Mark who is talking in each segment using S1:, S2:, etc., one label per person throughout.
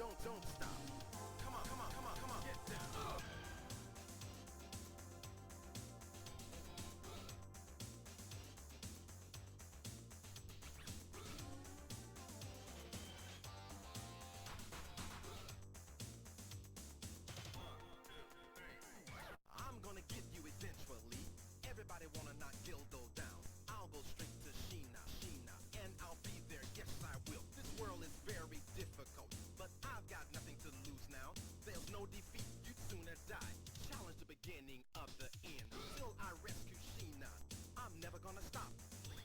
S1: don't stop. Come on, come on, come on, come on. Get down. I'm gonna get you eventually. Everybody wanna knock Gildo down. I'll go straight to Sheena, and I'll be there. Yes, I will. This world is very difficult, but I've got nothing to lose now. There's no defeat, you'd sooner die. Challenge the beginning of the end. Till I rescue Sheena, I'm never gonna stop.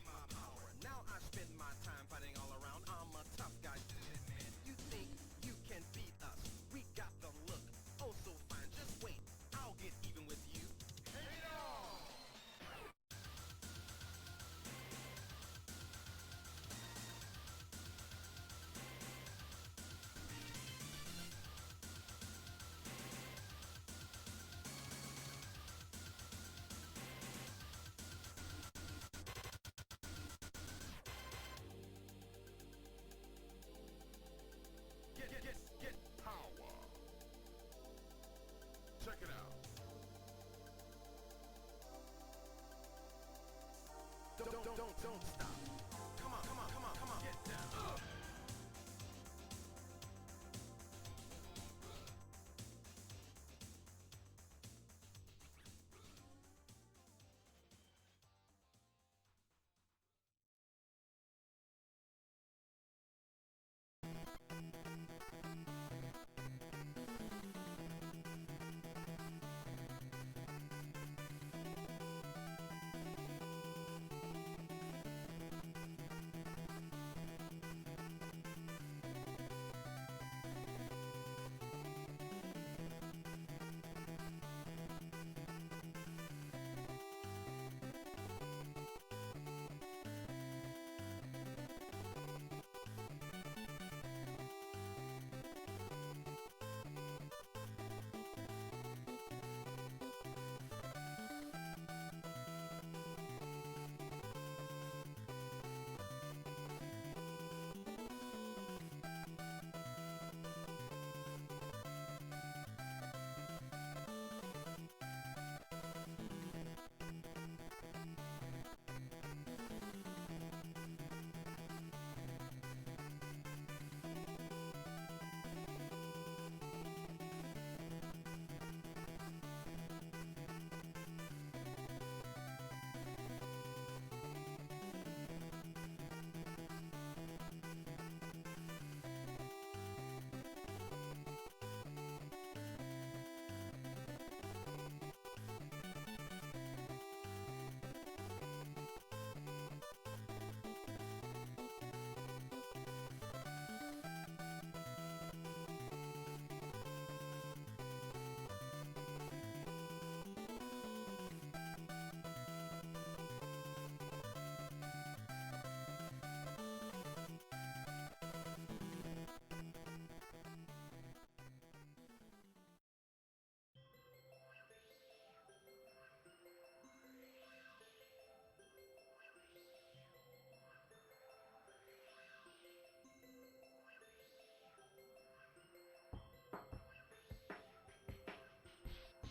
S1: My power. Now I spend my time fighting all around. I'm a tough guy, man. You think you can beat us? We got the look. Oh, so fine. Just wait. I'll get even with you. Hey, on! Get power. Check it out. Don't stop. Come on, come on, come on, come on. Get down.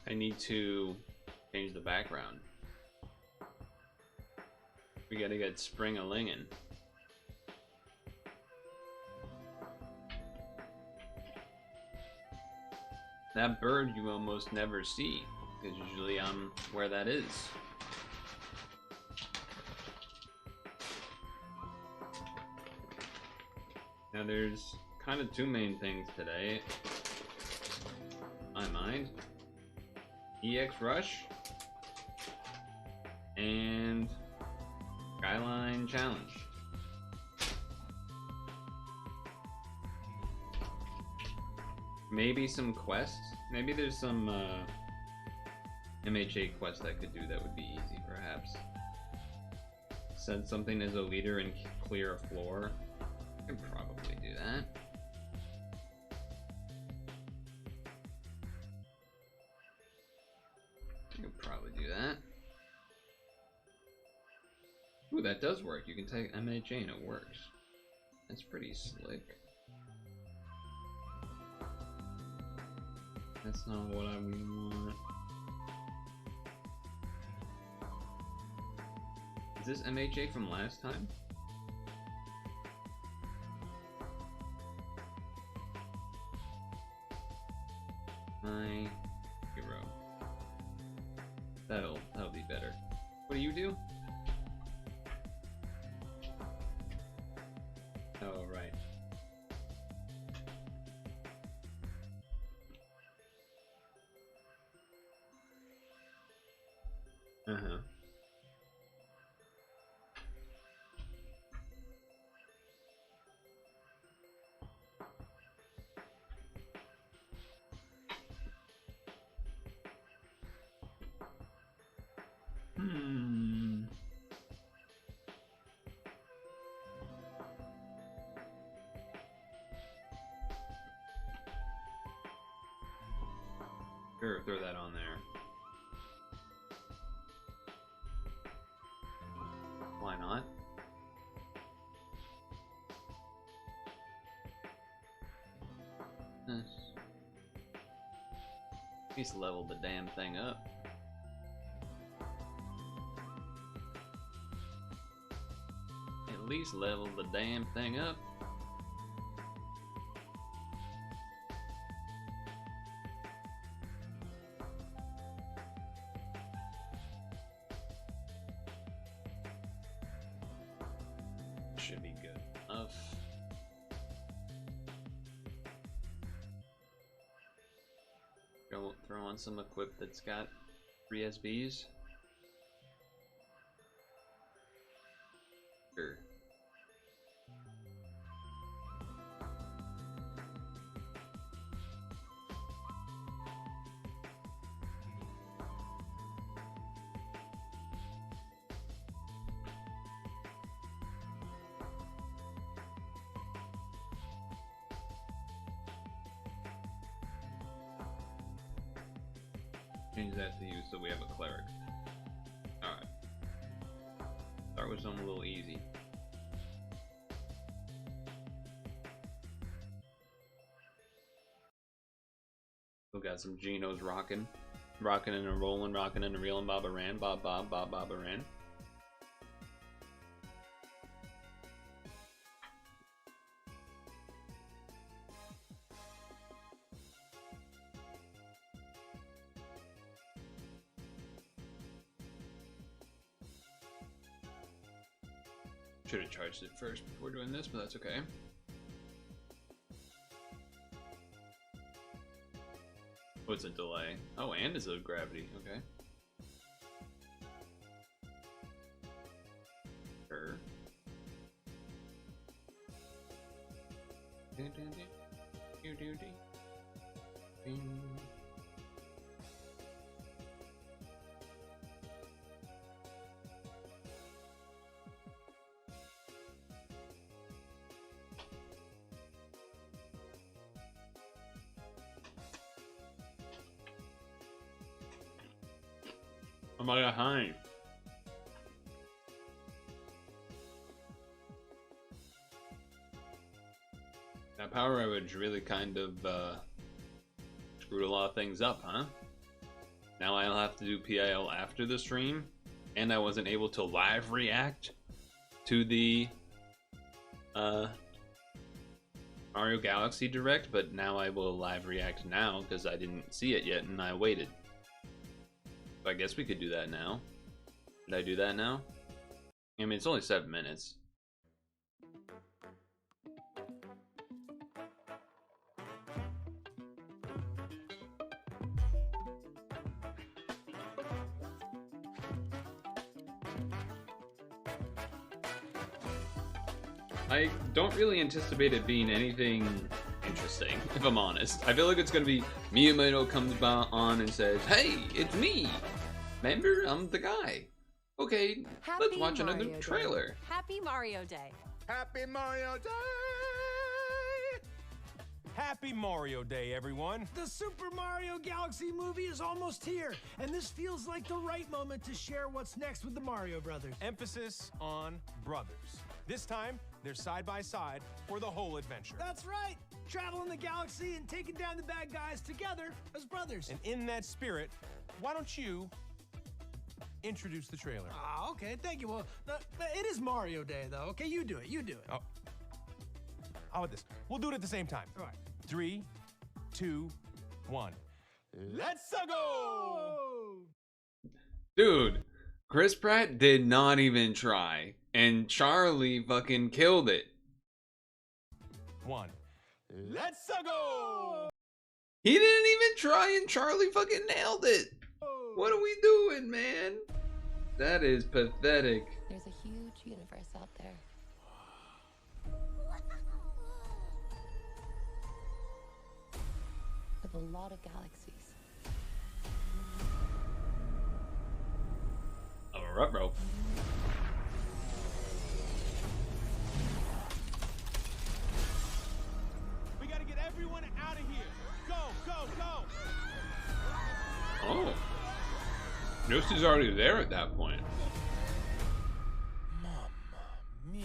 S2: I need to change the background. We gotta get spring-a-lingin'. That bird you almost never see, because usually I'm where that is. Now there's kind of two main things today. I mind. EX Rush and Skyline Challenge. Maybe some quests. Maybe there's some MHA quests I could do that would be easy, perhaps. Send something as a leader and clear a floor. I can probably do that. I could probably do that. Ooh, that does work. You can take MHA and it works. That's pretty slick. That's not what I want. Is this MHA from last time? My hero. That'll be better. What do you do? Oh, right. Uh-huh. Sure, throw that on there. Why not? At least level the damn thing up. At least level the damn thing up. Should be good enough. Go throw on some equip that's got 3 SBs. Sure. Change that to you so we have a cleric. Alright. Start with something a little easy. We got some Genos rocking. Rocking and a rolling, rocking and a reeling, Baba Ran, Bob Bob, Bob Baba Ran. Should have charged it first before doing this, but that's okay. What's a delay? Oh, and is a gravity. Okay. Sure. Oh my god, hi. That power outage really kind of screwed a lot of things up, huh? Now I'll have to do PIL after the stream, and I wasn't able to live react to the Mario Galaxy Direct, but now I will live react now because I didn't see it yet and I waited. I guess we could do that now. Did I do that now? I mean, it's only 7 minutes. I don't really anticipate it being anything interesting, if I'm honest. I feel like it's gonna be Miyamoto comes on and says, "Hey, it's me. Remember, I'm the guy. Okay, let's watch another trailer."
S3: Happy Mario Day.
S1: Happy Mario Day!
S3: Happy Mario Day, everyone.
S4: The Super Mario Galaxy movie is almost here, and this feels like the right moment to share what's next with the Mario Brothers.
S3: Emphasis on brothers. This time, they're side by side for the whole adventure.
S4: That's right! Traveling the galaxy and taking down the bad guys together as brothers.
S3: And in that spirit, why don't you introduce the trailer?
S4: Ah, okay, thank you. Well, it is Mario Day, though. Okay, you do it. You do it.
S3: Oh. How about this? We'll do it at the same time.
S4: All right.
S3: 3, 2, 1. Let's go!
S2: Dude, Chris Pratt did not even try, and Charlie fucking killed it.
S3: 1. Let's go!
S2: He didn't even try, and Charlie fucking nailed it. What are we doing, man? That is pathetic.
S5: There's a huge universe out there. With a lot of galaxies.
S2: Oh, right, bro.
S3: We gotta get everyone out of here. Go, go, go!
S2: Oh. Yoshi's already there at that point.
S3: Mamma mia.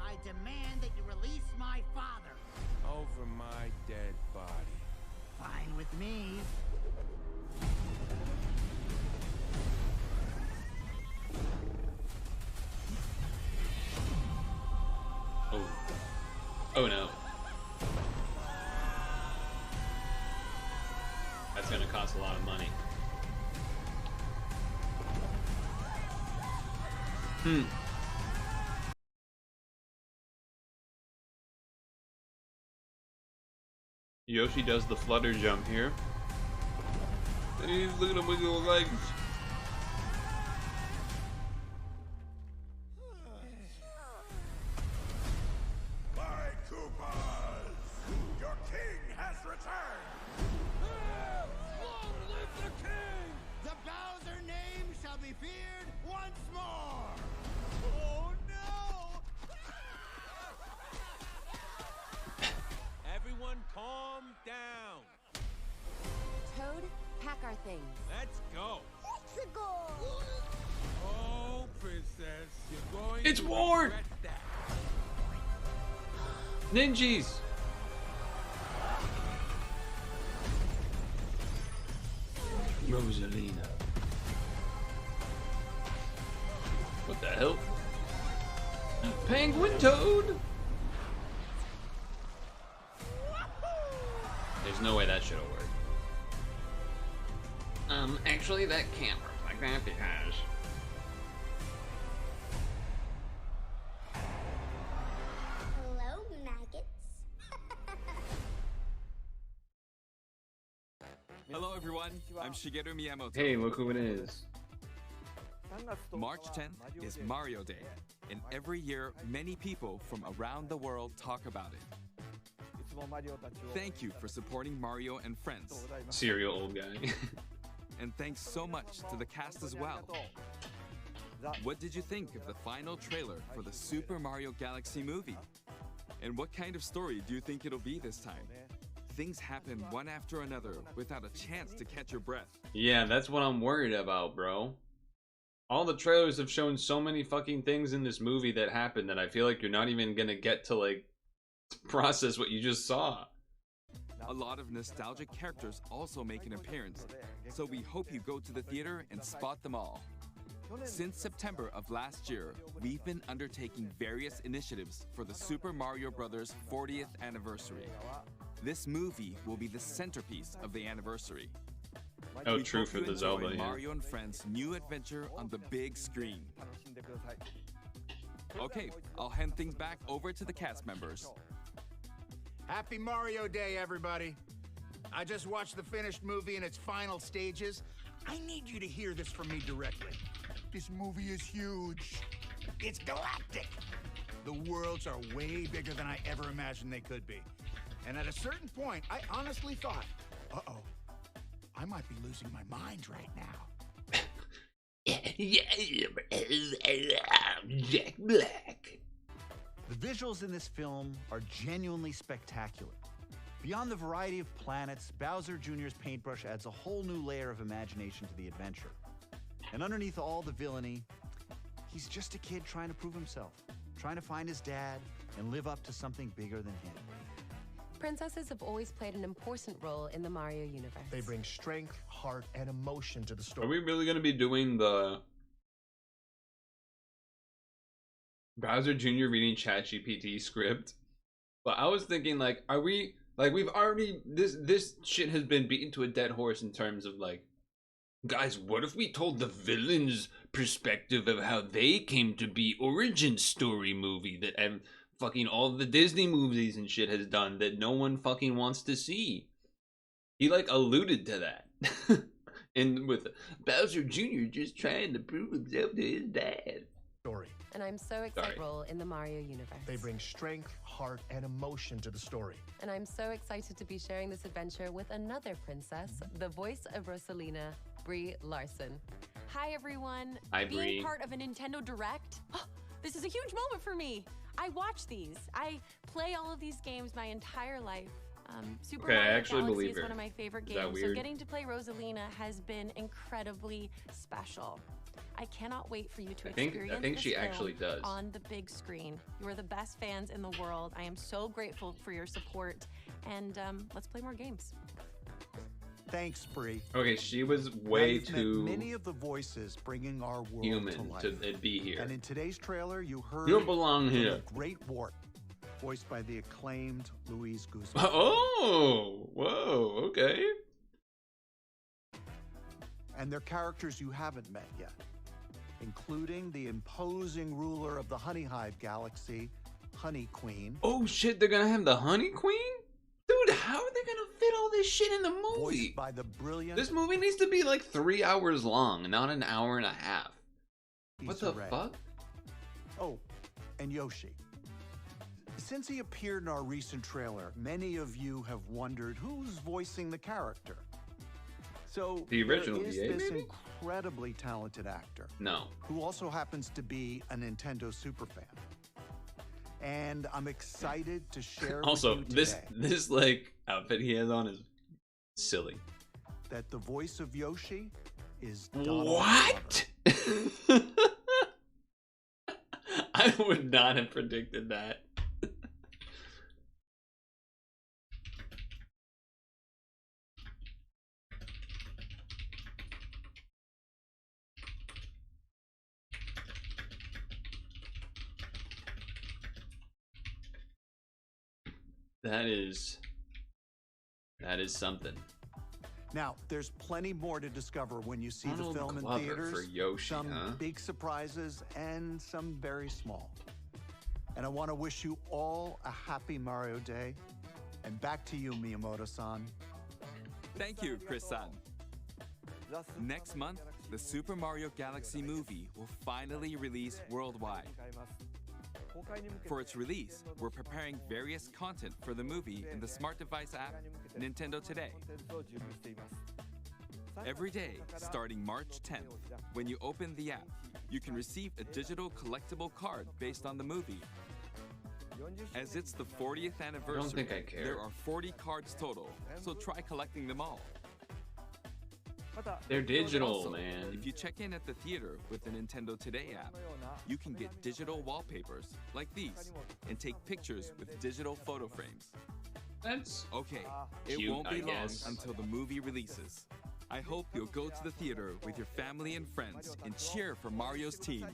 S6: I demand that you release my father.
S3: Over my dead body.
S6: Fine with me.
S2: Oh. Oh no. That's gonna cost a lot of money. Yoshi does the flutter jump here. And he's looking at his little legs.
S7: My Koopas! Your king has returned!
S6: Long live the king! The Bowser name shall be feared once more! Oh no!
S3: Everyone calm down.
S5: Toad, pack our things.
S3: Let's go.
S5: Let's go!
S3: Oh, princess, you're going
S2: It's
S3: to
S2: war!
S3: regret that.
S2: Ninjas! Rosalina. What the hell? Penguin Toad? There's no way that should have worked. Actually that can't work like that because...
S8: Hello, maggots.
S9: Hello everyone, I'm Shigeru Miyamoto.
S2: Hey, look who it is.
S9: March 10th is Mario Day, and every year many people from around the world talk about it. Thank you for supporting Mario and friends,
S2: Serial old guy.
S9: and thanks so much to the cast as well. What did you think of the final trailer for the Super Mario Galaxy movie? And what kind of story do you think it'll be this time? Things happen one after another without a chance to catch your breath.
S2: Yeah, that's what I'm worried about, bro. All the trailers have shown so many fucking things in this movie that happened that I feel like you're not even gonna get to, like, process what you just saw.
S9: A lot of nostalgic characters also make an appearance, so we hope you go to the theater and spot them all. Since September of last year, we've been undertaking various initiatives for the Super Mario Bros. 40th anniversary. This movie will be the centerpiece of the anniversary.
S2: Oh,
S9: We
S2: true
S9: hope
S2: for
S9: you
S2: the
S9: enjoy
S2: Zelda, yeah.
S9: Mario and Friends' new adventure on the big screen. Okay, I'll hand things back over to the cast members.
S6: Happy Mario Day, everybody. I just watched the finished movie in its final stages. I need you to hear this from me directly. This movie is huge. It's galactic. The worlds are way bigger than I ever imagined they could be. And at a certain point, I honestly thought, I might be losing my mind right now.
S2: Jack Black.
S10: The visuals in this film are genuinely spectacular. Beyond the variety of planets, Bowser Jr.'s paintbrush adds a whole new layer of imagination to the adventure. And underneath all the villainy, he's just a kid trying to prove himself, trying to find his dad and live up to something bigger than him.
S5: Princesses have always played an important role in the Mario universe.
S3: They bring strength, heart, and emotion to the
S2: Are
S3: story.
S2: we really gonna be doing the Bowser Jr. reading ChatGPT script? But I was thinking, like, are we like we've already this shit has been beaten to a dead horse in terms of like, guys, what if we told the villain's perspective of how they came to be, origin story movie that fucking all the Disney movies and shit has done that no one fucking wants to see. He like alluded to that. And with Bowser Jr. just trying to prove himself to his dad.
S3: Story.
S5: And I'm so excited role in the Mario universe.
S3: They bring strength, heart, and emotion to the story.
S5: And I'm so excited to be sharing this adventure with another princess, the voice of Rosalina, Brie Larson.
S11: Hi everyone.
S2: Hi,
S11: Being
S2: Brie.
S11: part of a Nintendo Direct, this is a huge moment for me. I watch these. I play all of these games my entire life. Super
S2: Okay, I
S11: Mario
S2: actually
S11: Galaxy
S2: believe
S11: is
S2: her.
S11: one of my favorite
S2: Is that
S11: games, so
S2: weird?
S11: getting to play Rosalina has been incredibly special. I cannot wait for you to
S2: I think
S11: experience
S2: she
S11: this
S2: actually
S11: film
S2: does.
S11: on the big screen. You are the best fans in the world. I am so grateful for your support, and let's play more games.
S10: Thanks, Brie.
S2: Okay, she was
S10: Now,
S2: way
S10: you've met
S2: too
S10: many of the voices bringing our world
S2: human
S10: to life.
S2: to be here.
S10: And in today's trailer, you heard
S2: You don't belong
S10: from
S2: here.
S10: the Great Wart, voiced by the acclaimed Louise Guzman.
S2: Oh, whoa, okay.
S10: And they're characters you haven't met yet, including the imposing ruler of the Honey Hive Galaxy, Honey Queen.
S2: Oh shit, they're gonna have the Honey Queen? Dude, how are they gonna fit all this shit in the movie?
S10: Voiced by the brilliant
S2: This movie needs to be like 3 hours long, not an hour and a half. What
S10: Issa
S2: the
S10: Rae.
S2: fuck?
S10: Oh, and Yoshi. Since he appeared in our recent trailer, many of you have wondered who's voicing the character. So
S2: The original
S10: there is
S2: EA,
S10: this
S2: maybe?
S10: incredibly talented actor
S2: No.
S10: who also happens to be a Nintendo superfan. And I'm excited to share
S2: Also,
S10: with you
S2: this
S10: today
S2: this like outfit he has on is silly.
S10: that the voice of Yoshi is Donald Glover.
S2: What? I would not have predicted that. That is something.
S10: Now, there's plenty more to discover when you see
S2: Donald
S10: the film
S2: Glover
S10: in theaters.
S2: for Yoshi,
S10: some
S2: huh?
S10: big surprises and some very small. And I want to wish you all a happy Mario Day. And back to you, Miyamoto-san.
S9: Thank you, Chris-san. Next month, the Super Mario Galaxy movie will finally release worldwide. For its release, we're preparing various content for the movie in the smart device app, Nintendo Today. Every day, starting March 10th, when you open the app, you can receive a digital collectible card based on the movie. As it's the 40th anniversary,
S2: think I care.
S9: there are 40 cards total, so try collecting them all.
S2: They're digital,
S9: Also,
S2: man.
S9: if you check in at the theater with the Nintendo Today app, you can get digital wallpapers like these and take pictures with digital photo frames.
S2: That's
S9: Okay, it
S2: cute,
S9: won't be
S2: I
S9: long
S2: guess.
S9: until the movie releases. I hope you'll go to the theater with your family and friends and cheer for Mario's team.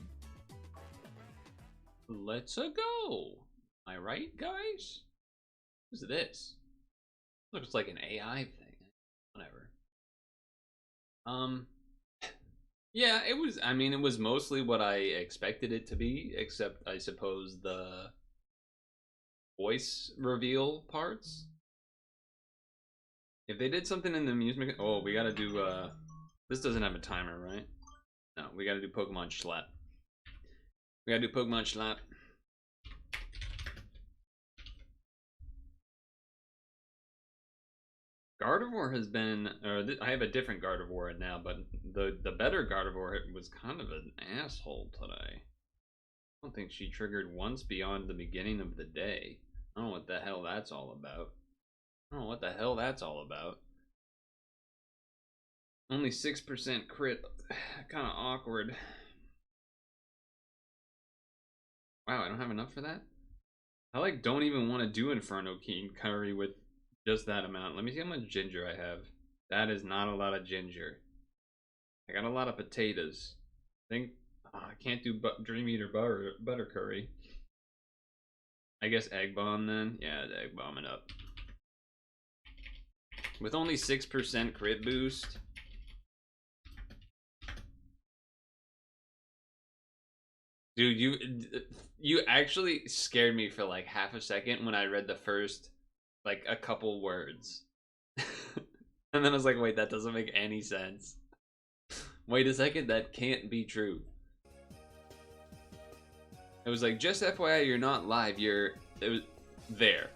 S2: Let's go. Am I right, guys? What's this? Looks like an AI thing. Whatever. Yeah, it was. I mean, it was mostly what I expected it to be, except I suppose the voice reveal parts. If they did something in the amusement, oh, we gotta do. This doesn't have a timer, right? No, we gotta do Pokemon Schlapp. We gotta do Pokemon Schlapp. Gardevoir has been, I have a different Gardevoir now, but the better Gardevoir was kind of an asshole today. I don't think she triggered once beyond the beginning of the day. I don't know what the hell that's all about. Only 6% crit. Kind of awkward. Wow, I don't have enough for that? I like don't even want to do Inferno King Curry with just that amount. Let me see how much ginger I have. That is not a lot of ginger. I got a lot of potatoes. I think I can't do Dream Eater butter curry. I guess egg bomb then. Yeah, the egg bomb it up. With only 6% crit boost. Dude, you actually scared me for like half a second when I read the first like a couple words. And then I was like, wait, that doesn't make any sense. Wait a second, that can't be true. It was like, just FYI, you're not live, it was there.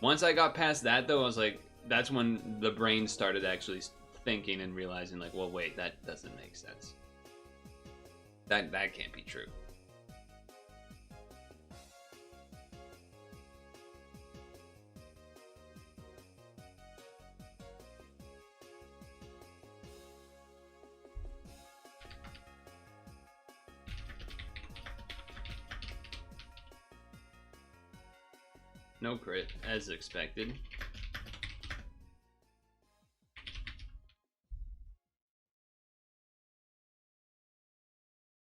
S2: Once I got past that though, I was like, that's when the brain started actually thinking and realizing like, well, wait, that doesn't make sense. That can't be true. No crit, as expected.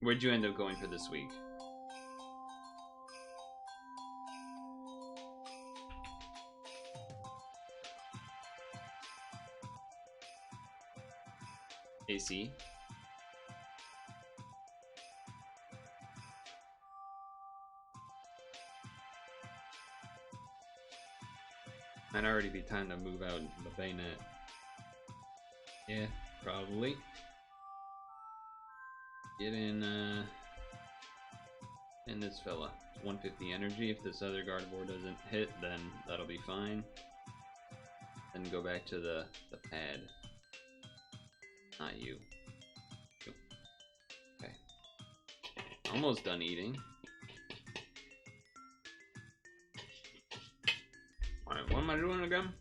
S2: Where'd you end up going for this week? AC. Might already be time to move out the bayonet. Yeah, probably. Get in this fella. 150 energy. If this other Gardevoir doesn't hit, then that'll be fine. Then go back to the pad. Not you. Okay. Almost done eating. Alright, what am I doing again?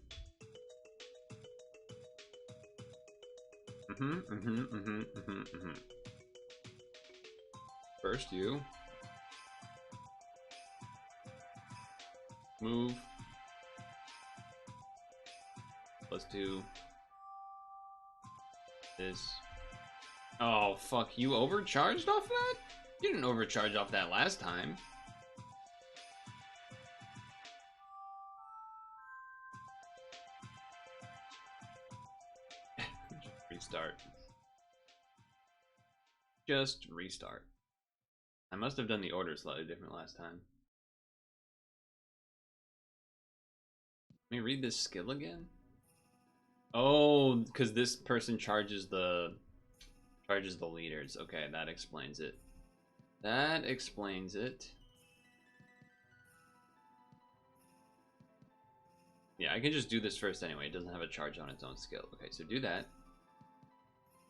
S2: First you. Move. Let's do this. Oh, fuck. You overcharged off that? You didn't overcharge off that last time. Restart. Just restart. I must have done the order slightly different last time. Let me read this skill again. Oh, because this person charges the leaders. Okay, that explains it. That explains it. Yeah, I can just do this first anyway. It doesn't have a charge on its own skill. Okay, so do that.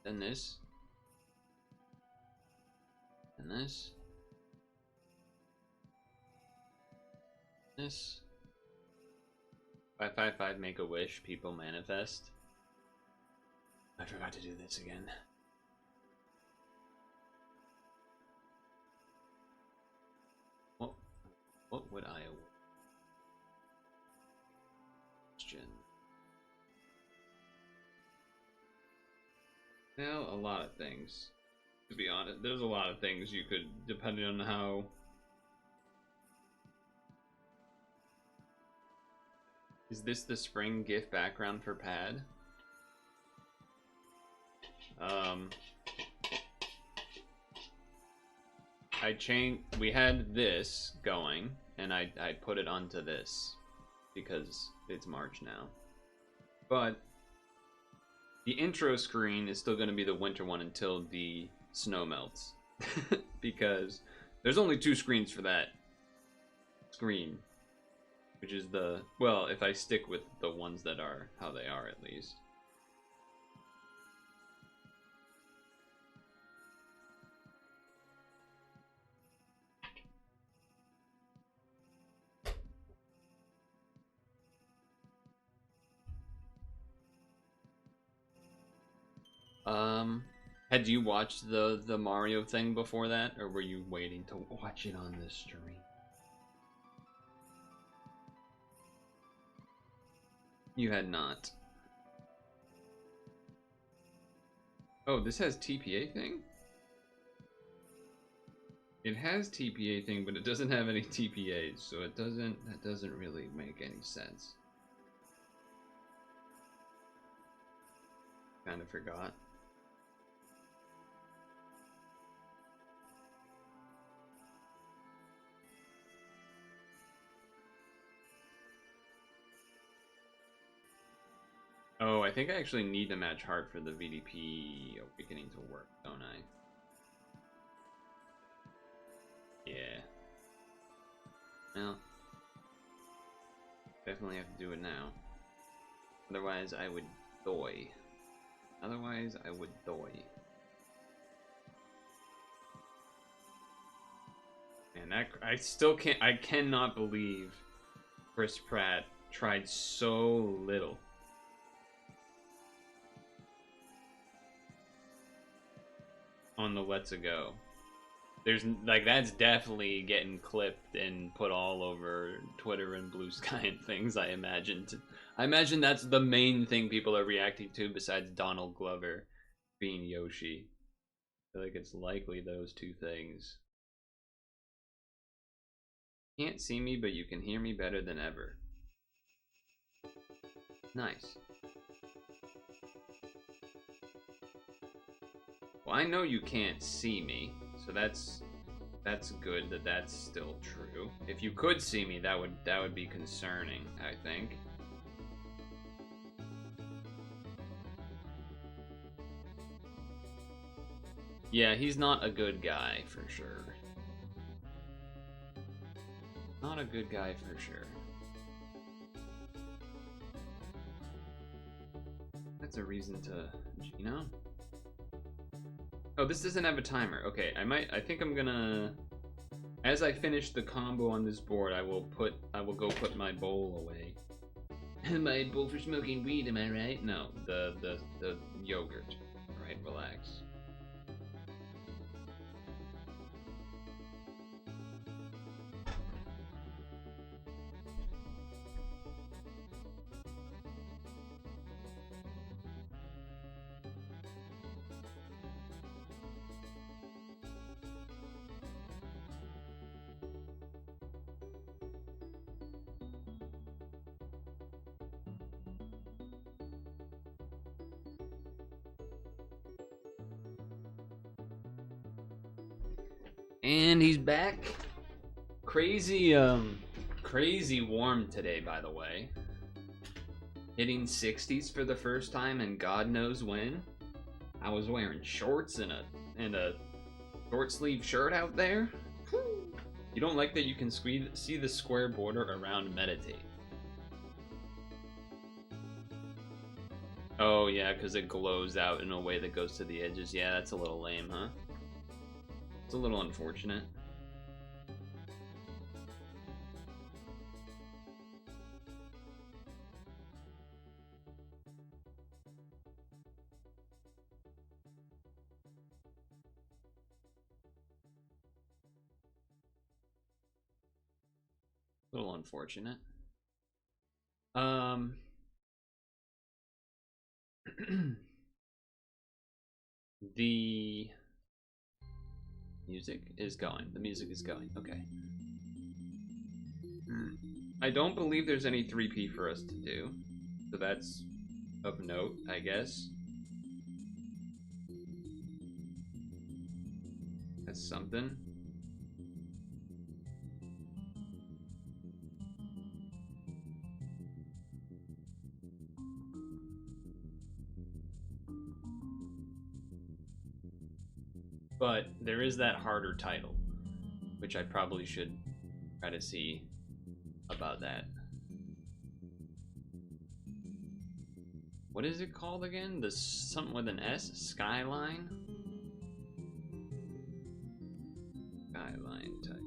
S2: Then this. And this. This. 555 make a wish, people manifest. I forgot to do this again. What would I question? Well, a lot of things. To be honest, there's a lot of things you could, depending on how. Is this the spring GIF background for pad? I changed. We had this going, and I put it onto this because it's March now. But the intro screen is still going to be the winter one until the snow melts, because there's only 2 screens for that screen. which is the, well, if I stick with the ones that are how they are at least. Had you watched the Mario thing before that, or were you waiting to watch it on this stream? You had not. Oh, this has TPA thing? It has TPA thing, but it doesn't have any TPAs, so that doesn't really make any sense. Kind of forgot. Oh, I think I actually need to match heart for the VDP beginning to work, don't I? Yeah. Well, definitely have to do it now. Otherwise, I would die. Otherwise, I would die. And that, I still can't, I cannot believe Chris Pratt tried so little. On the Let's Go. There's, like, that's definitely getting clipped and put all over Twitter and Blue Sky and things, I imagine. I imagine that's the main thing people are reacting to besides Donald Glover being Yoshi. I feel like it's likely those two things. Can't see me, but you can hear me better than ever. Nice. Well, I know you can't see me, so that's good that that's still true. If you could see me, that would be concerning, I think. Yeah, he's not a good guy for sure. Not a good guy for sure. That's a reason to, you know? Oh, this doesn't have a timer. Okay, I think I'm gonna, as I finish the combo on this board, I will go put my bowl away. My bowl for smoking weed, am I right? No, the yogurt. Alright, relax. And he's back. Crazy warm today, by the way. Hitting 60s for the first time and God knows when. I was wearing shorts and a short sleeve shirt out there. You don't like that you can see the square border around meditate. Oh yeah, because it glows out in a way that goes to the edges. Yeah, that's a little lame, huh? It's a little unfortunate. A little unfortunate. The music is going. The music is going. Okay. I don't believe there's any 3P for us to do. So that's of note, I guess. That's something. But there is that harder title, which I probably should try to see about that. What is it called again? The something with an S? Skyline? Skyline type.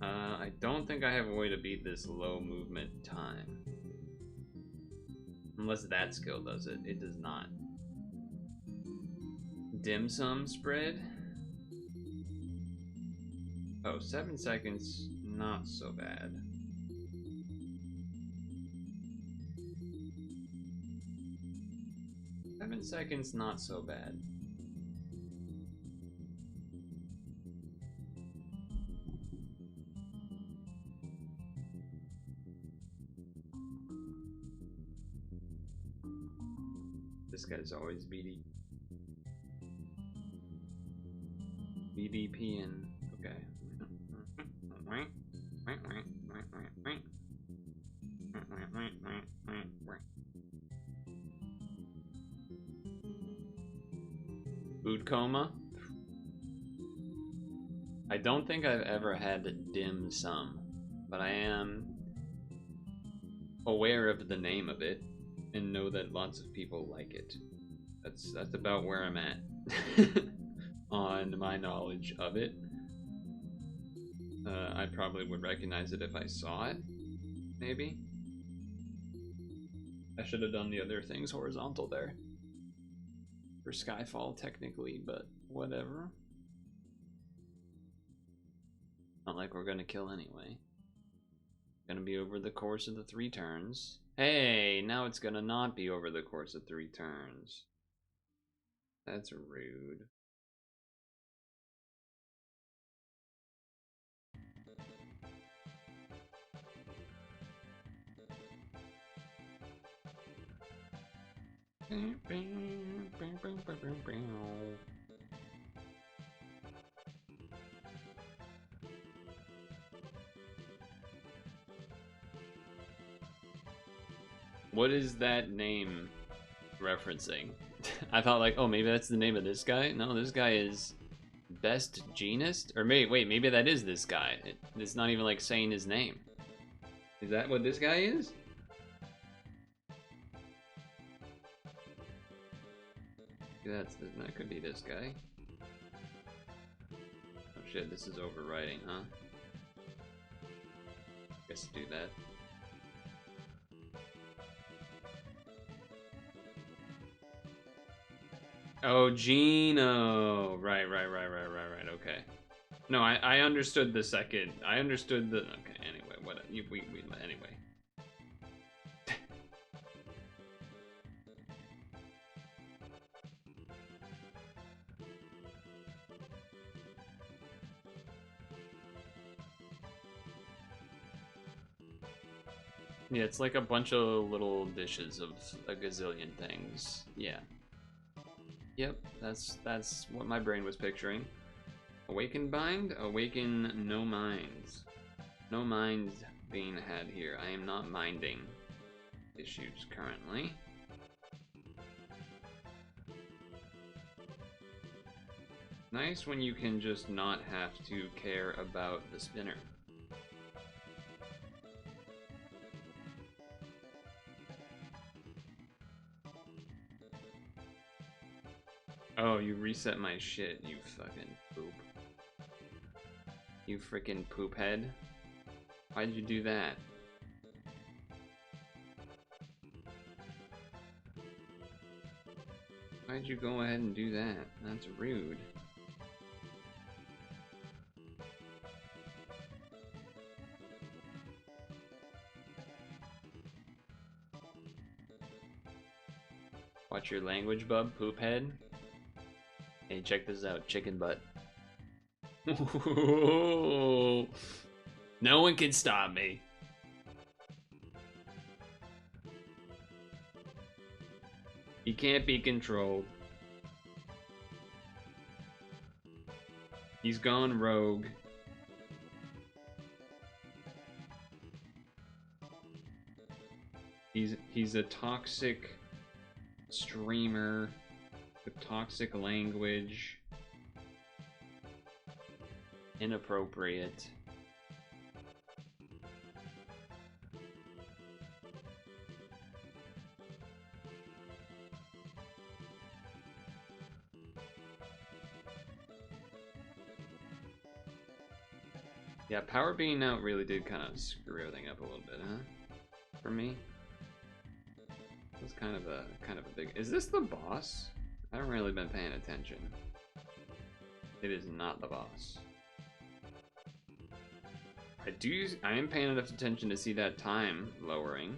S2: I don't think I have a way to beat this low movement time. Unless that skill does it. It does not. Dim sum spread? Oh, 7 seconds, not so bad. Seven seconds, not so bad. This guy's always BDP and okay. Food coma. I don't think I've ever had dim sum, but I am aware of the name of it and know that lots of people like it. That's about where I'm at on my knowledge of it. I probably would recognize it if I saw it, maybe. I should have done the other things horizontal there. For Skyfall, technically, but whatever. Not like we're gonna kill anyway. Gonna be over the course of the 3 turns. Hey, now it's gonna not be over the course of 3 turns. That's rude. What is that name referencing? I thought like, oh, maybe that's the name of this guy. No, this guy is Best Genist? Or wait, maybe that is this guy. It's not even like saying his name. Is that what this guy is? That could be this guy. Oh shit, this is overwriting, huh? Guess do that. Oh, Gino. Right, okay. No, I understood the second. I understood the, okay, anyway, what, anyway. Yeah, it's like a bunch of little dishes of a gazillion things. Yeah. Yep, that's what my brain was picturing. Awaken bind? Awaken no minds. No minds being had here. I am not minding issues currently. Nice when you can just not have to care about the spinner. Oh, you reset my shit, you fucking poop. You freaking poop head. Why'd you do that? Why'd you go ahead and do that? That's rude. Watch your language, bub, poop head. Hey, check this out, chicken butt. No one can stop me. He can't be controlled. He's gone rogue. He's a toxic streamer with toxic language. Inappropriate. Yeah, power being out really did kind of screw everything up a little bit, huh? For me. It was kind of a big. Is this the boss? I haven't really been paying attention. It is not the boss. I am paying enough attention to see that time lowering.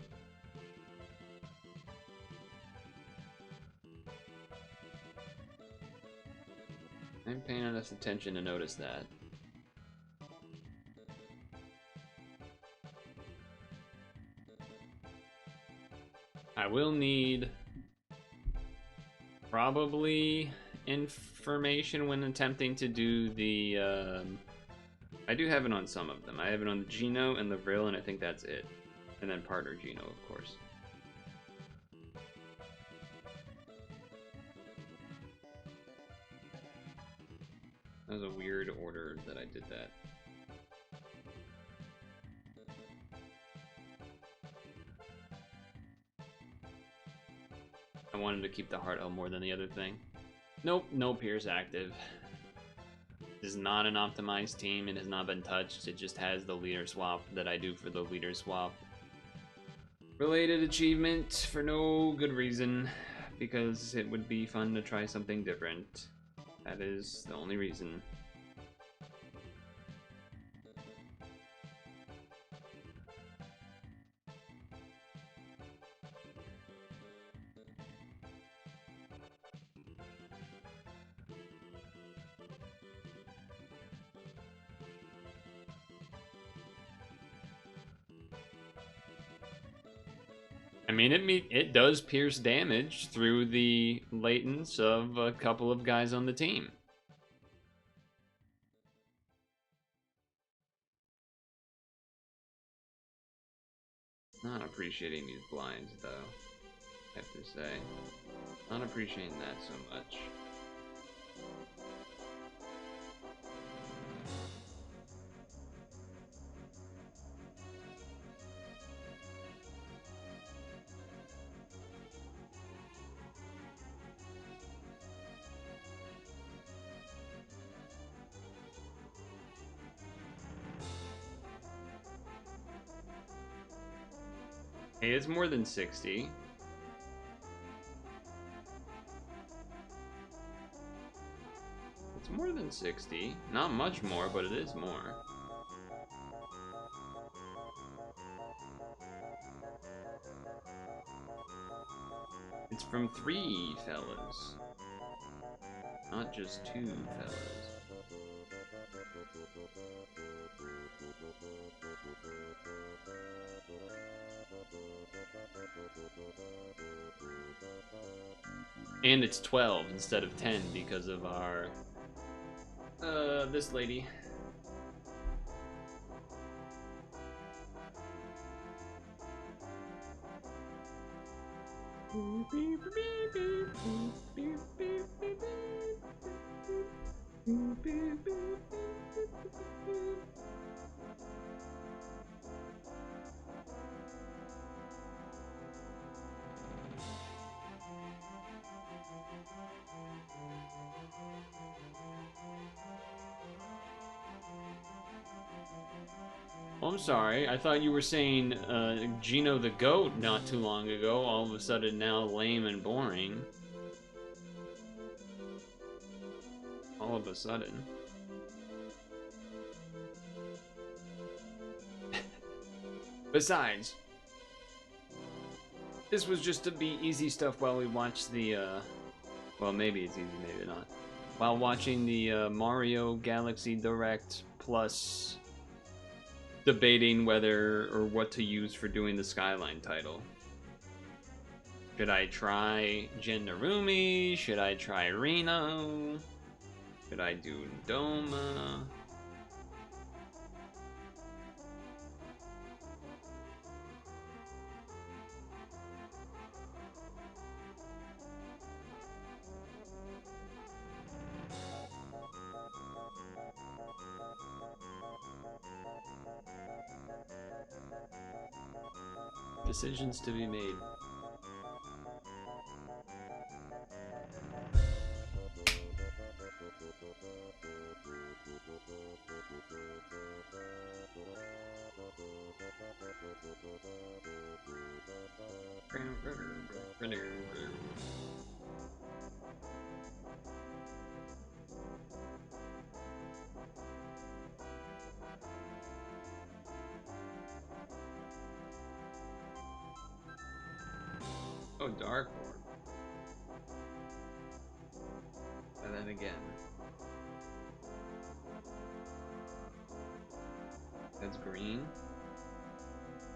S2: I'm paying enough attention to notice that. I will need probably information when attempting to do the I do have it on some of them. I have it on the Geno and the Vril, and I think that's it. And then partner Geno, of course. That was a weird order that I did that. I wanted to keep the Heart L more than the other thing. Nope, no Pierce active. This is not an optimized team. It has not been touched. It just has the leader swap that I do for the leader swap. Related achievement for no good reason, because it would be fun to try something different. That is the only reason. I mean, it does pierce damage through the latents of a couple of guys on the team. Not appreciating these blinds, though, I have to say. Not appreciating that so much. Hey, it's more than 60. It's more than 60. Not much more, but it is more. It's from 3 fellas. Not just 2 fellas. And it's 12 instead of 10 because of our this lady. Oh, I'm sorry. I thought you were saying Geno the Goat not too long ago. All of a sudden now lame and boring. All of a sudden. Besides, this was just to be easy stuff while we watched the, well, maybe it's easy, maybe not. While watching the Mario Galaxy Direct, plus debating whether or what to use for doing the Skyline title. Should I try Jindarumi? Should I try Reno? Should I do Doma? Decisions to be made. Oh, Dark Orb. And then again. That's green.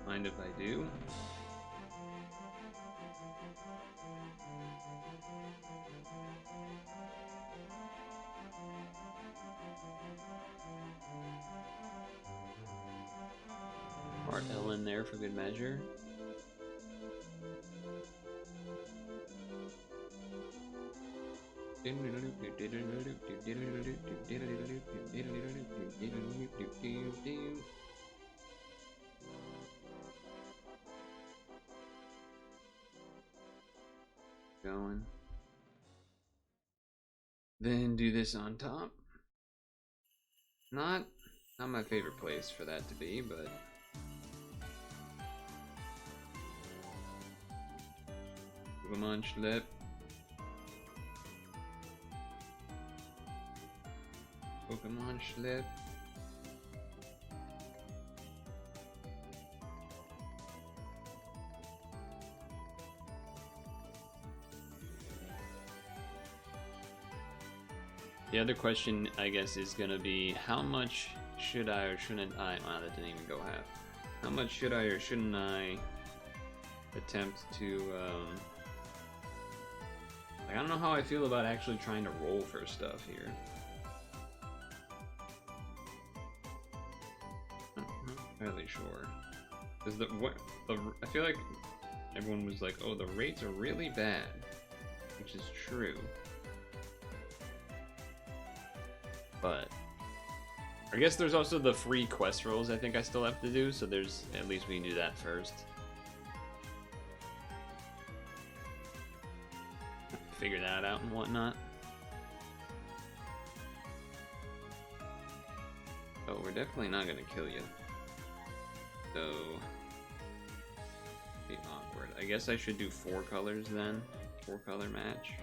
S2: Mind if I do? Part L in there for good measure. Going. Then do this on top. Not my favorite place for that to be, but Pokemon Schlep. Pokemon Schlep. The other question, I guess, is gonna be how much should I or shouldn't I? Wow, that didn't even go half. How much should I or shouldn't I attempt to? Like, I don't know how I feel about actually trying to roll for stuff here. I'm not entirely sure. Because I feel like everyone was like, "Oh, the rates are really bad," which is true. But I guess there's also the free quest rolls I think I still have to do, so there's at least we can do that first. Figure that out and whatnot. Oh, we're definitely not gonna kill you. So be awkward. I guess I should do 4 colors then. 4-color match.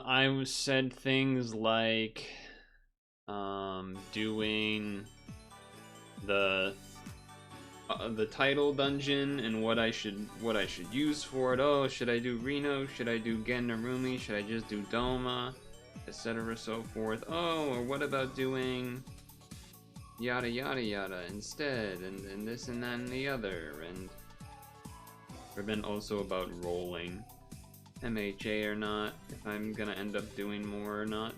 S2: I said things like doing the title dungeon and what I should use for it. Oh, should I do Reno? Should I do Gen Narumi? Should I just do Doma? Etc. so forth. Oh, or what about doing yada yada yada instead, and this and that and the other, and then also about rolling. MHA or not, if I'm gonna end up doing more or not.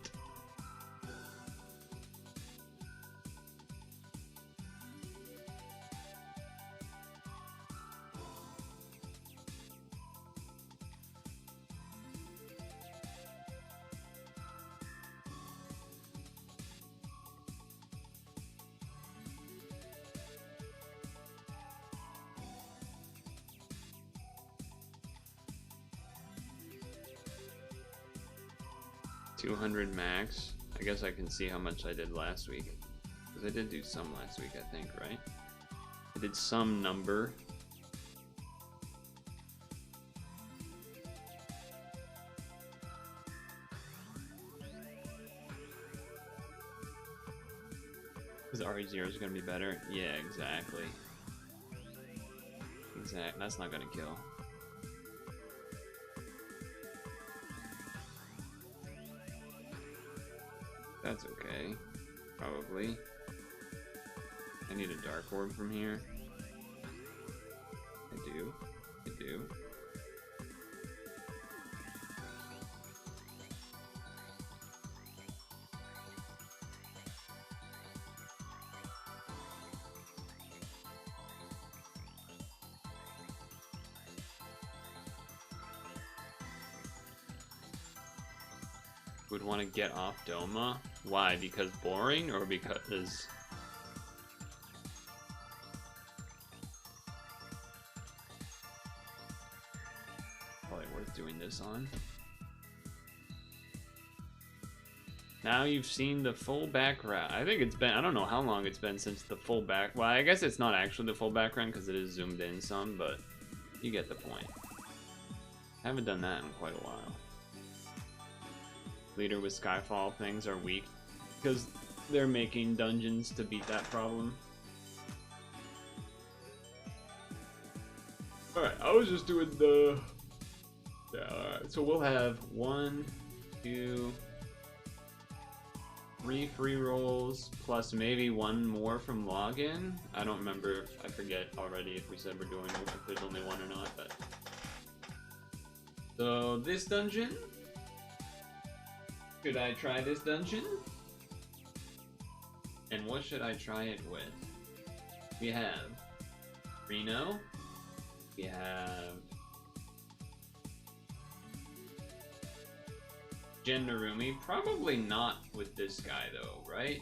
S2: $200 max. I guess I can see how much I did last week. Because I did do some last week, I think, right? I did some number. Because RE0 is going to be better? Yeah, exactly. That's not going to kill. That's okay. Probably. I need a Dark Orb from here. I do. Would want to get off Doma? Why? Because boring, or because... doing this on. Now you've seen the full background. I think it's been, I don't know how long it's been since the full back, well, I guess it's not actually the full background because it is zoomed in some, but you get the point. Haven't done that in quite a while. Leader with Skyfall things are weak because they're making dungeons to beat that problem. Alright, I was just doing the... Yeah, alright, so we'll have 1, 2, 3 free rolls, plus maybe 1 more from login. I don't remember, I forget already if we said we're doing, if there's only 1 or not, but... So, this dungeon? Should I try this dungeon? And what should I try it with? We have Reno. We have Gen Narumi. Probably not with this guy though, right?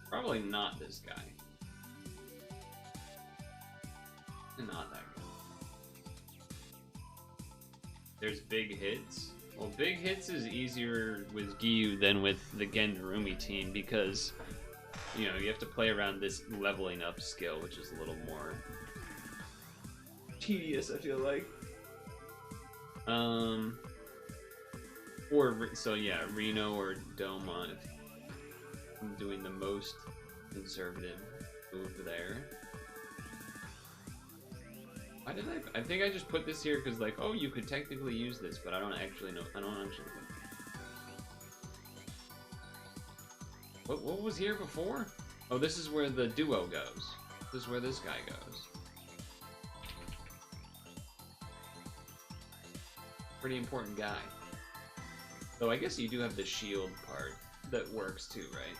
S2: Probably not this guy. Not that good. There's Big Hits. Well, Big Hits is easier with Giyu than with the Gen Narumi team because, you know, you have to play around this leveling up skill, which is a little more tedious, I feel like. So yeah, Reno or Doma if I'm doing the most conservative move there. Why did I think I just put this here because, like, oh, you could technically use this, but I don't actually know. I don't actually think. What was here before? Oh, this is where the duo goes. This is where this guy goes. Pretty important guy. Though I guess you do have the shield part that works too, right?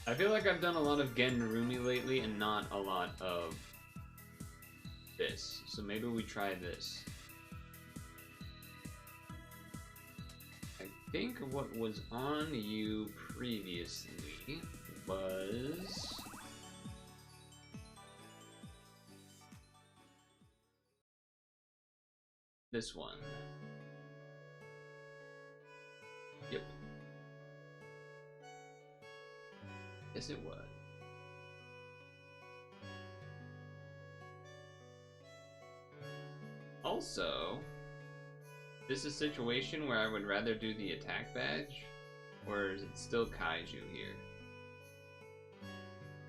S2: I feel like I've done a lot of Gen Narumi lately and not a lot of this. So maybe we try this. I think what was on you previously was... this one. Yep. Yes, it was. Also, this is a situation where I would rather do the attack badge, or is it still Kaiju here?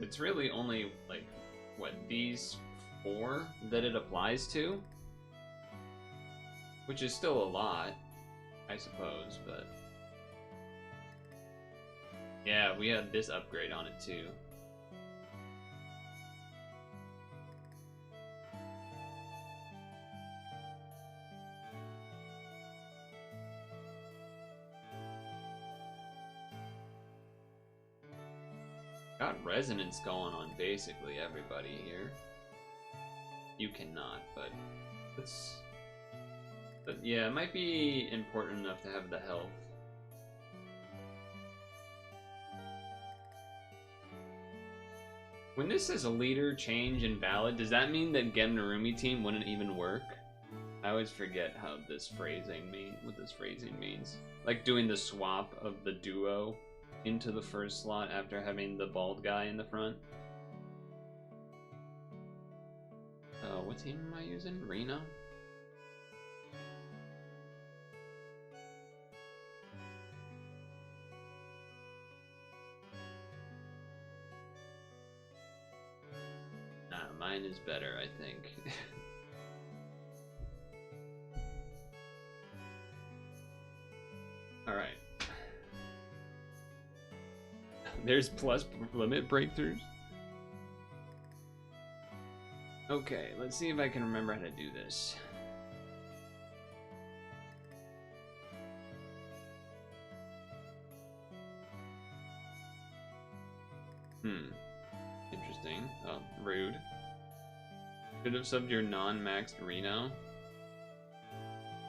S2: It's really only, like, what, these 4 that it applies to? Which is still a lot, I suppose, but... yeah, we had this upgrade on it too. Got resonance going on basically everybody here. You cannot, but it's... but yeah, it might be important enough to have the health. When this says a leader, change, and valid, does that mean that Gen Narumi team wouldn't even work? I always forget how this phrasing what this phrasing means. Like doing the swap of the duo into the first slot after having the bald guy in the front. What team am I using? Reno? Mine is better, I think. Alright. There's plus limit breakthroughs. Okay, let's see if I can remember how to do this. Interesting. Oh, rude. Should have subbed your non-maxed Reno.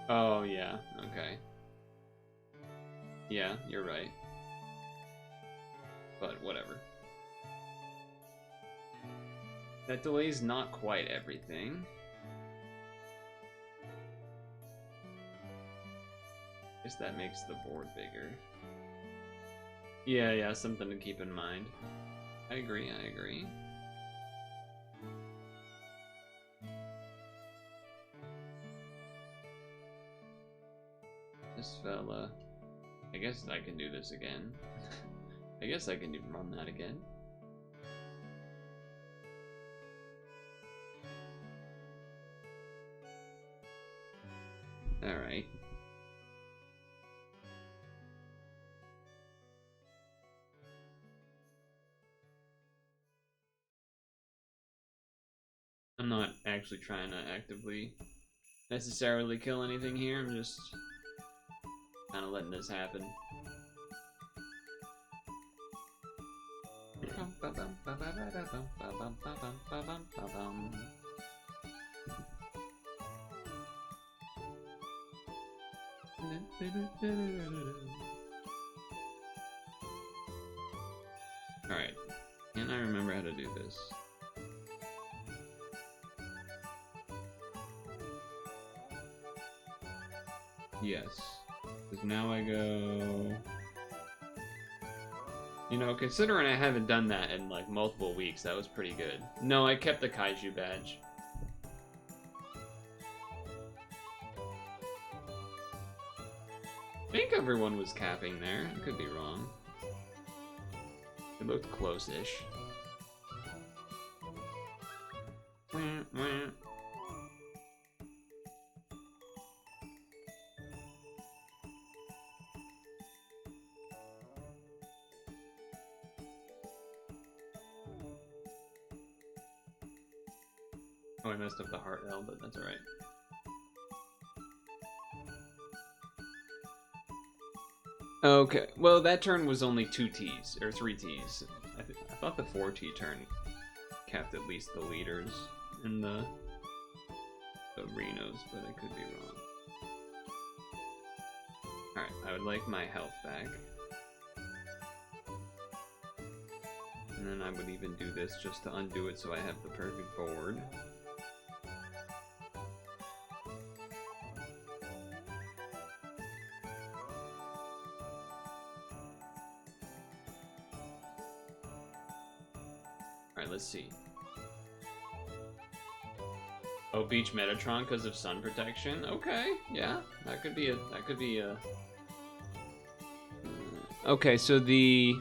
S2: Oh, yeah. Okay. Yeah, you're right. But whatever. That delay's not quite everything. Guess that makes the board bigger. Yeah, something to keep in mind. I agree. This fella... I guess I can do this again. I guess I can run that again. Alright. I'm not actually trying to actively necessarily kill anything here, I'm just kind of letting this happen. Alright, can I remember how to do this? Yes, because now I go... You know, considering I haven't done that in like multiple weeks, that was pretty good. No, I kept the Kaiju badge. I think everyone was capping there. I could be wrong. It looked close-ish. Oh, I messed up the heart L, but that's alright. Okay, well that turn was only 2 Ts, or 3 Ts. I thought the 4 T turn kept at least the leaders in the Renos, but I could be wrong. Alright, I would like my health back. And then I would even do this just to undo it so I have the perfect board. Alright, let's see. Oh, Beach Metatron because of sun protection? Okay, yeah, that could be a... Okay, so the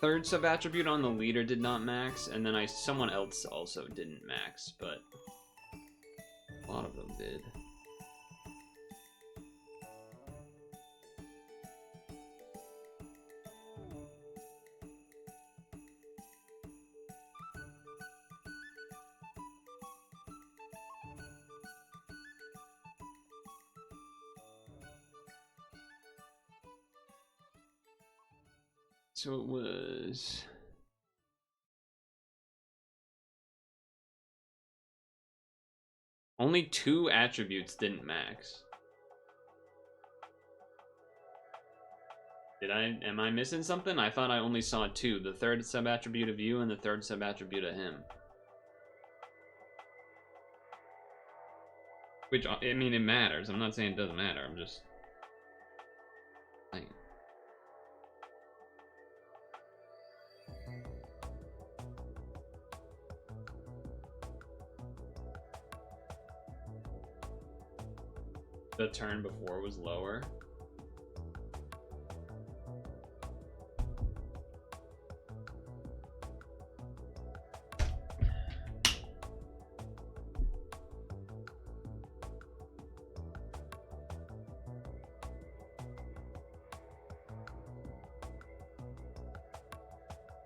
S2: third sub-attribute on the leader did not max, and then someone else also didn't max, but a lot of them did. So it was... Only 2 attributes didn't max. Am I missing something? I thought I only saw 2. The third sub-attribute of you and the third sub-attribute of him. Which, I mean, it matters. I'm not saying it doesn't matter. I'm just saying. The turn before was lower.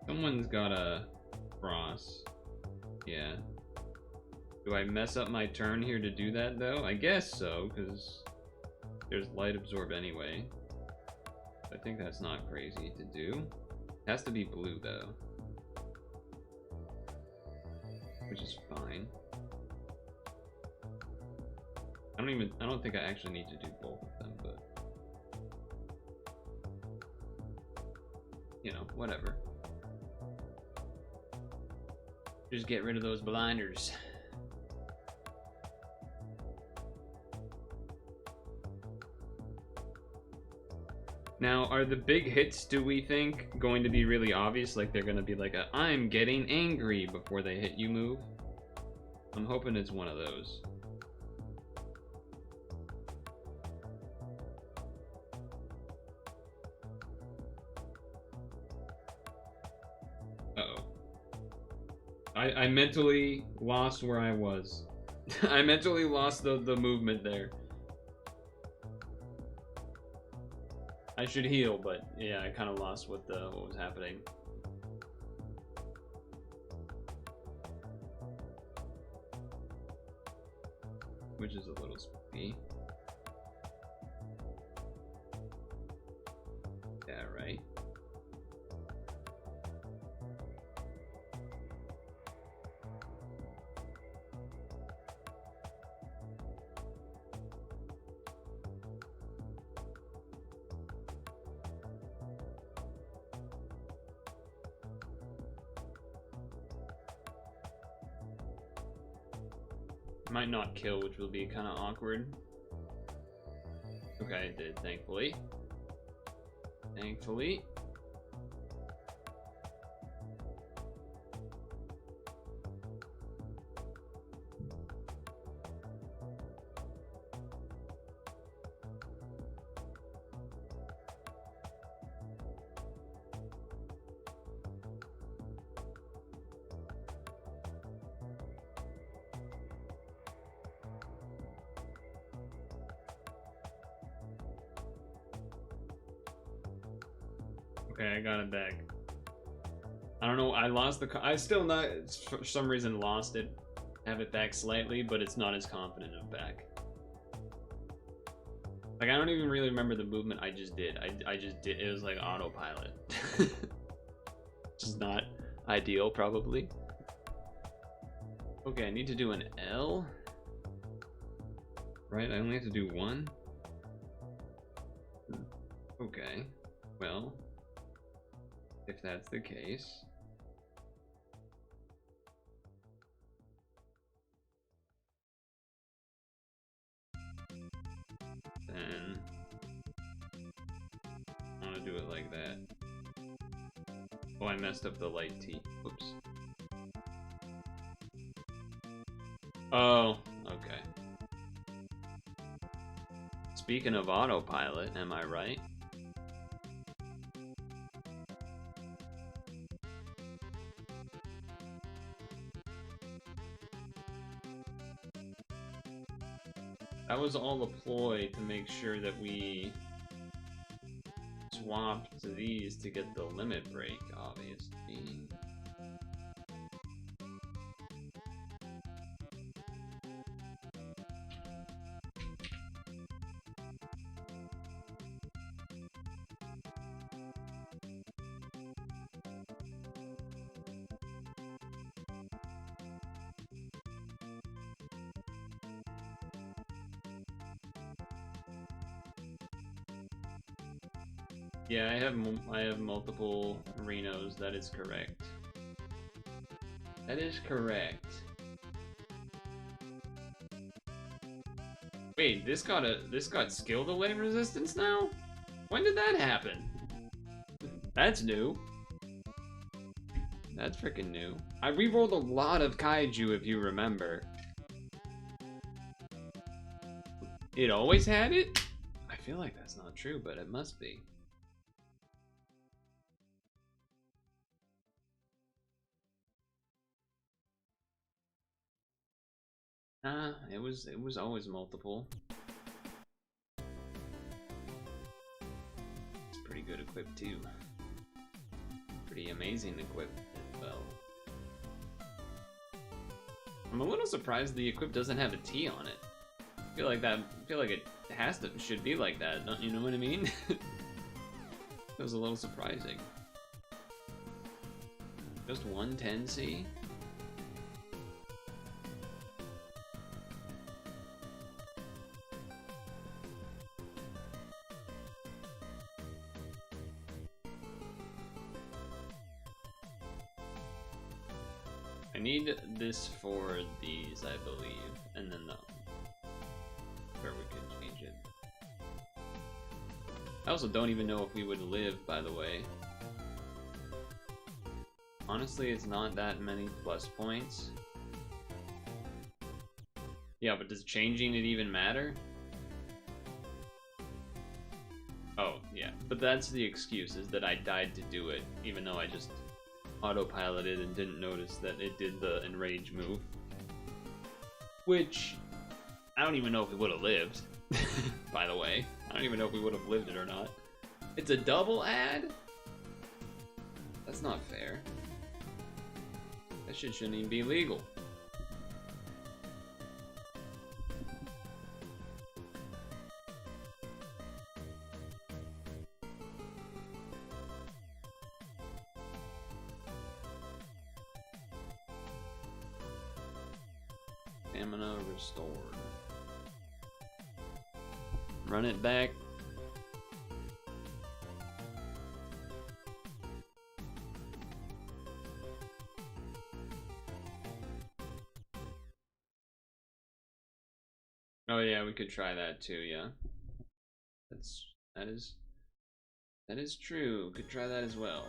S2: Someone's got a cross. Yeah. Do I mess up my turn here to do that, though? I guess so, because there's light absorb anyway. I think that's not crazy to do. It has to be blue, though. Which is fine. I don't think I actually need to do both of them, but... you know, whatever. Just get rid of those blinders. Now, are the big hits, do we think, going to be really obvious? Like they're going to be like a "I'm getting angry" before they hit you move? I'm hoping it's one of those. Uh-oh. I mentally lost where I was. I mentally lost the movement there. I should heal, but yeah, I kind of lost what was happening. Which is a little spooky. Yeah, right. Might not kill, which will be kind of awkward. Okay, it did, thankfully. Thankfully. Okay, I got it back. I don't know, I lost I still not, for some reason lost it. Have it back slightly, but it's not as confident of back. Like, I don't even really remember the movement I just did. I just did, it was like autopilot. Which is not ideal, probably. Okay, I need to do an L. Right, I only have to do one? Okay, well, if that's the case. Then I want to do it like that. Oh, I messed up the light T. Oops. Oh, okay. Speaking of autopilot, am I right? That was all a ploy to make sure that we swapped these to get the limit break, obviously. Yeah, I have multiple Renos. That is correct. That is correct. Wait, this got skill delay resistance now? When did that happen? That's new. That's freaking new. I re-rolled a lot of kaiju, if you remember. It always had it? I feel like that's not true, but it must be. It was always multiple. It's pretty good equipped too. Pretty amazing equipped as well. I'm a little surprised the equip doesn't have a T on it. I feel like it should be like that, don't you know what I mean? It was a little surprising. Just 110C? I need this for these, I believe, and then the where we can change it. I also don't even know if we would live, by the way. Honestly, it's not that many plus points. Yeah, but does changing it even matter? Oh, yeah. But that's the excuse, is that I died to do it, even though I just autopiloted and didn't notice that it did the enrage move. Which, I don't even know if we would have lived, by the way. I don't even know if we would have lived it or not. It's a double ad? That's not fair. That shit shouldn't even be legal. Stamina restored. Run it back. Oh yeah, we could try that too, yeah. That is true. We could try that as well.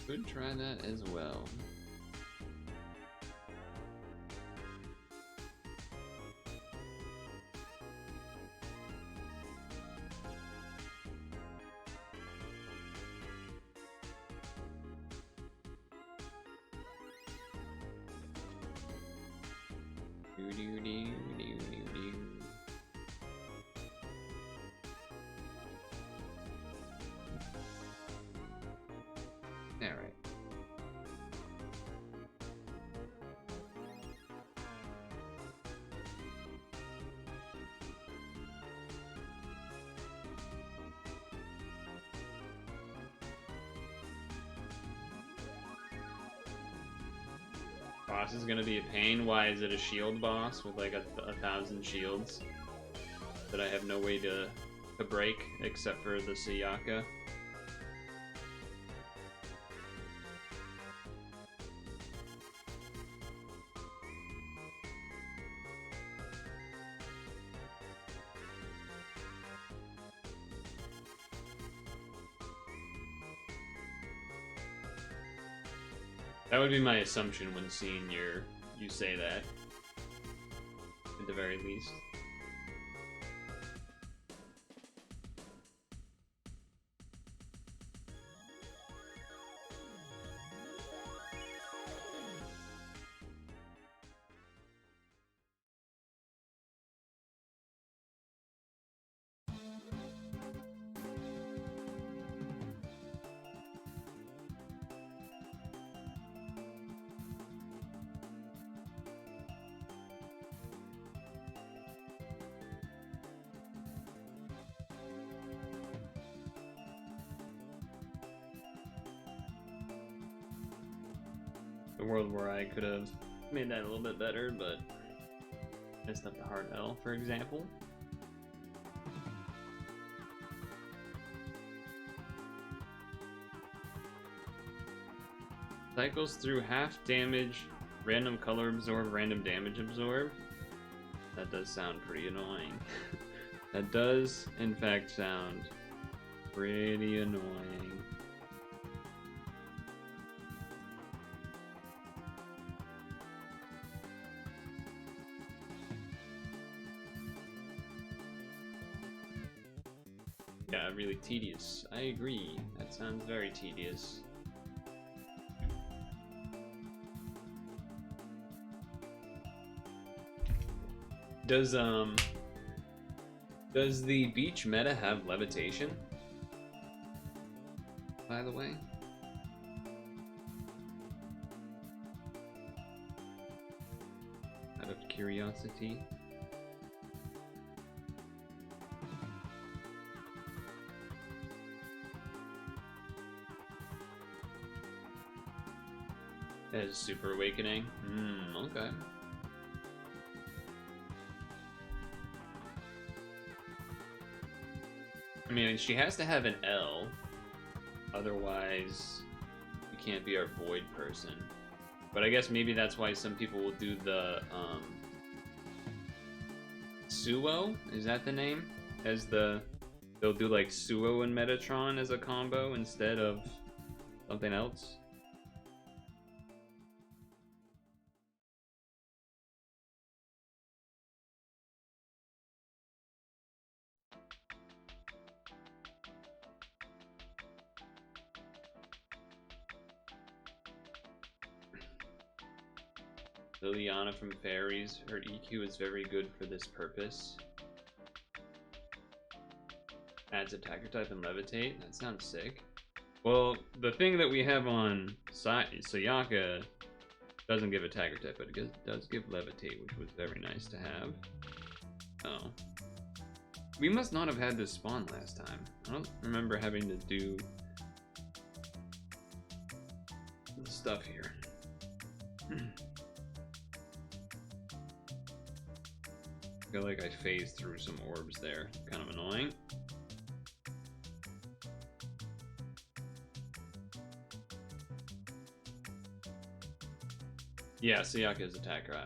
S2: Could try that as well. Alright. Boss is gonna be a pain. Why is it a shield boss with like a 1,000 shields that I have no way to break except for the Sayaka? That would be my assumption when seeing you say that, at the very least. The world where I could have made that a little bit better, but messed up the hard L, for example. Cycles through half damage, random color absorb, random damage absorb. That does sound pretty annoying. That does, in fact, sound pretty annoying. Yeah, really tedious. I agree. That sounds very tedious. Does the beach meta have levitation? By the way? Out of curiosity. As Super Awakening? Okay. I mean, she has to have an L, otherwise you can't be our void person. But I guess maybe that's why some people will do the Suo, is that the name? As they'll do like Suo and Metatron as a combo instead of something else. Liliana from Fairies, her EQ is very good for this purpose. Adds attacker type and levitate, that sounds sick. Well, the thing that we have on Sayaka doesn't give attacker type, but it does give levitate, which was very nice to have. Oh. We must not have had this spawn last time. I don't remember having to do the stuff here. I feel like I phased through some orbs there. Kind of annoying. Yeah, Sayaka's attacker.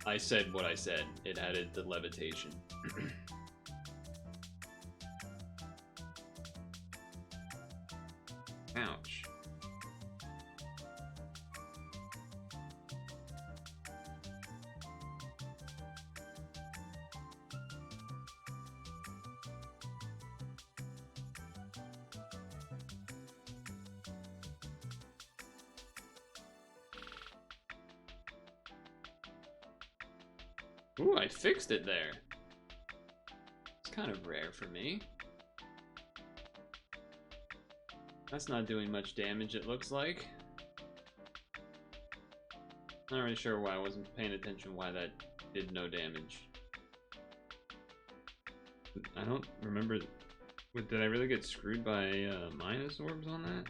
S2: I said what I said. It added the levitation. Ouch. Ooh, I fixed it there. It's kind of rare for me. That's not doing much damage, it looks like. Not really sure why I wasn't paying attention why that did no damage. I don't remember. Did I really get screwed by minus orbs on that?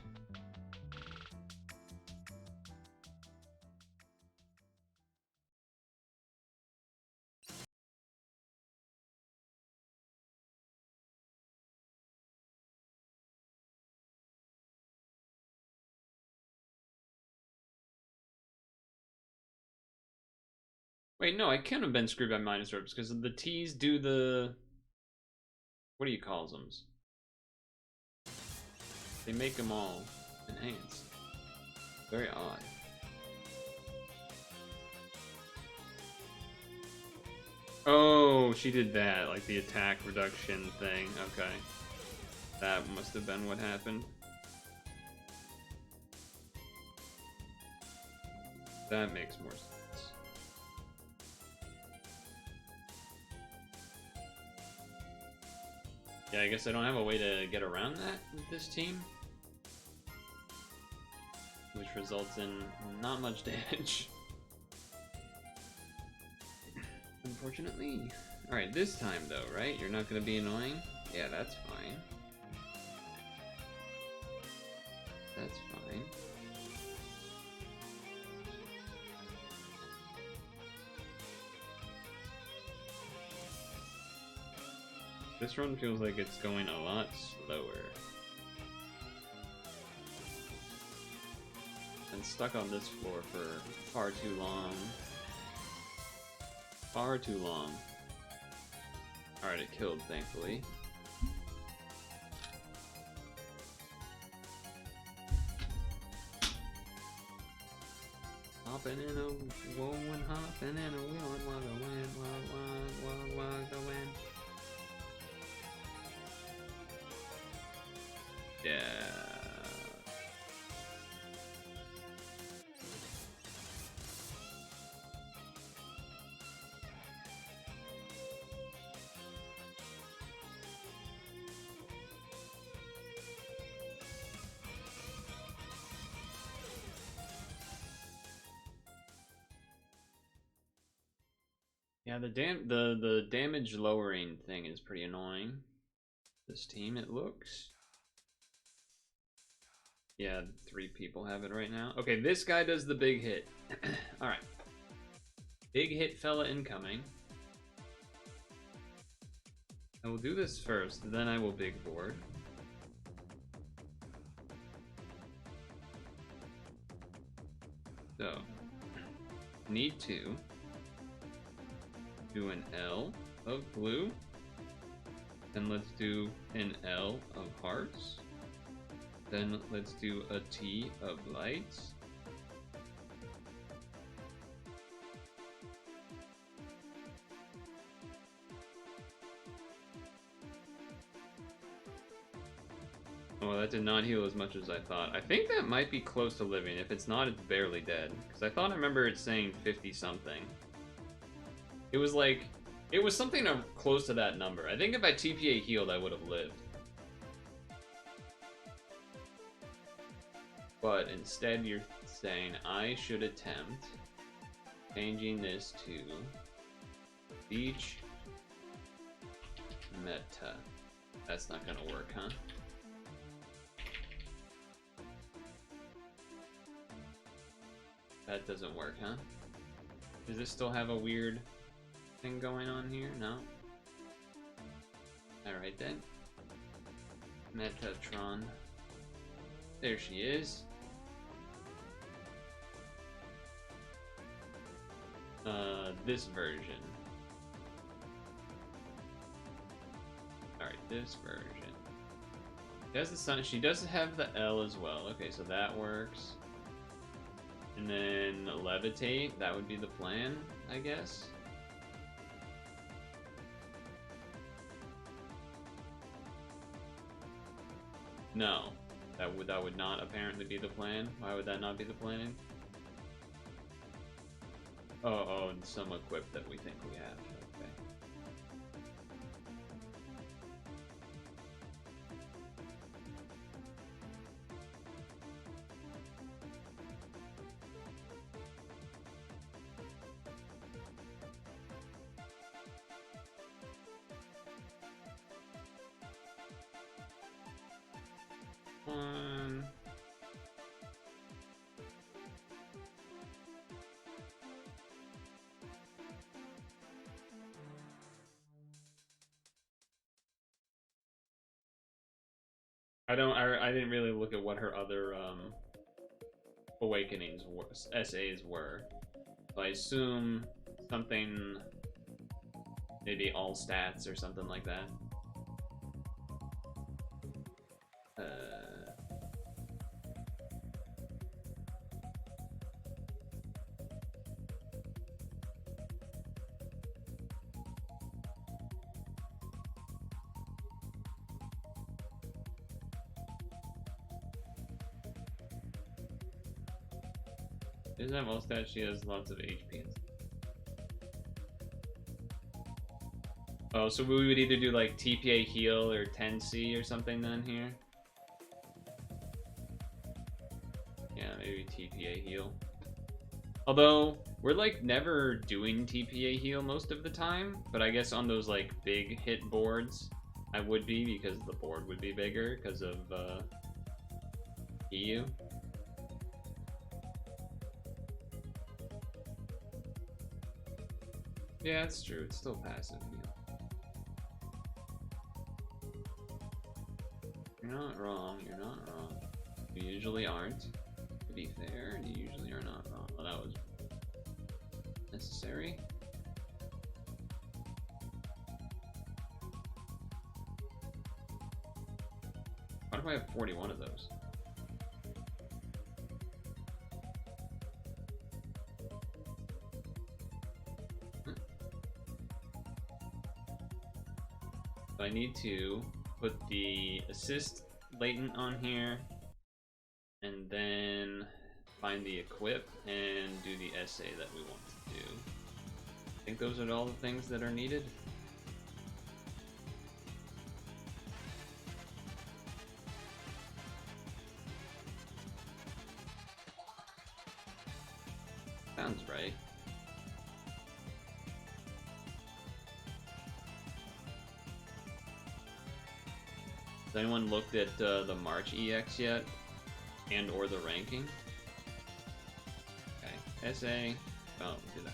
S2: Wait, no, I can't have been screwed by minus orbs because the T's do the... What do you call them? They make them all enhanced. Very odd. Oh, she did that, like the attack reduction thing. Okay. That must have been what happened. That makes more sense. Yeah, I guess I don't have a way to get around that with this team. Which results in not much damage. Unfortunately. Alright, this time though, right? You're not gonna be annoying? Yeah, that's fine. That's fine. This run feels like it's going a lot slower. And stuck on this floor for far too long. Far too long. Alright, it killed, thankfully. Hopping in a whoa and hopping in a wheel and walk the wind, walk the wind. Yeah. Yeah, the damage lowering thing is pretty annoying. This team, it looks. Yeah, 3 people have it right now. Okay, this guy does the big hit. Alright. Big hit fella incoming. I will do this first, then I will big board. So, need to do an L of blue, then let's do an L of hearts, then let's do a T of lights, well, that did not heal as much as I thought. I think that might be close to living. If it's not, it's barely dead. Because I thought I remember it saying 50-something. It was like... It was something close to that number. I think if I TPA healed, I would have lived. But instead, you're saying I should attempt changing this to beach meta. That's not gonna work, huh? That doesn't work, huh? Does this still have a weird thing going on here? No? Alright then. Metatron. There she is. This version. Alright, this version. She has the sun. She does have the L as well. Okay, so that works. And then levitate, that would be the plan, I guess. No, that would not apparently be the plan. Why would that not be the plan? Oh, and some equip that we think we have. Okay. I didn't really look at what her other awakenings were, SAs were. So I assume something, maybe all stats or something like that. She doesn't have all stats, she has lots of HP. Oh, so we would either do like TPA heal or 10C or something then here? Yeah, maybe TPA heal. Although, we're like never doing TPA heal most of the time, but I guess on those like big hit boards, I would be because the board would be bigger because of EU. Yeah, it's true. It's still passive heal. You're not wrong. You're not wrong. You usually aren't. To be fair, you usually are not wrong. Well, that was necessary. Why do I have 41 of those? I need to put the assist latent on here and then find the equip and do the SA that we want to do. I think those are all the things that are needed. Sounds right. Has anyone looked at the March EX yet? And or the ranking? Okay, SA. Oh, do that.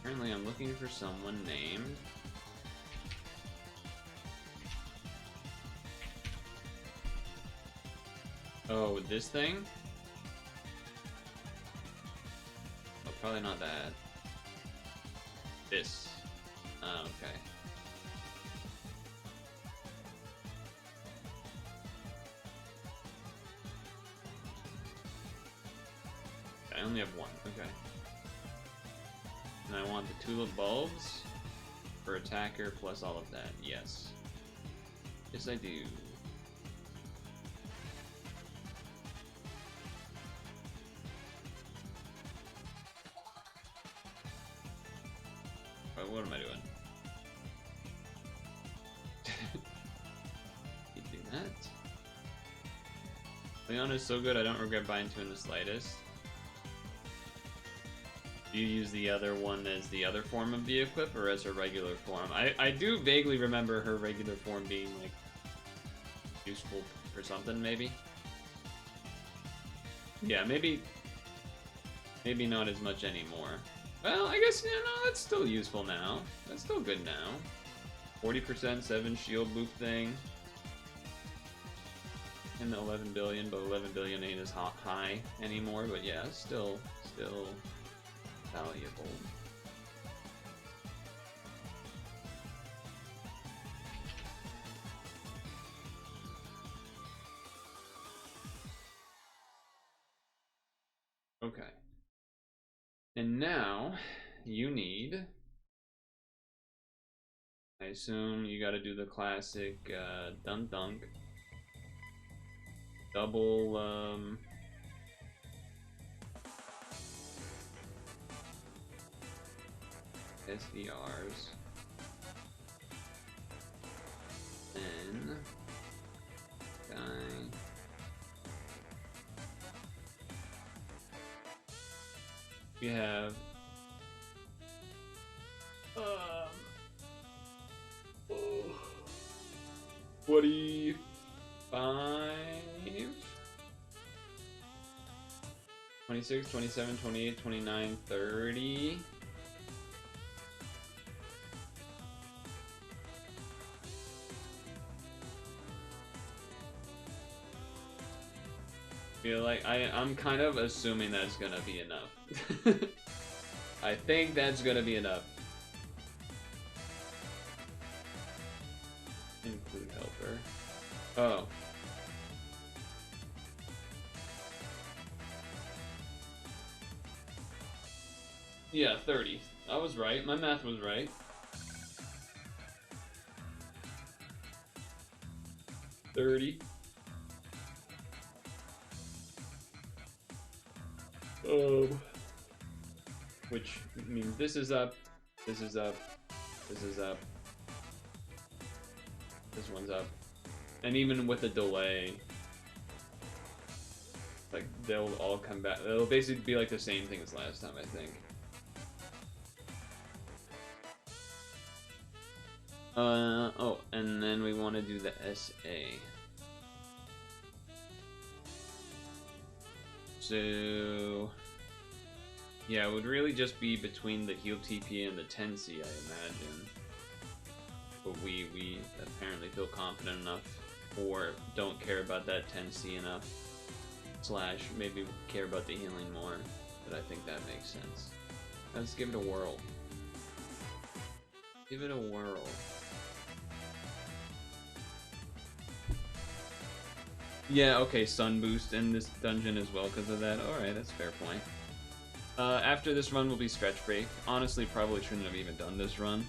S2: Currently I'm looking for someone named Oh, this thing? Oh, probably not that. This. Oh, okay. I only have one, okay. And I want the tulip bulbs for attacker plus all of that, yes. Yes, I do. What am I doing? You do that. Leon is so good, I don't regret buying two in the slightest. Do you use the other one as the other form of the equip or as her regular form? I do vaguely remember her regular form being like useful for something, maybe. Yeah, maybe not as much anymore. Well, I guess, you know, that's still useful now. That's still good now. 40% 7 shield loop thing. And the 11 billion, but 11 billion ain't as high anymore, but yeah, still valuable. Okay. And now, you need... I assume you gotta do the classic, dunk. Double, SDRs. Then... guy... we have 45 26 27 28 29 30 feel like I'm kind of assuming that's gonna be enough. I think that's gonna be enough. Include helper. Oh. Yeah, 30. I was right. My math was right. Which means this is up, this is up, this is up, this one's up, and even with a delay, like they'll all come back. It'll basically be like the same thing as last time, I think. Oh, and then we want to do the SA. So, yeah, it would really just be between the heal TP and the 10C, I imagine. But we apparently feel confident enough, or don't care about that 10C enough, / maybe care about the healing more, but I think that makes sense. Let's give it a whirl. Give it a whirl. Yeah, okay, Sun Boost in this dungeon as well because of that. Alright, that's a fair point. After this run will be Stretch Break. Honestly, probably shouldn't have even done this run.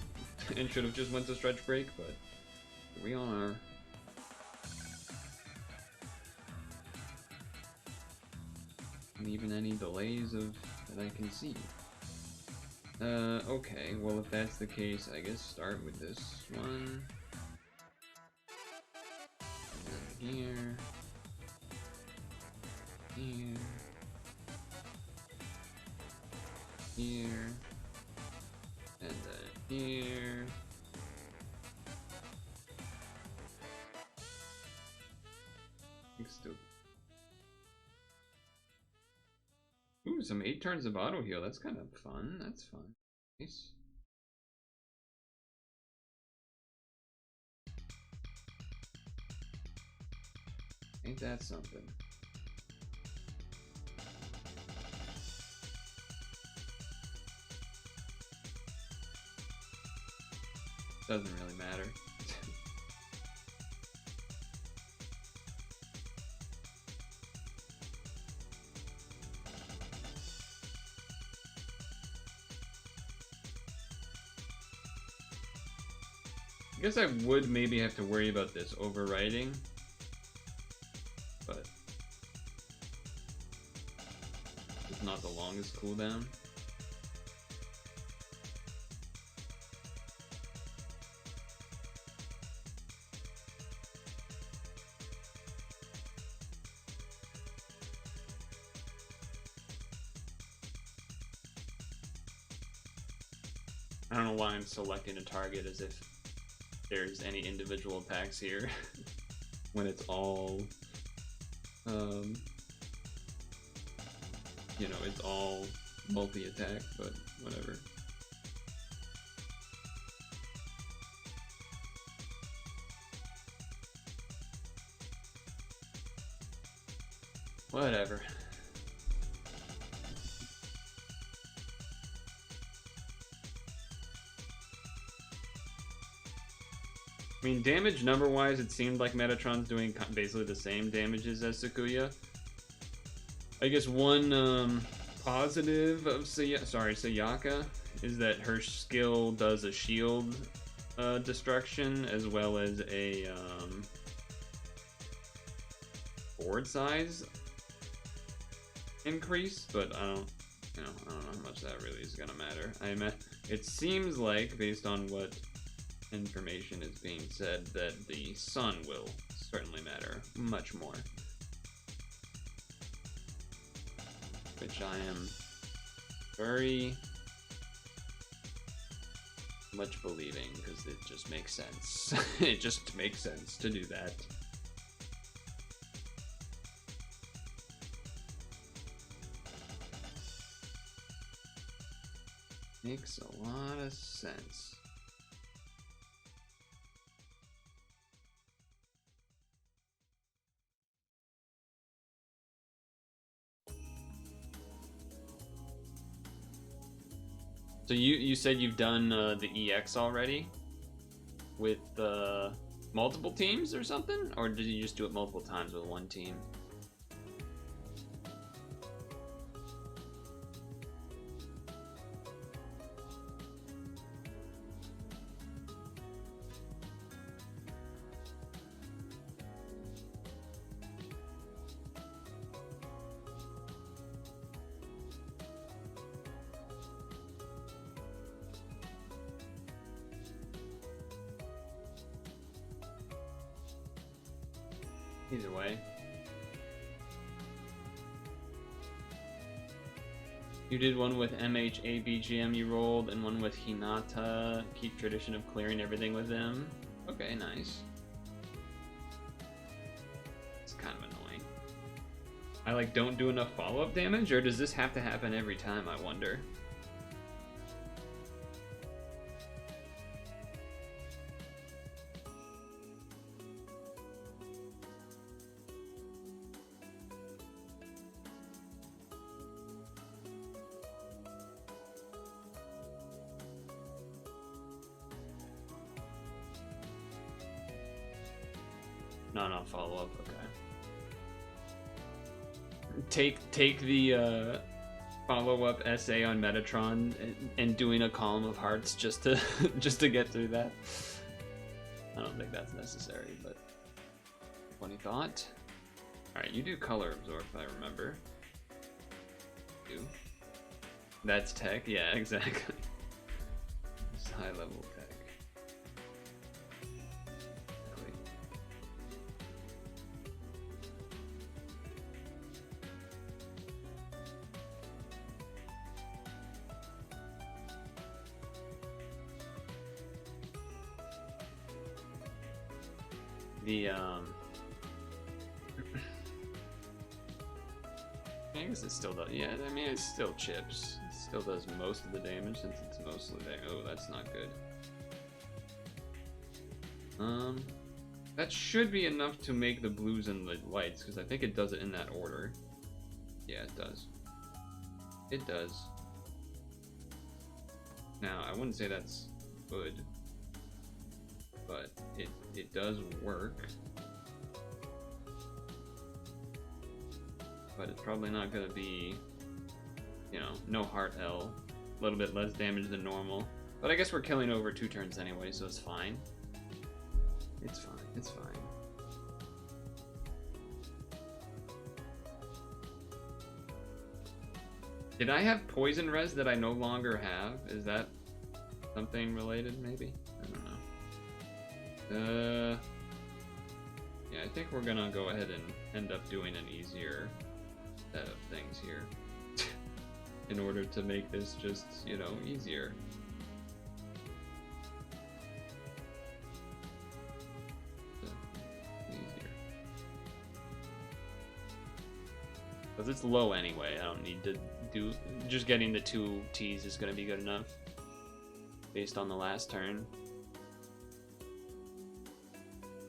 S2: And should have just went to Stretch Break, but here we are. And even any delays that I can see. Okay, well if that's the case, I guess start with this one. And then here. Here, and then here. Stupid. Ooh, some 8 turns of auto heal. That's kind of fun. That's fun. Nice. Ain't that something? Doesn't really matter. I guess I would maybe have to worry about this overwriting, but it's not the longest cooldown. I don't know why I'm selecting a target as if there's any individual attacks here when it's all you know, it's all multi-attack, but whatever. Whatever. I mean, damage number-wise, it seemed like Metatron's doing basically the same damages as Sakuya. I guess one positive of Sayaka is that her skill does a shield destruction as well as a board size increase, but I don't know how much that really is gonna matter. It seems like, based on what information is being said, that the sun will certainly matter much more, which I am very much believing, because it just makes sense. It just makes sense to do that. Makes a lot of sense. So you said you've done the EX already with multiple teams or something, or did you just do it multiple times with one team? Either way. You did one with MHA BGM you rolled, and one with Hinata. Keep tradition of clearing everything with them. Okay, nice. It's kind of annoying. I don't do enough follow-up damage, or does this have to happen every time, I wonder? No, follow up. Okay. Take the follow up essay on Metatron and doing a column of hearts just to get through that. I don't think that's necessary, but funny thought. All right, you do color absorb, if I remember. You. That's tech. Yeah, exactly. It's high level tech. I guess it still does. Yeah, I mean, it still chips. It still does most of the damage since it's mostly there. Oh, that's not good. That should be enough to make the blues and the whites, because I think it does it in that order. Yeah, it does. It does. Now, I wouldn't say that's good. but it does work. But it's probably not gonna be, you know, no heart L, a little bit less damage than normal. But I guess we're killing over 2 turns anyway, so it's fine. It's fine, it's fine. Did I have poison res that I no longer have? Is that something related, maybe? I don't know. Yeah, I think we're gonna go ahead and end up doing an easier set of things here. In order to make this just, you know, easier. Because it's low anyway, I don't need to do... Just getting the 2 T's is going to be good enough. Based on the last turn.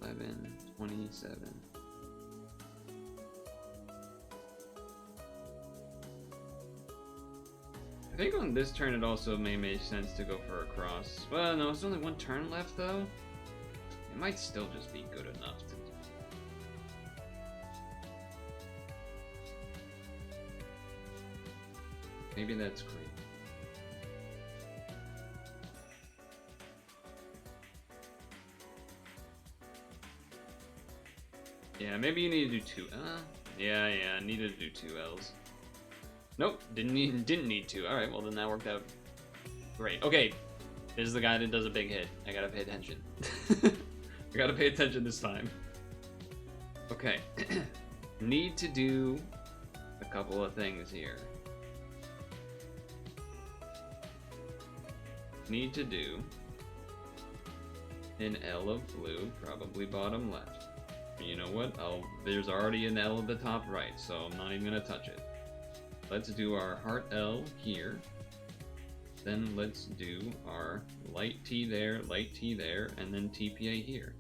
S2: 11, 27. I think on this turn it also may make sense to go for a cross. Well, no, there's only 1 turn left though. It might still just be good enough to... Maybe that's great. Yeah, maybe you need to do 2. Yeah, I needed to do 2 L's. Nope, didn't need to. All right, well then that worked out great. Okay, this is the guy that does a big hit. I gotta pay attention. I gotta pay attention this time. Okay, need to do a couple of things here. Need to do an L of blue, probably bottom left. You know what? There's already an L at the top right, so I'm not even gonna touch it. Let's do our heart L here. Then let's do our light T there, and then TPA here.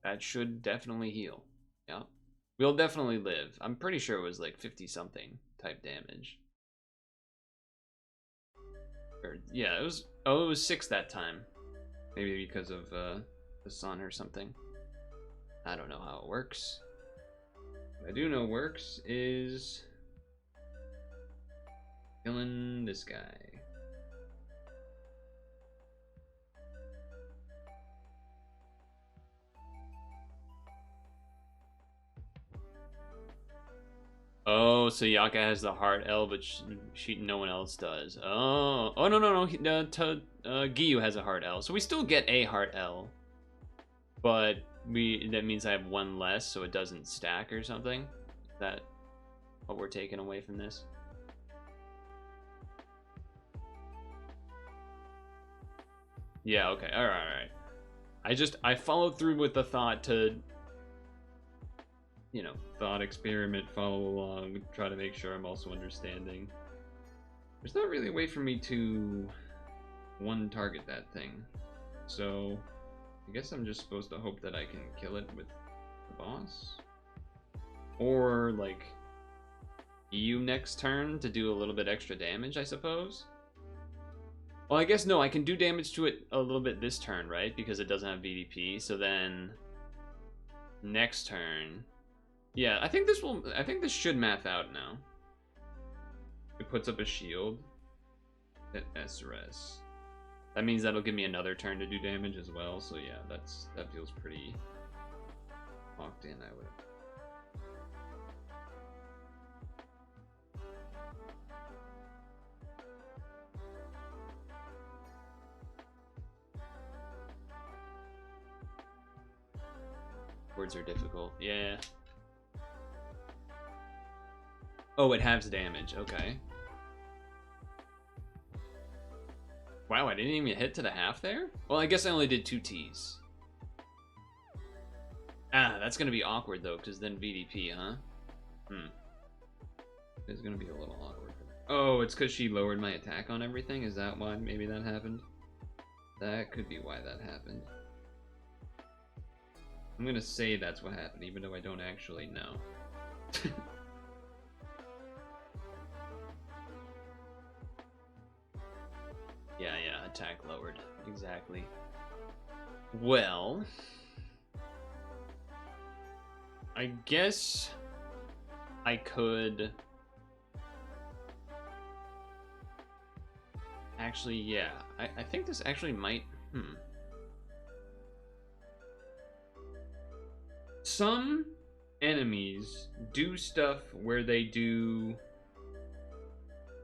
S2: That should definitely heal. Yeah. We'll definitely live. I'm pretty sure it was like 50 something type damage. Or, yeah, it was, oh, it was 6 that time. Maybe because of the sun or something. I don't know how it works. What I do know works is killing this guy. Oh, so Yaka has the heart L, but no one else does. Oh, no. Giyu has a heart L, so we still get a heart L, but that means I have 1 less, so it doesn't stack or something. Is that what we're taking away from this? Yeah. Okay. All right. I followed through with the thought to, you know, thought experiment, follow along, try to make sure I'm also understanding. There's not really a way for me to target that thing. So I guess I'm just supposed to hope that I can kill it with the boss. Or like EU next turn to do a little bit extra damage, I suppose. Well, I guess no, I can do damage to it a little bit this turn, right? Because it doesn't have VDP. So then next turn, yeah, I think this should math out now. It puts up a shield at SRS. That means that'll give me another turn to do damage as well. So yeah, that feels pretty locked in, I would. Words are difficult. Yeah. Oh, it halves damage. Okay. Wow, I didn't even hit to the half there? Well, I guess I only did 2 Ts. Ah, that's gonna be awkward though, because then VDP, huh? It's gonna be a little awkward. Oh, it's because she lowered my attack on everything? Is that why maybe that happened? That could be why that happened. I'm gonna say that's what happened, even though I don't actually know. attack lowered. Exactly. Well, I guess I could... Actually, yeah. I think this actually might... Some enemies do stuff where they do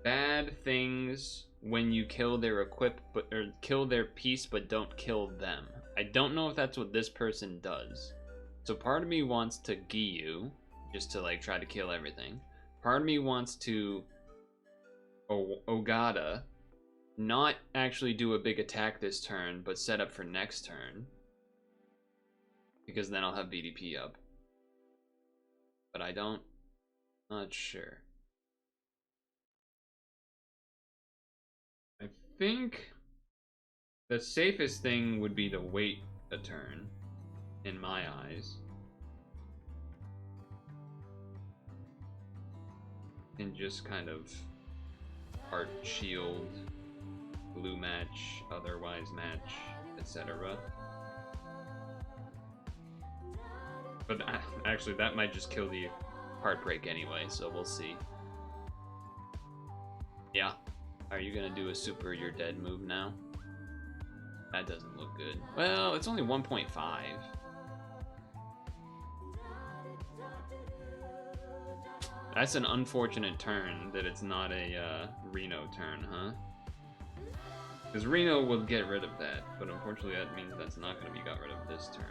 S2: bad things when you kill their or kill their piece but don't kill them. I don't know if that's what this person does. So part of me wants to Giyu, just to like try to kill everything. Part of me wants to Ogata, not actually do a big attack this turn, but set up for next turn. Because then I'll have BDP up. But I don't... Not sure. I think the safest thing would be to wait a turn, in my eyes. And just kind of heart shield, blue match, otherwise match, etc. But actually, that might just kill the heartbreak anyway, so we'll see. Yeah. Are you gonna do a super you're dead move now? That doesn't look good. Well, it's only 1.5. That's an unfortunate turn that it's not a Reno turn, huh? Because Reno will get rid of that, but unfortunately that means that's not going to be got rid of this turn.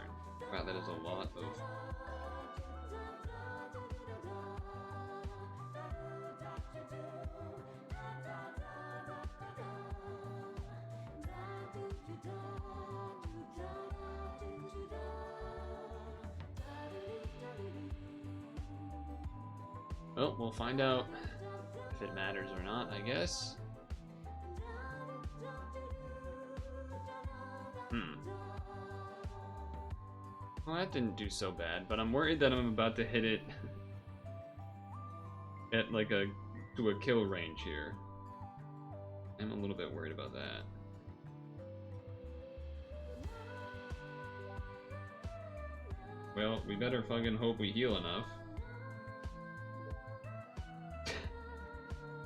S2: Wow, that is a lot of... Well, we'll find out if it matters or not, I guess. Well, that didn't do so bad, but I'm worried that I'm about to hit it at like to a kill range here. I'm a little bit worried about that. Well, we better fucking hope we heal enough.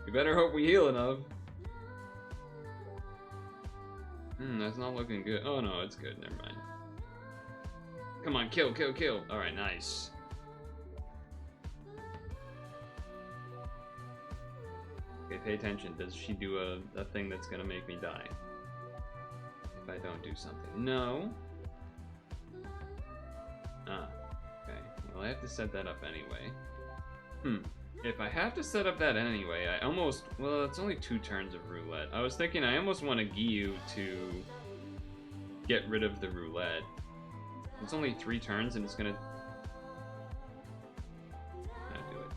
S2: We better hope we heal enough. That's not looking good. Oh no, it's good. Never mind. Come on, kill, kill, kill. Alright, nice. Okay, pay attention. Does she do a thing that's gonna make me die? If I don't do something. No. Ah, okay. Well, I have to set that up anyway. If I have to set up that anyway, I almost... Well, it's only 2 turns of roulette. I was thinking I almost want to Giyu to get rid of the roulette. It's only 3 turns and it's gonna... do it.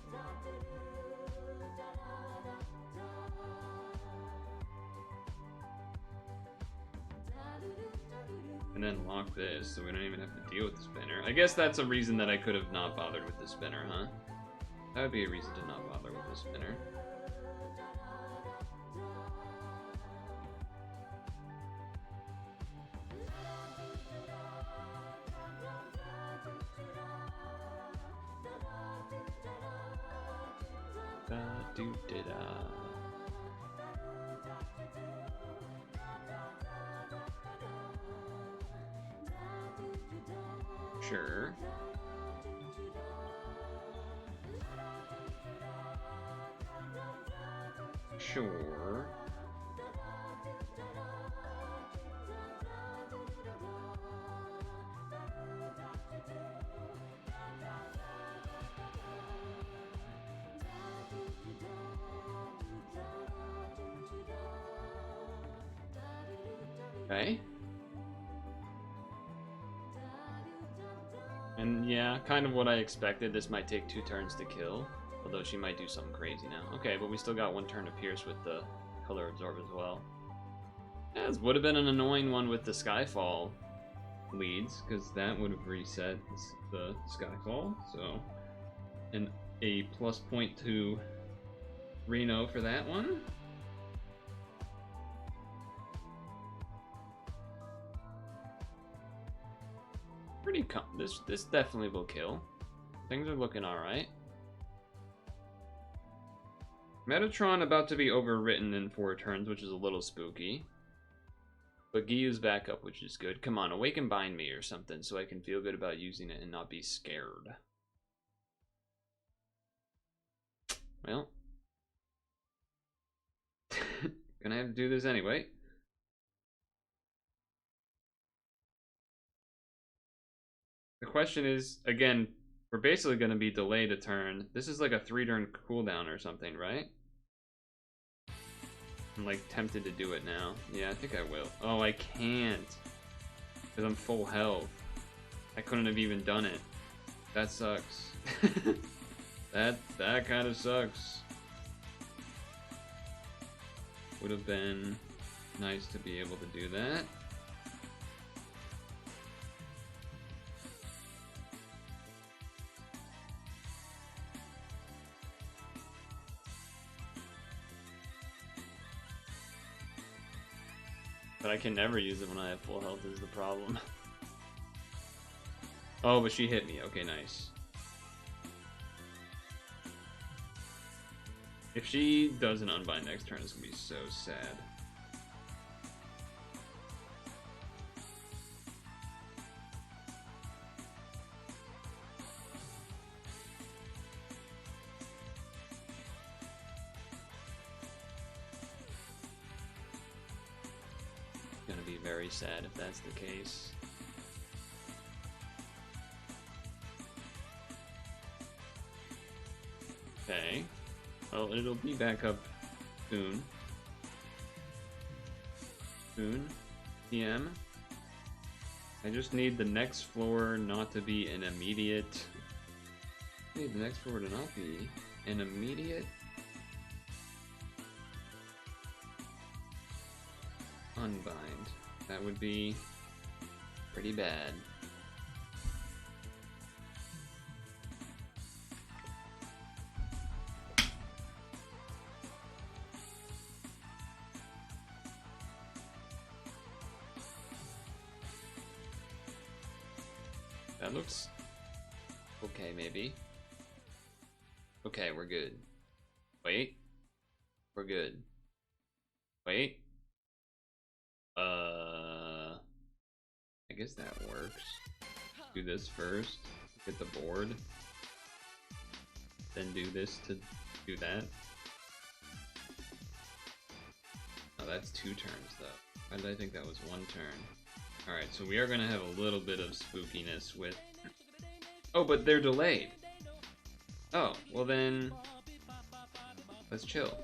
S2: And then lock this, so we don't even have to deal with the spinner. I guess that's a reason that I could have not bothered with the spinner, huh? That would be a reason to not bother with the spinner. Sure. Sure. Okay. And yeah, kind of what I expected. This might take 2 turns to kill. Although she might do something crazy now. Okay, but we still got 1 turn to pierce with the color absorb as well. Yeah, this would have been an annoying one with the Skyfall leads, because that would have reset the Skyfall. So, and a plus point to Reno for that one. This definitely will kill. Things are looking alright. Metatron about to be overwritten in 4 turns, which is a little spooky. But Giyu's back up, which is good. Come on, Awaken Bind me or something so I can feel good about using it and not be scared. Well. Gonna have to do this anyway. The question is, again, we're basically going to be delayed a turn. This is like a 3-turn cooldown or something, right? I'm like tempted to do it now. Yeah, I think I will. Oh, I can't. Because I'm full health. I couldn't have even done it. That sucks. That kind of sucks. Would have been nice to be able to do that. But I can never use it when I have full health is the problem. Oh, but she hit me. Okay, nice. If she doesn't unbind next turn, it's gonna be so sad. Gonna be very sad if that's the case. Okay. Well, it'll be back up soon. Soon. PM. I just need the next floor not to be an immediate... I need the next floor to not be an immediate... unbind. That would be pretty bad. That looks okay, maybe. Okay, we're good. Wait. We're good. Wait. I guess that works. Do this first. Get the board. Then do this to do that. Oh, that's 2 turns though. Why did I think that was 1 turn? Alright, so we are gonna have a little bit of spookiness with... Oh, but they're delayed! Oh, well then... Let's chill.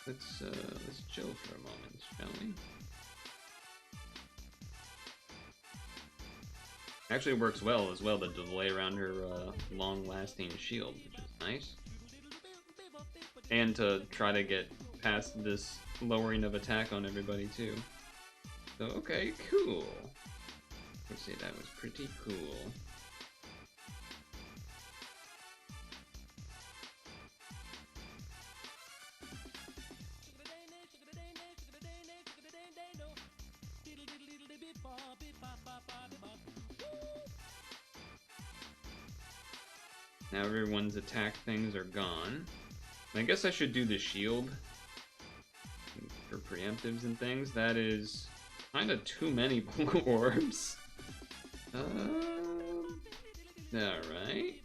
S2: Let's chill for a moment, shall we? Actually works well as well, the delay around her long-lasting shield, which is nice. And to try to get past this lowering of attack on everybody too. So, okay, cool. Let's say that was pretty cool. Now everyone's attack things are gone. I guess I should do the shield for preemptives and things. That is kind of too many blue orbs. Alright.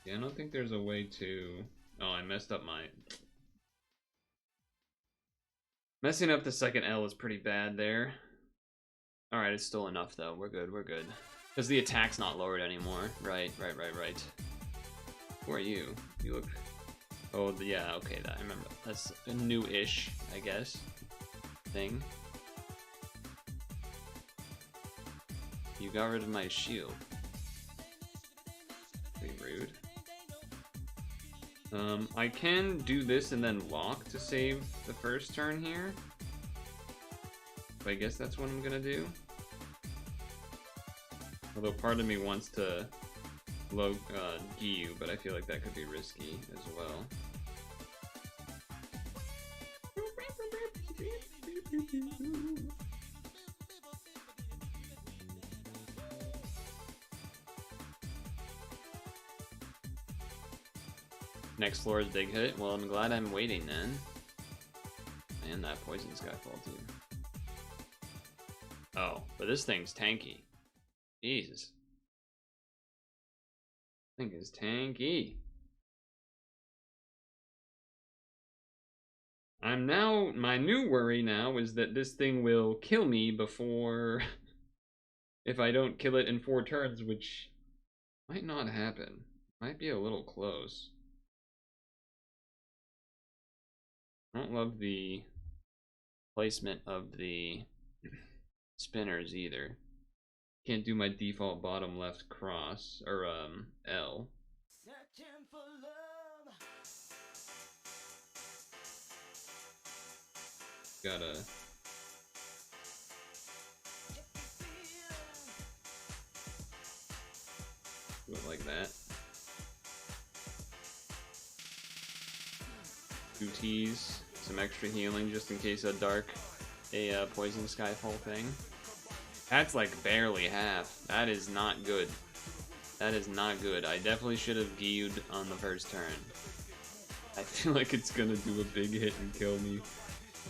S2: Yeah, I don't think there's a way to... Oh, I messed up my... Messing up the second L is pretty bad there. Alright, it's still enough though. We're good, we're good. Because the attack's not lowered anymore. Right. Who are you? You look... Oh, yeah, okay, I remember. That's a new-ish, I guess, thing. You got rid of my shield. Pretty rude. I can do this and then lock to save the first turn here. But I guess that's what I'm gonna do. Although part of me wants to Giyu, but I feel like that could be risky as well. Next floor is big hit. Well, I'm glad I'm waiting then. And that poison skyfall too. Oh, but this thing's tanky. Jesus. This thing is tanky. My new worry now is that this thing will kill me before if I don't kill it in 4 turns, which might not happen. Might be a little close. I don't love the placement of the spinners either. Can't do my default bottom left cross or L. Gotta do it like that. 2 T's, some extra healing just in case a poison skyfall thing. That's like barely half. That is not good. That is not good. I definitely should have Giyu'd on the first turn. I feel like it's gonna do a big hit and kill me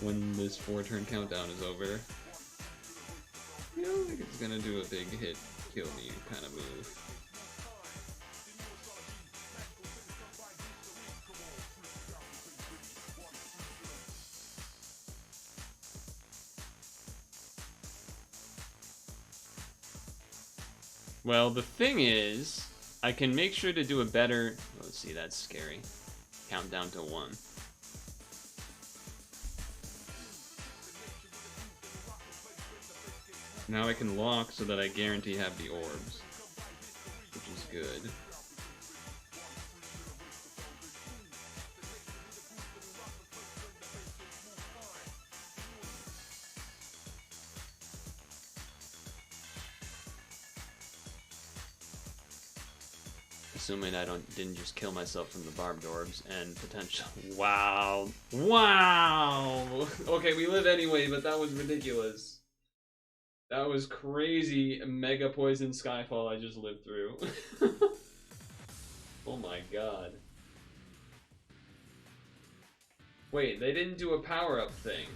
S2: when this 4-turn countdown is over. I feel like it's gonna do a big hit, kill me kind of move. Well, the thing is, I can make sure to do a better... Let's see, that's scary. Count down to 1. Now I can lock so that I guarantee have the orbs, which is good. Assuming I didn't just kill myself from the barbed orbs and potential. Wow. Wow. Okay, we live anyway, but that was ridiculous. That was crazy. Mega poison skyfall I just lived through. Oh my god. Wait, they didn't do a power-up thing.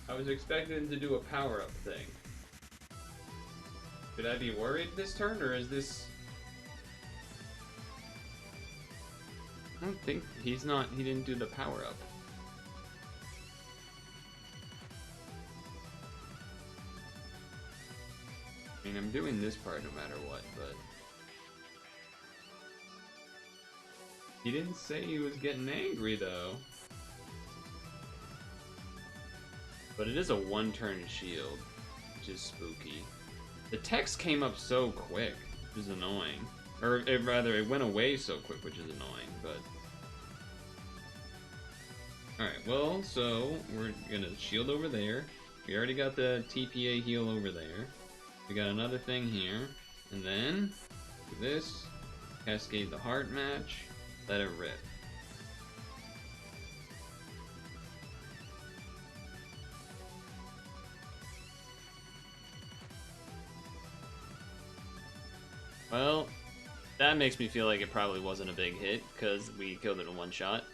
S2: I was expecting to do a power-up thing. Should I be worried this turn, or is this... I don't think... he didn't do the power-up. I mean, I'm doing this part no matter what, but... he didn't say he was getting angry, though. But it is a 1-turn shield, which is spooky. The text came up so quick, which is annoying. Or rather, it went away so quick, which is annoying, but... Alright, well, so we're gonna shield over there. We already got the TPA heal over there. We got another thing here. And then, do this, cascade the heart match, let it rip. Well, that makes me feel like it probably wasn't a big hit, because we killed it in 1 shot.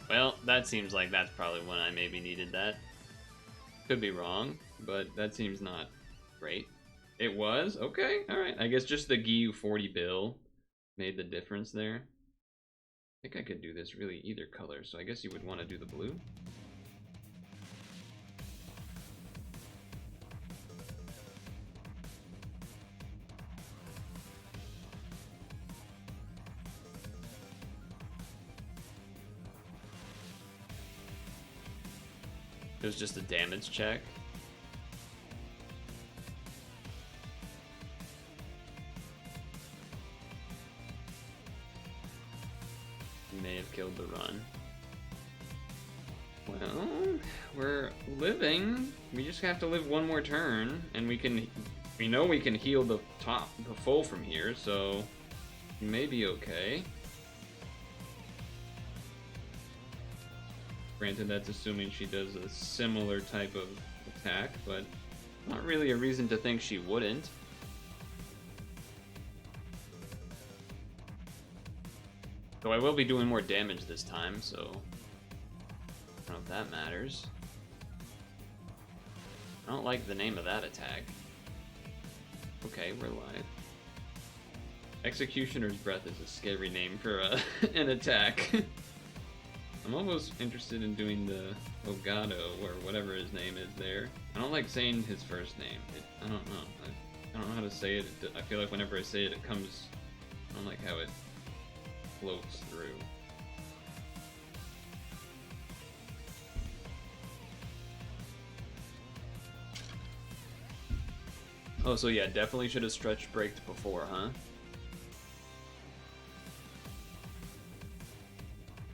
S2: Well, that seems like that's probably when I maybe needed that. Could be wrong, but that seems not great. It was? Okay, alright. I guess just the Giyu 40 bill made the difference there. I think I could do this really either color, so I guess you would want to do the blue. It was just a damage check. May have killed the run. Well, we're living. We just have to live one more turn, and we know we can heal the full from here, so we may be okay. Granted, that's assuming she does a similar type of attack, but not really a reason to think she wouldn't. So I will be doing more damage this time, so I don't know if that matters. I don't like the name of that attack. Okay, we're live. Executioner's Breath is a scary name for an attack. I'm almost interested in doing the Ogado, or whatever his name is there. I don't like saying his first name. I don't know. I don't know how to say it. I feel like whenever I say it, it comes... I don't like how it floats through. Oh, so yeah, definitely should have stretch braked before, huh?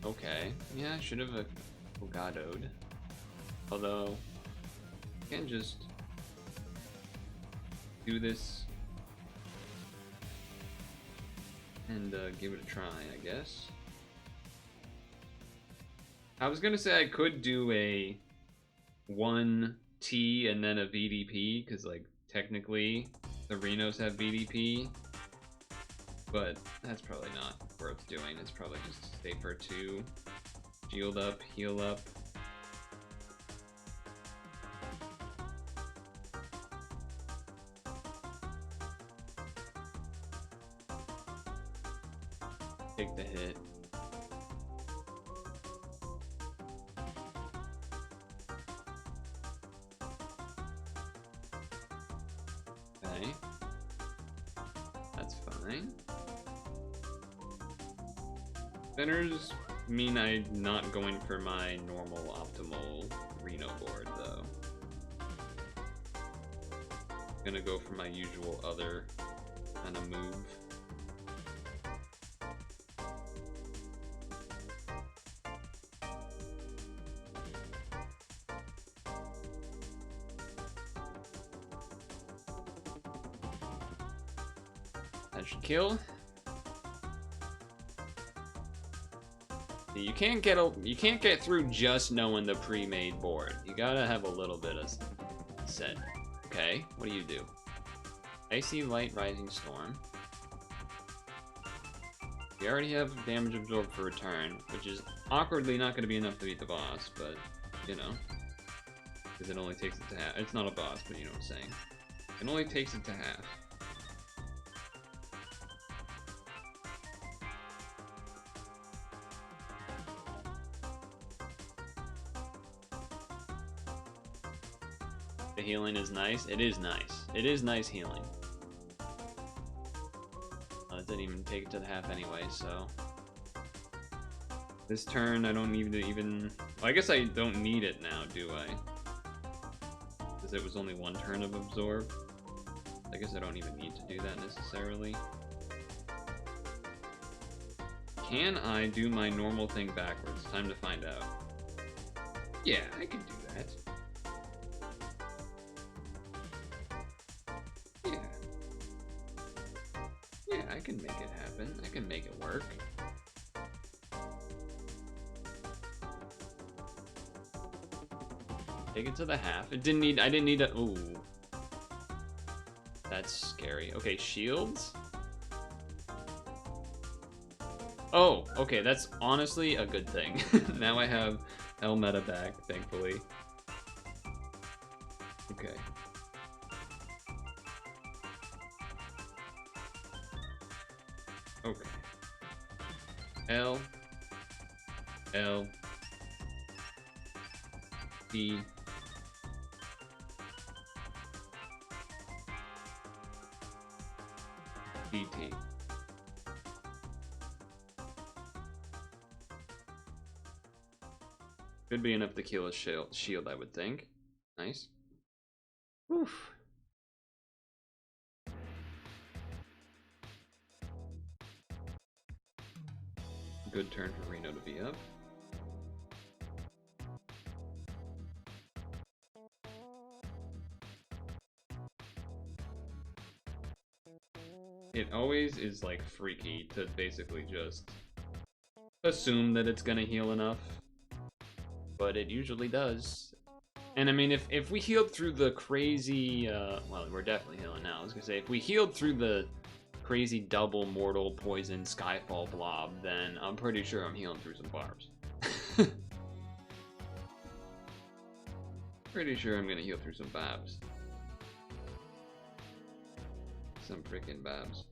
S2: Okay. Yeah, I should have Ogado'd. Although, I can just do this and give it a try, I guess. I was gonna say I could do a 1T and then a VDP, because like technically the Renos have VDP, but that's probably not worth doing. It's probably just safer to shield up, heal up. Take the hit. Okay. That's fine. Spinners mean I'm not going for my normal optimal Reno board, though. I'm gonna go for my usual other kind of move. That should kill. You can't get through just knowing the pre-made board. You gotta have a little bit of set. Okay, what do you do? Icy Light Rising Storm. You already have damage absorbed for return, which is awkwardly not going to be enough to beat the boss, but you know, because it only takes it to half. It's not a boss, but you know what I'm saying. It only takes it to half. The healing is nice. It is nice. It is nice healing. It didn't even take it to the half anyway, so... This turn, I don't need to even... Well, I guess I don't need it now, do I? Because it was only one turn of Absorb. I guess I don't even need to do that necessarily. Can I do my normal thing backwards? Time to find out. Yeah, I can do that. I can make it happen. I can make it work. Take it to the half. I didn't need a... Ooh. That's scary. Okay, shields. Oh, okay, that's honestly a good thing. Now I have El Meta back, thankfully. Okay. Okay. L D D T. Should be enough to kill a shield, I would think. Nice. Oof. Good turn for Reno to be up. it always is like freaky to basically just assume that it's gonna heal enough, but it usually does. And I mean, if we healed through the crazy, well, we're definitely healing now. I was gonna say, if we healed through the crazy double mortal poison Skyfall blob, then I'm pretty sure I'm healing through some barbs. Pretty sure I'm gonna heal through some babs. Some freaking babs.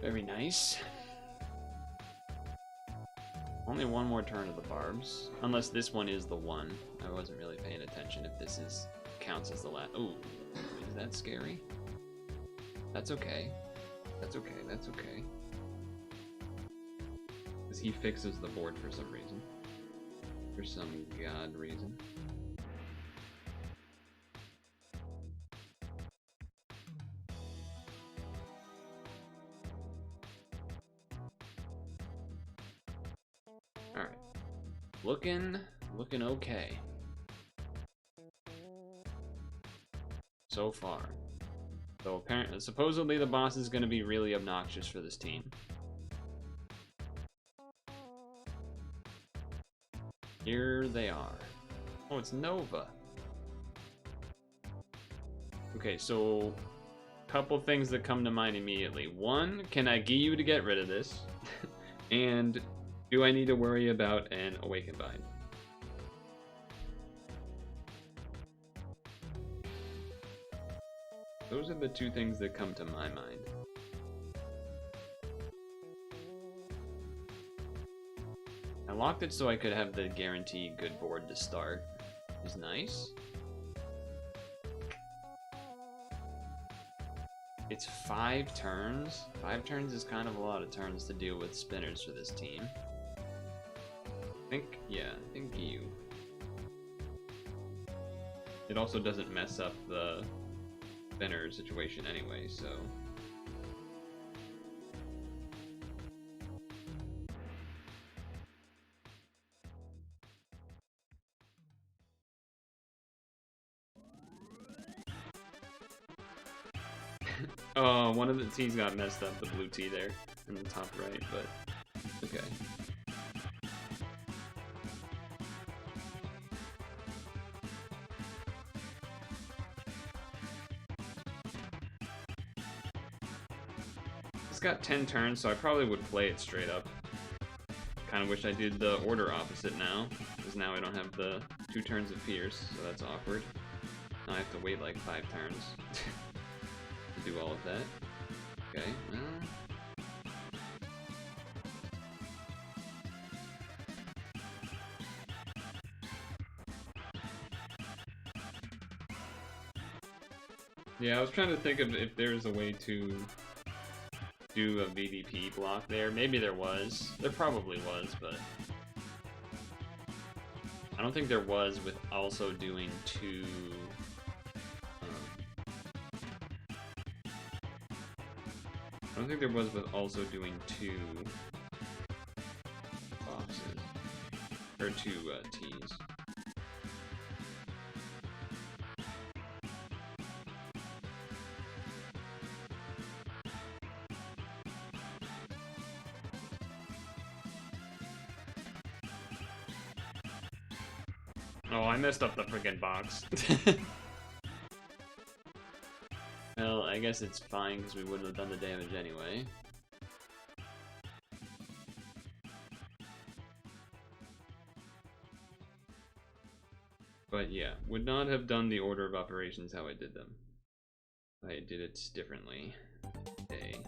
S2: Very nice. Only one more turn of the barbs. Unless this one is the one. I wasn't really paying attention if this is counts as the last. Ooh, is that scary? That's okay. That's okay, that's okay. Because he fixes the board for some reason. For some god reason. Alright. Looking okay. So far. So apparently, supposedly the boss is going to be really obnoxious for this team. Here they are. Oh, it's Nova. Okay, so couple things that come to mind immediately. One, can I get you to get rid of this? And do I need to worry about an Awakened Bind? Those are the two things that come to my mind. I locked it so I could have the guaranteed good board to start. Is nice. It's 5 turns. 5 turns is kind of a lot of turns to deal with spinners for this team. I think you. It also doesn't mess up the spinner situation anyway, so. Oh, one of the T's got messed up, the blue T there in the top right, but okay. It's got 10 turns, so I probably would play it straight up. Kind of wish I did the order opposite now, because now I don't have the 2 turns of Pierce, so that's awkward. Now I have to wait like 5 turns to do all of that. Okay, well. Yeah, I was trying to think of if there's a way to do a VDP block there. Maybe there was. There probably was, but I don't think there was with also doing 2. I don't think there was with also doing 2 boxes or 2 T's. Oh, I messed up the friggin' box. Well, I guess it's fine because we wouldn't have done the damage anyway. But yeah, would not have done the order of operations how I did them. I did it differently. Okay.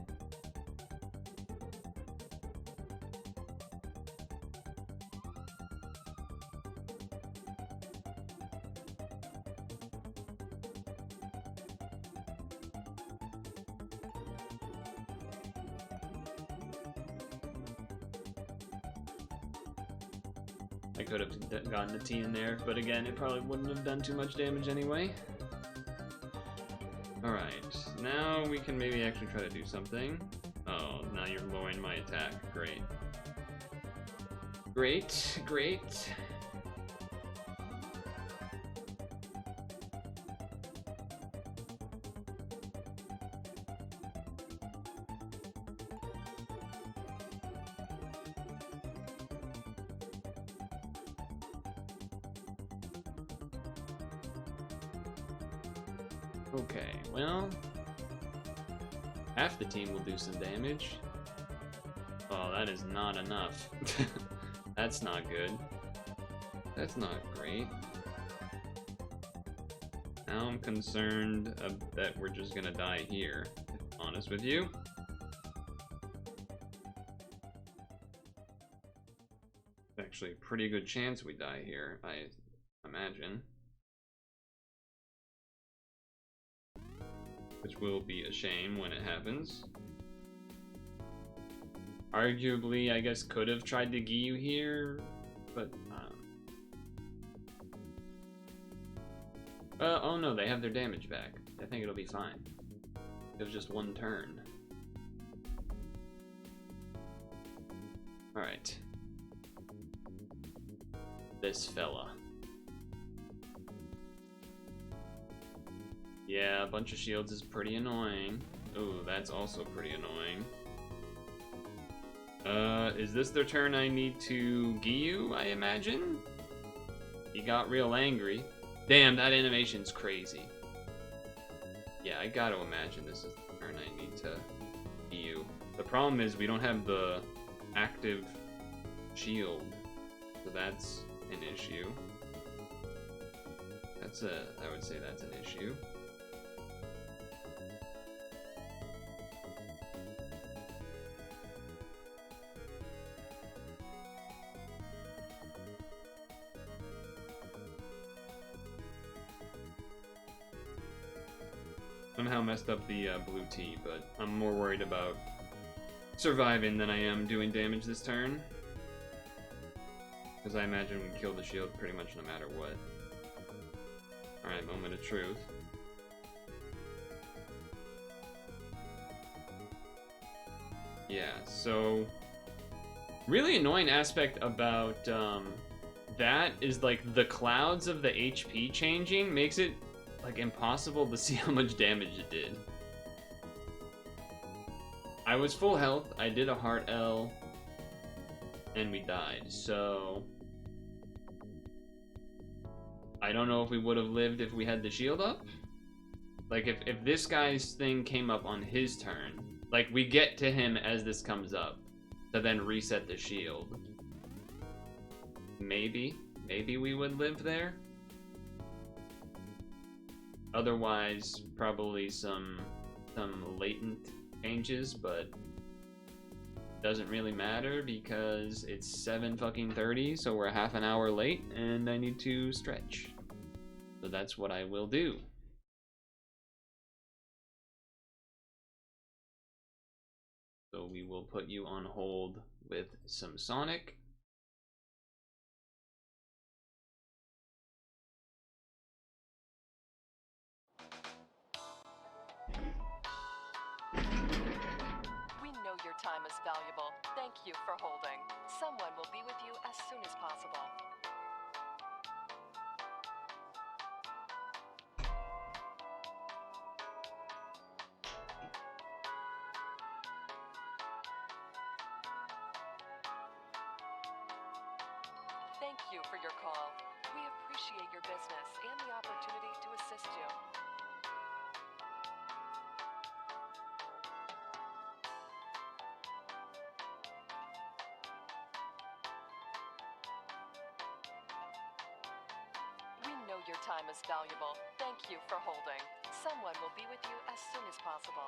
S2: I could have gotten the T in there, but again, it probably wouldn't have done too much damage anyway. Alright, now we can maybe actually try to do something. you're lowering my attack. Great. Great, great. Okay, well, half the team will do some damage. Oh, that is not enough. That's not good. That's not great. Now I'm concerned that we're just gonna die here, to be honest with you. Actually, a pretty good chance we die here, I imagine. Which will be a shame when it happens. Arguably, I guess, could have tried to Giyu here, but oh no, they have their damage back. I think it'll be fine. It was just one turn. Alright. This fella. Yeah, a bunch of shields is pretty annoying. Ooh, that's also pretty annoying. Is this their turn I need to Giyu, I imagine? He got real angry. Damn, that animation's crazy. Yeah, I gotta imagine this is the turn I need to Giyu. The problem is we don't have the active shield, so that's an issue. I would say that's an issue. Somehow messed up the blue tea, but I'm more worried about surviving than I am doing damage this turn. Because I imagine we kill the shield pretty much no matter what. Alright, moment of truth. Yeah, so really annoying aspect about that is like the clouds of the HP changing makes it like impossible to see how much damage it did. I was full health, I did a heart L, and we died, so I don't know if we would have lived if we had the shield up. Like if this guy's thing came up on his turn, like we get to him as this comes up to then reset the shield. Maybe we would live there. Otherwise, probably some latent changes, but doesn't really matter because it's 7:30, so we're half an hour late, and I need to stretch. So that's what I will do. So we will put you on hold with some Sonic.
S5: Your time is valuable. Thank you for holding. Someone will be with you as soon as possible. Thank you for your call. We appreciate your business and the opportunity to assist you. Your time is valuable. Thank you for holding. Someone will be with you as soon as possible.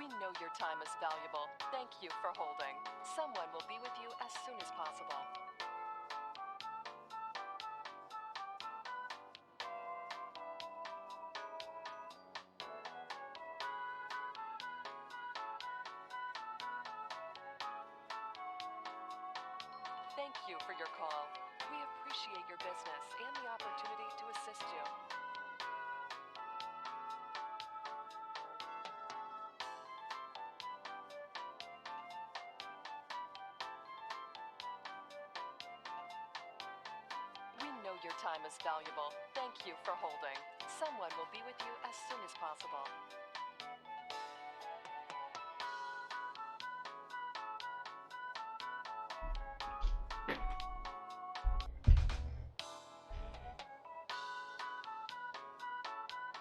S5: We know your time is valuable. Thank you for holding. Someone will be with you as soon as possible. Thank you for your call. We appreciate your business and the opportunity to assist you. We know your time is valuable. Thank you for holding. Someone will be with you as soon as possible.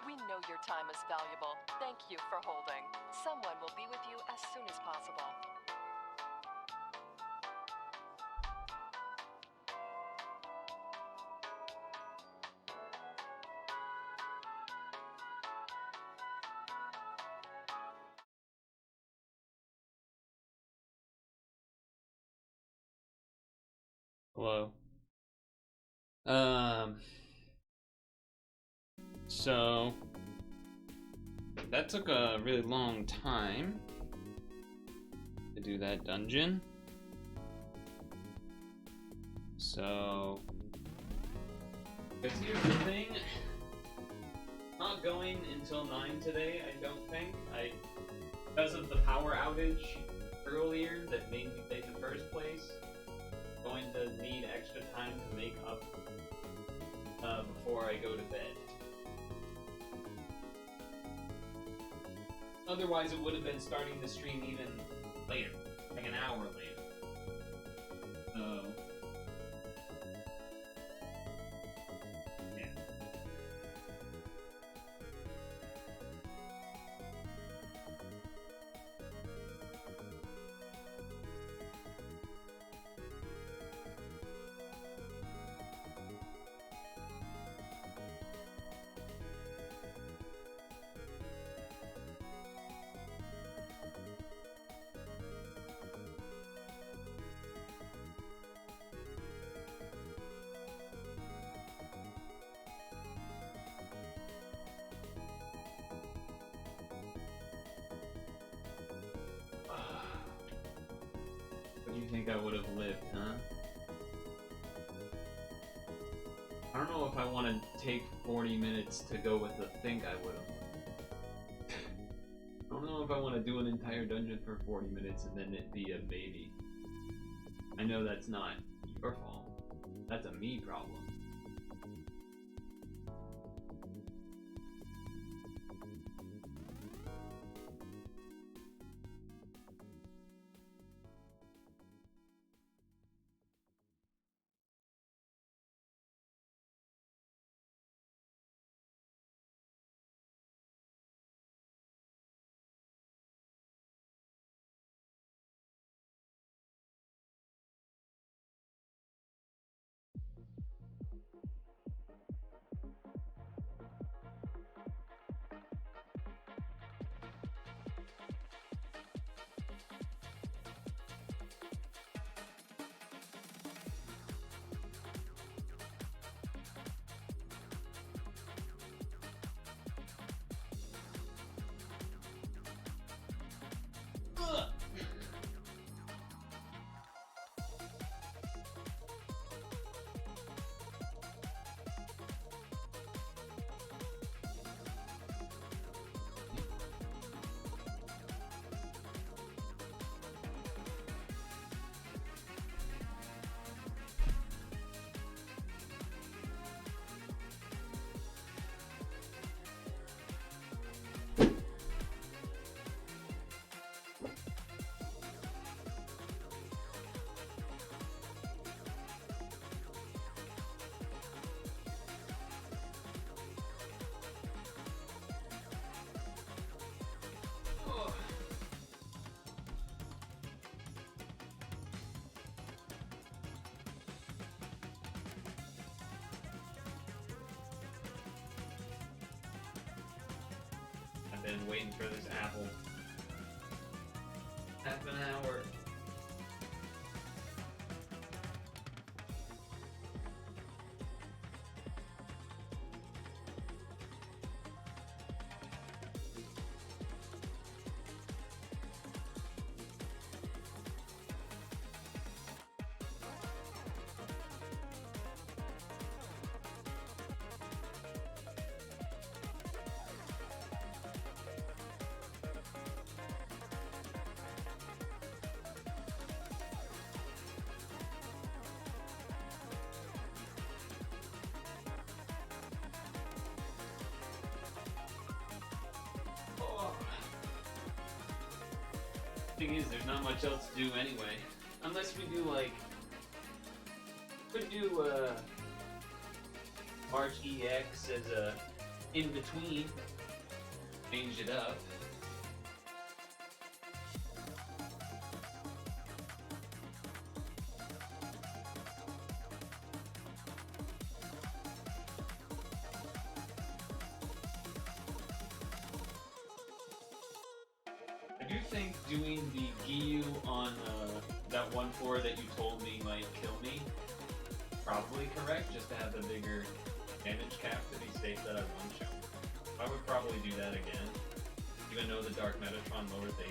S5: We know your time is valuable. Thank you for holding. Someone will be with you as soon as possible.
S2: Hello. So that took a really long time to do that dungeon. So, because here's the thing, not going until 9 today, I don't think. Because of the power outage earlier that made me take the first place, going to need extra time to make up before I go to bed. Otherwise, it would have been starting the stream even later, like an hour later. So, yeah. What do you think I would have lived, huh? I don't know if I want to take 40 minutes to go with the think I would have. I don't know if I want to do an entire dungeon for 40 minutes and then it be a maybe. I know that's not your fault. That's a me problem. I've been waiting for this apple. Half an hour. Thing is, there's not much else to do anyway. Unless we do, like... Could do, March EX as a in-between. Change it up. I do think doing the Giyu on that one floor that you told me might kill me, probably correct, just to have the bigger damage cap to be safe that I one-shot. I would probably do that again, even though the Dark Metatron lowered the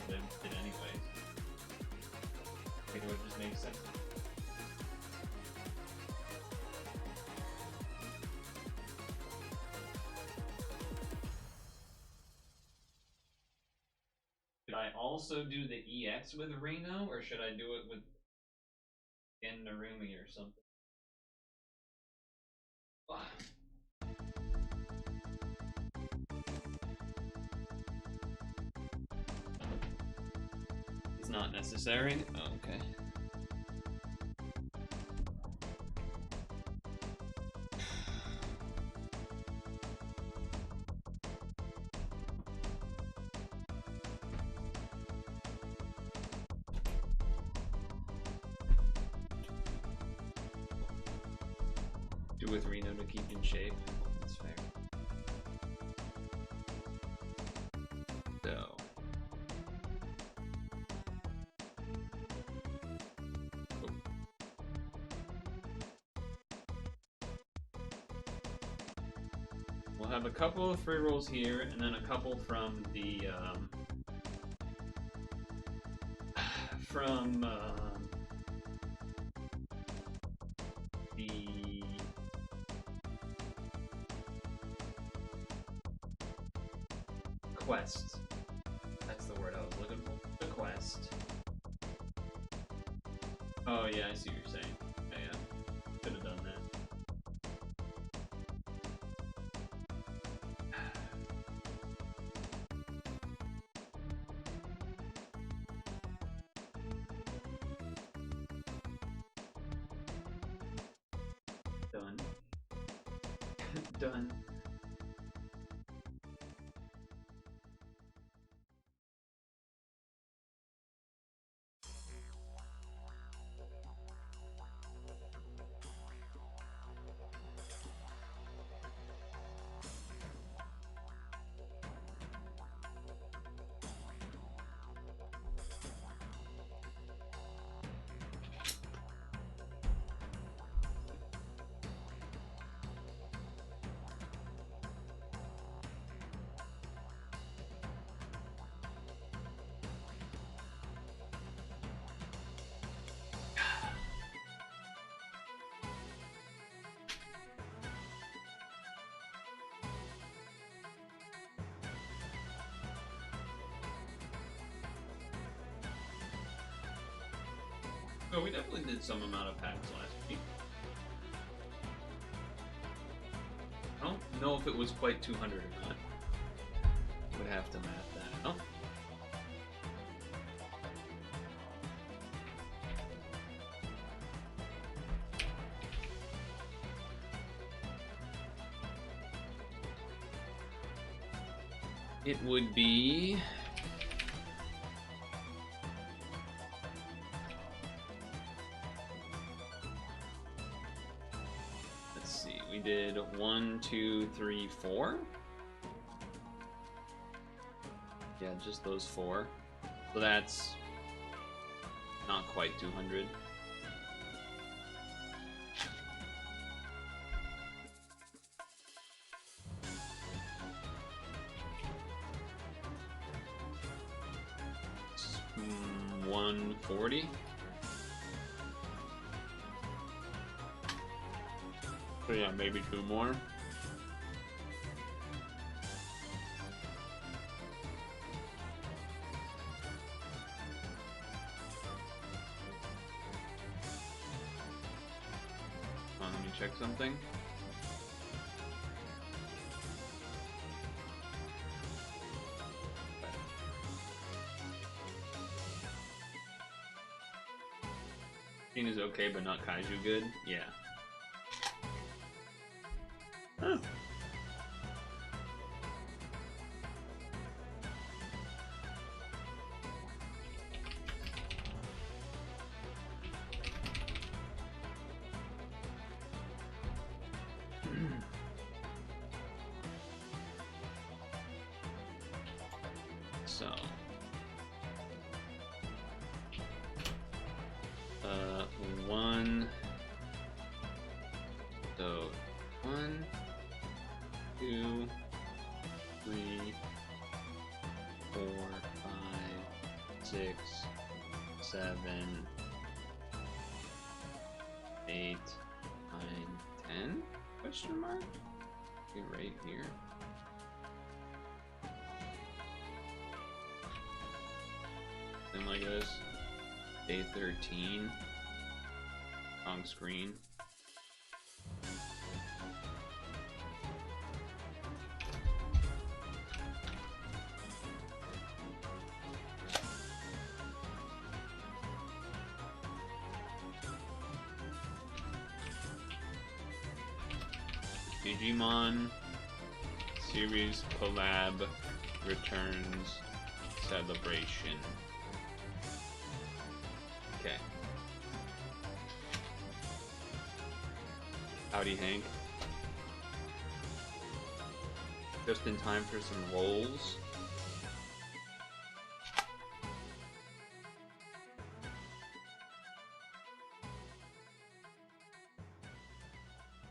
S2: did anyways. I think it would just make sense. Should I also do the EX with Reno, or should I do it with Narumi or something? It's not necessary? Oh, okay. Do with Reno to keep in shape. That's fair. So. Oh. We'll have a couple of free rolls here, and then a couple from the, quest. That's the word I was looking for. The quest. Oh yeah, I see what you're saying. Yeah, could have done that. Done. Done. Oh, we definitely did some amount of packs last week. I don't know if it was quite 200 or not. Would have to math that. Oh. It would be... did 1, 2, 3, 4. Yeah, just those 4. So that's not quite 200. It's 140. So yeah, maybe 2 more. Let me check something. fighting is okay, but not kaiju good. Yeah. Huh. So, one. So, 1, 2, 3, 4, 5, 6, 7, 8, 9, 10? Question mark? Okay, right here. Something like this. Day 13. On screen. Digimon series collab returns celebration. Okay. Howdy, Hank. Just in time for some rolls.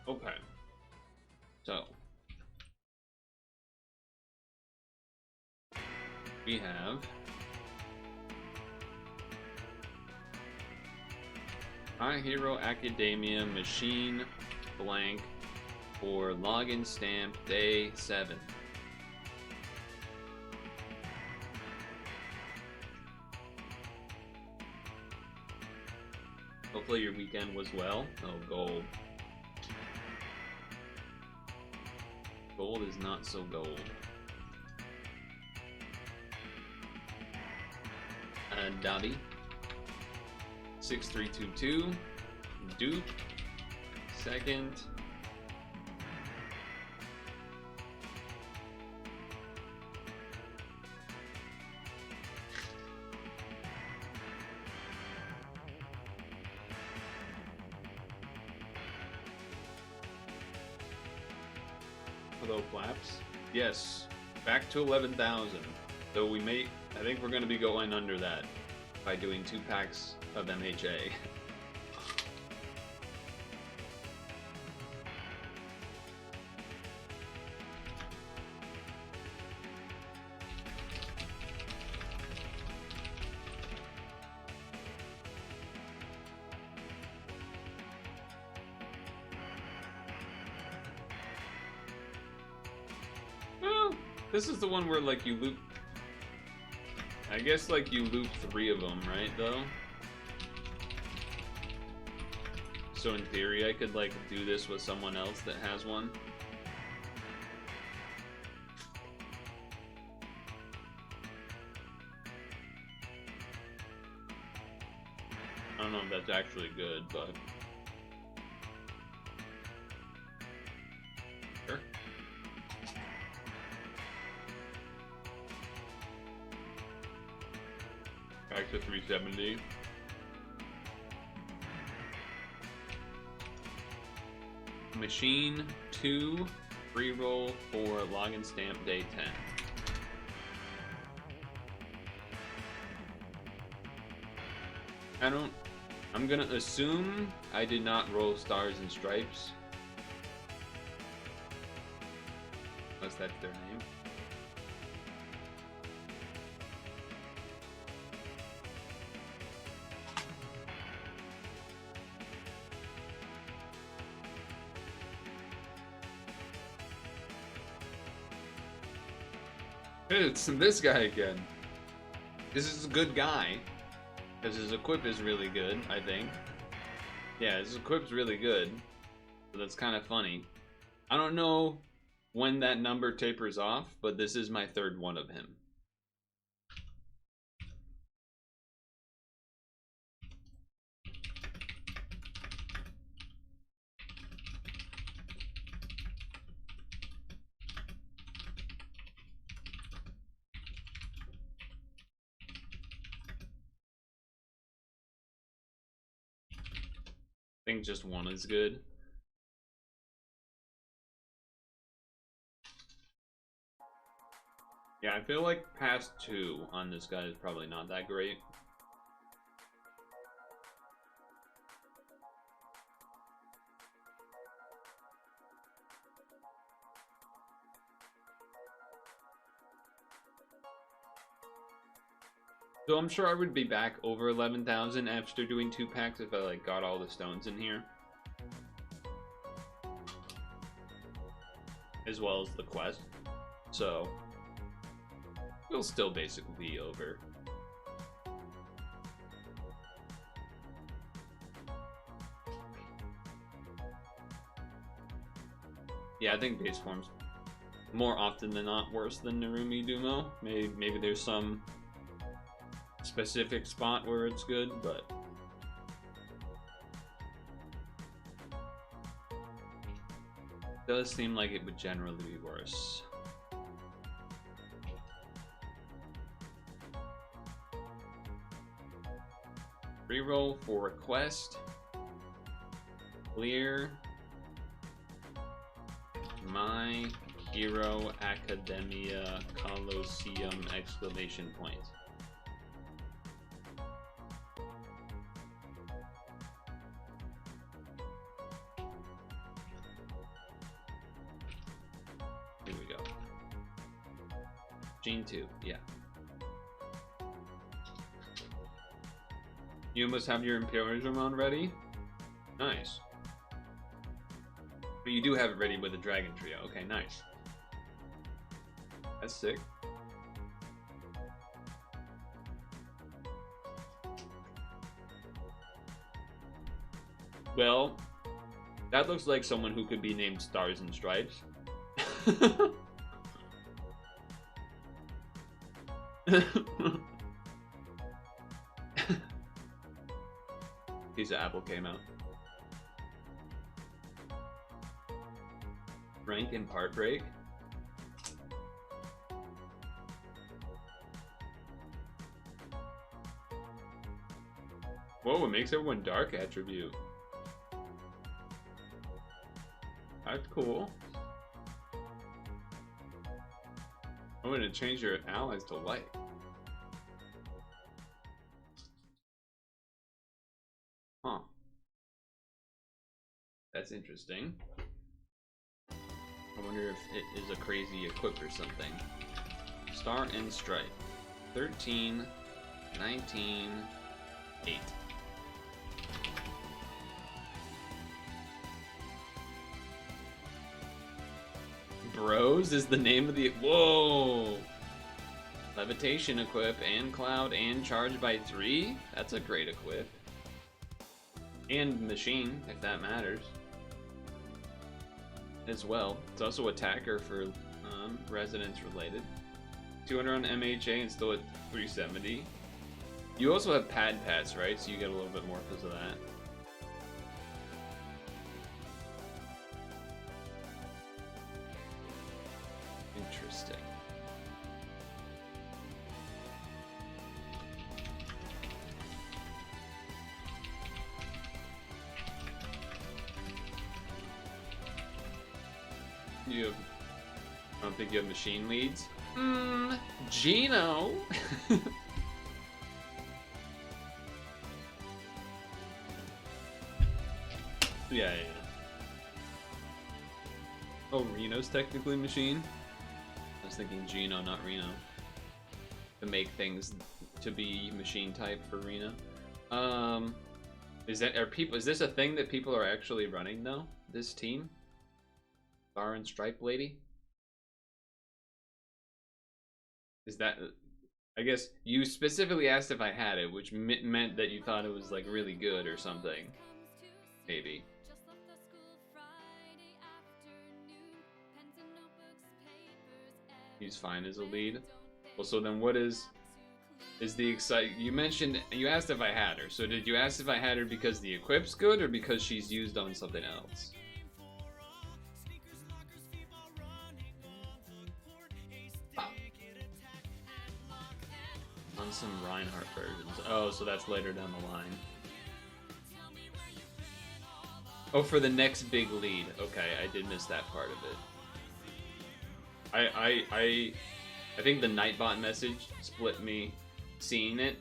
S2: Okay. So. We have My Hero Academia Machine Blank for login stamp day 7. Hopefully your weekend was well. Oh, gold. Gold is not so gold. Dobby. 6322. Dupe. Second. Hello, Flaps. Yes, back to 11,000. Though we may, I think we're going to be going under that by doing 2 packs of MHA. Well, this is the one where like you loop. I guess like you loop 3 of them, right, though? So in theory, I could like do this with someone else that has one. I don't know if that's actually good, but... Sure. Back to 370. Machine 2 free roll for login stamp day 10. I'm gonna assume I did not roll stars and stripes. Unless that's their name. It's this guy again. This is a good guy. Because his equip is really good, I think. Yeah, his equip's really good. So that's kind of funny. I don't know when that number tapers off, but this is my 3rd one of him. I think just one is good. Yeah, I feel like past 2 on this guy is probably not that great. So I'm sure I would be back over 11,000 after doing 2 packs if I like got all the stones in here. As well as the quest. So we'll still basically be over. Yeah, I think base form's more often than not worse than Narumi Dumo. Maybe there's some specific spot where it's good, but it does seem like it would generally be worse. Reroll for request. Clear. My Hero Academia Colosseum exclamation point. Here we go. Gene 2, yeah. You must have your Imperialism on ready? Nice. But you do have it ready with the Dragon Trio. Okay, nice. That's sick. Well, that looks like someone who could be named Stars and Stripes. Piece of apple came out. Rank and part break. Whoa, it makes everyone dark attribute. That's cool. I'm gonna change your allies to light. Huh. That's interesting. I wonder if it is a crazy equip or something. Star and Stripe. 13, 19, 8. Bros is the name of the... Whoa! Levitation equip and Cloud and Charge by 3? That's a great equip. And Machine, if that matters. As well. It's also Attacker for Resonance related. 200 on MHA and still at 370. You also have Pad Pats, right? So you get a little bit more because of that. Interesting. You have, I don't think you have machine leads. Gino. Yeah. Oh, Reno's technically machine. I was thinking Gino, not Reno. To make things to be machine type for Reno. Is this a thing that people are actually running though? This team? Star and Stripe lady? Is that... I guess you specifically asked if I had it, which meant that you thought it was like really good or something. Maybe. He's fine as a lead. Well, so then what is the you mentioned, you asked if I had her. So did you ask if I had her because the equip's good or because she's used on something else? On some Reinhardt versions. Oh, so that's later down the line. Oh, for the next big lead. Okay, I did miss that part of it. I think the Nightbot message split me seeing it,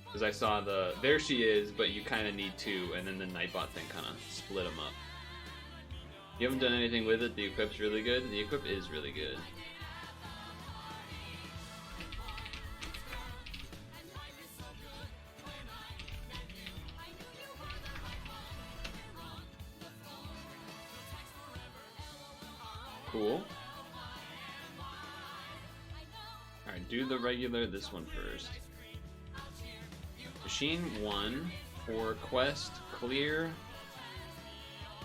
S2: because I saw the there she is, but you kind of need two, and then the Nightbot thing kind of split them up. You haven't done anything with it. The equip's really good. The equip is really good. Cool. Alright, do the regular, this one first. Machine 1 for quest clear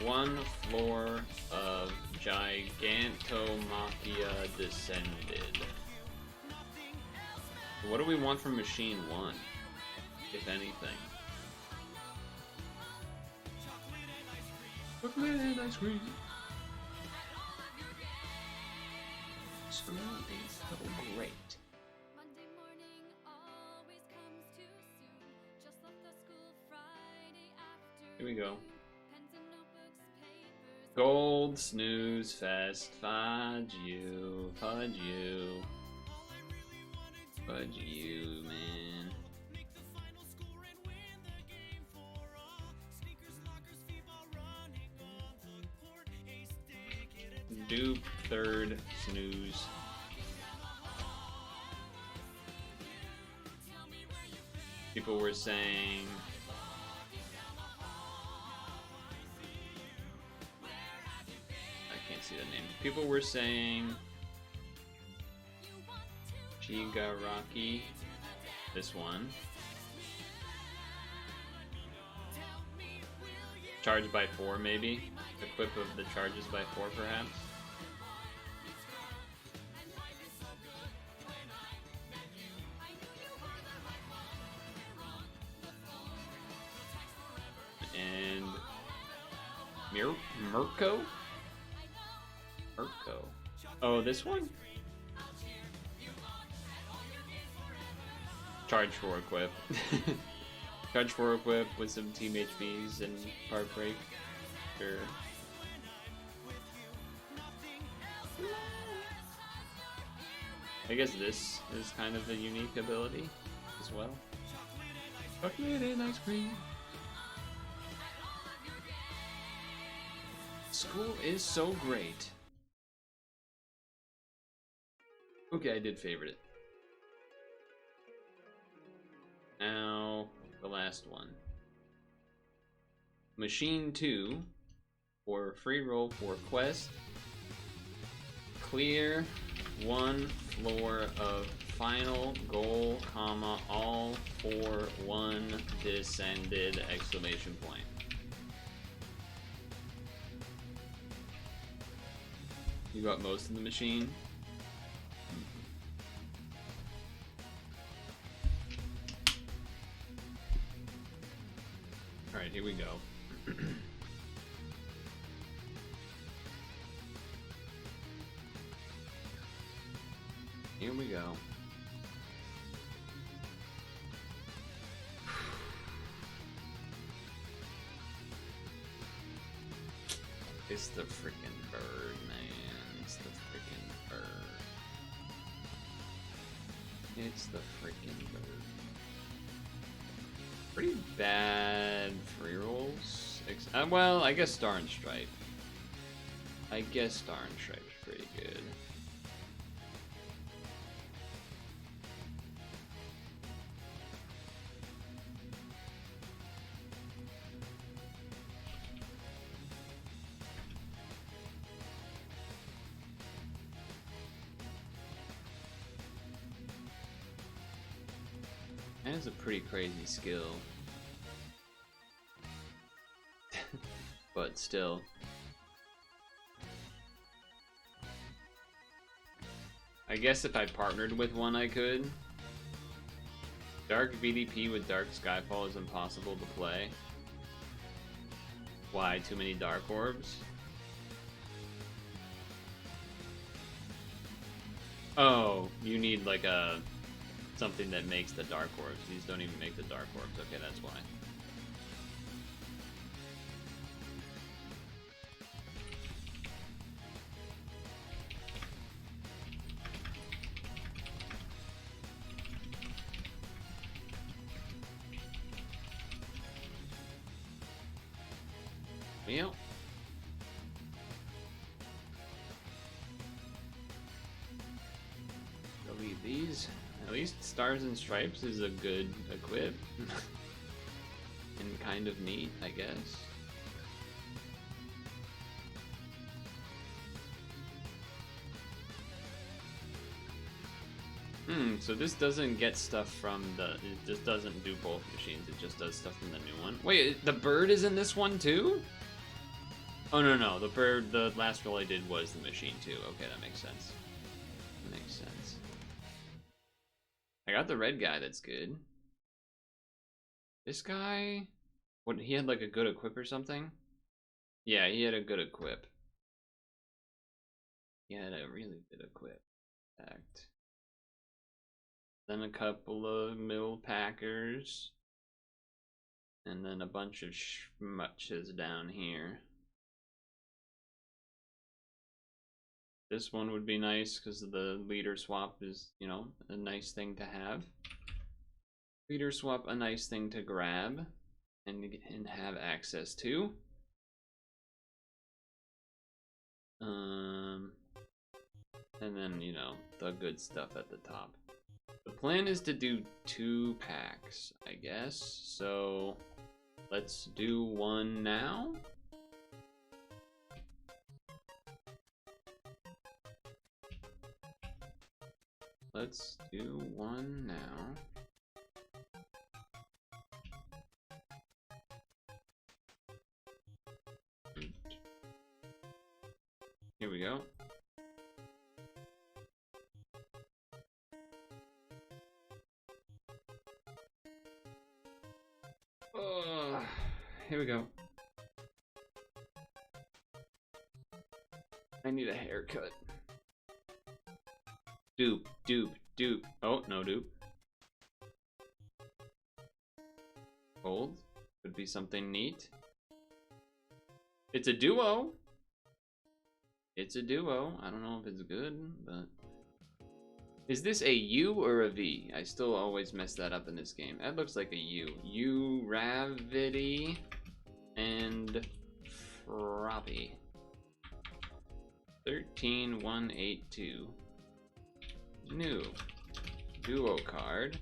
S2: 1 floor of Gigantomachia Descended. What do we want from Machine 1, if anything? Chocolate and ice cream. School is so great. Here we go. Gold snooze fest. Fudge you. Fudge you. Fudge you, man. Dupe third snooze. People were saying I can't see the names. People were saying Chigaraki, this one. Charge by 4 maybe. Equip of the charges by 4 perhaps. And Mirko? Mirko. Oh, this one? Charge for equip. Charge for equip with some team HPs and heartbreak. Sure. I guess this is kind of a unique ability as well. Chocolate and ice cream. School is so great. Okay, I did favorite it. Now, the last one. Machine 2 for free roll for quest. Clear 1 floor of final goal, comma, all for 1 descended, exclamation point. You got most of the machine. Alright, here we go. Here we go. It's the freaking bird, man. It's the freaking bird. It's the freaking bird. Pretty bad free rolls. Well, I guess Star and Stripe. I guess Star and Stripe's pretty good. That is a pretty crazy skill. But still. I guess if I partnered with one I could. Dark VDP with Dark Skyfall is impossible to play. Why? Too many Dark Orbs? Oh, you need like a something that makes the Dark Orbs. These don't even make the Dark Orbs. Okay, that's why. Well. Delete these. At least Stars and Stripes is a good equip. And kind of neat, I guess. So this doesn't get stuff from the... It just doesn't do both machines, it just does stuff from the new one. Wait, the bird is in this one too? Oh, no, the bird, the last roll I did was the machine too. Okay, that makes sense. That makes sense. I got the red guy, that's good. This guy... What, he had like a good equip or something? Yeah, he had a good equip. He had a really good equip. Fact. Then a couple of mill packers. And then a bunch of schmutches down here. This one would be nice because the leader swap is, you know, a nice thing to have. Leader swap, a nice thing to grab and have access to. And then, you know, the good stuff at the top. The plan is to do 2 packs, I guess. So let's do one now. Let's do one now. Here we go. Here we go. I need a haircut. Dupe, dupe, dupe. Oh, no dupe. Gold. Could be something neat. It's a duo. It's a duo. I don't know if it's good, but... Is this a U or a V? I still always mess that up in this game. That looks like a U. U-Ravity and Froppy. 13182. New. Duo card.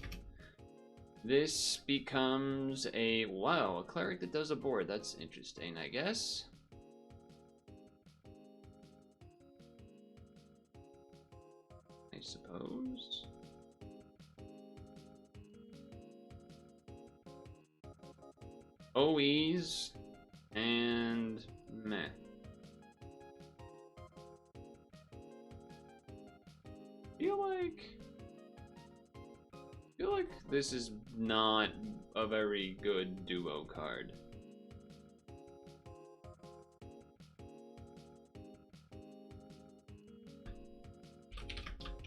S2: This becomes a... Wow, a cleric that does a board. That's interesting, I guess. I suppose. OEs and meh. Feel like this is not a very good duo card.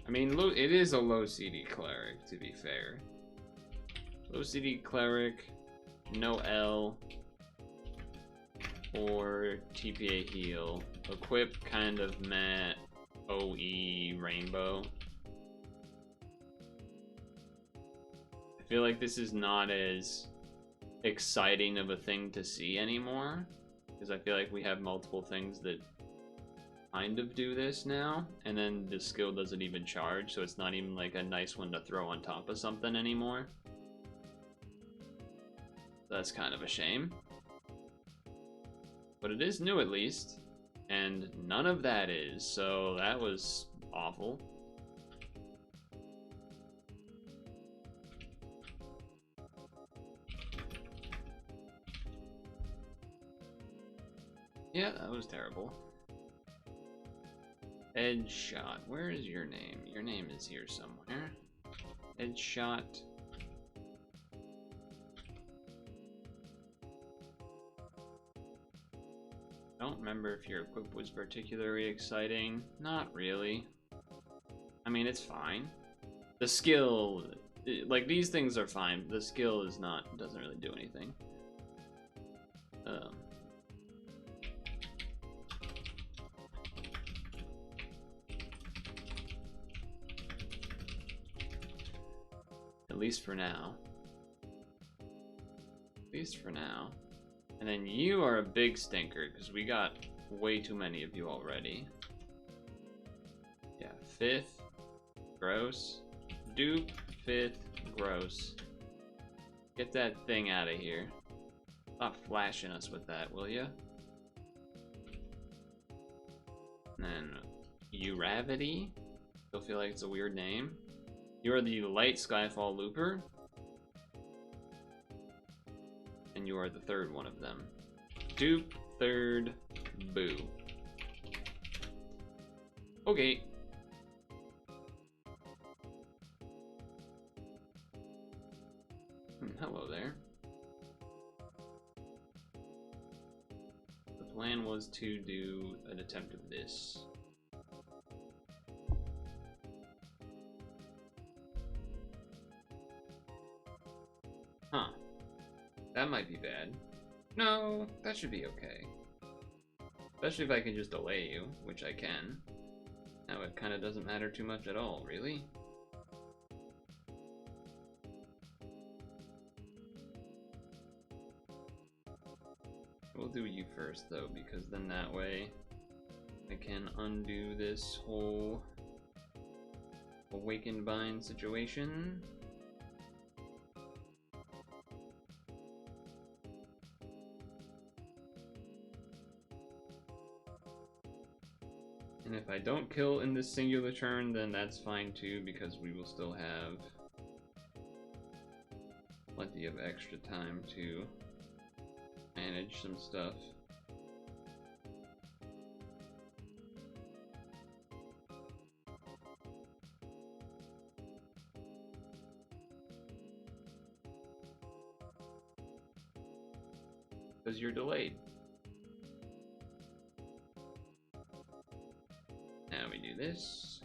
S2: I mean, it is a low CD cleric, to be fair. Low CD cleric, no L, or TPA heal. Equip kind of meh, OE rainbow. I feel like this is not as exciting of a thing to see anymore, because I feel like we have multiple things that kind of do this now, and then the skill doesn't even charge, so it's not even like a nice one to throw on top of something anymore. That's kind of a shame. But it is new at least, and none of that is, so that was awful. Yeah, that was terrible. Headshot. Where is your name? Your name is here somewhere. Headshot. Don't remember if your equip was particularly exciting. Not really. I mean, it's fine. The skill, like, these things are fine. The skill is not, doesn't really do anything. At least for now. At least for now. And then you are a big stinker, because we got way too many of you already. Yeah, 5th, gross. Dupe, 5th, gross. Get that thing out of here. Stop flashing us with that, will ya? And then Uravity. Still feel like it's a weird name. You are the Light Skyfall Looper. And you are the 3rd one of them. Dupe, 3rd, boo. Okay. Hello there. The plan was to do an attempt of this. Huh. That might be bad. No, that should be okay. Especially if I can just delay you, which I can. Now it kind of doesn't matter too much at all, really. We'll do you first, though, because then that way I can undo this whole Awakened Bind situation. And if I don't kill in this singular turn, then that's fine too, because we will still have plenty of extra time to manage some stuff. Because you're delayed. Now we do this.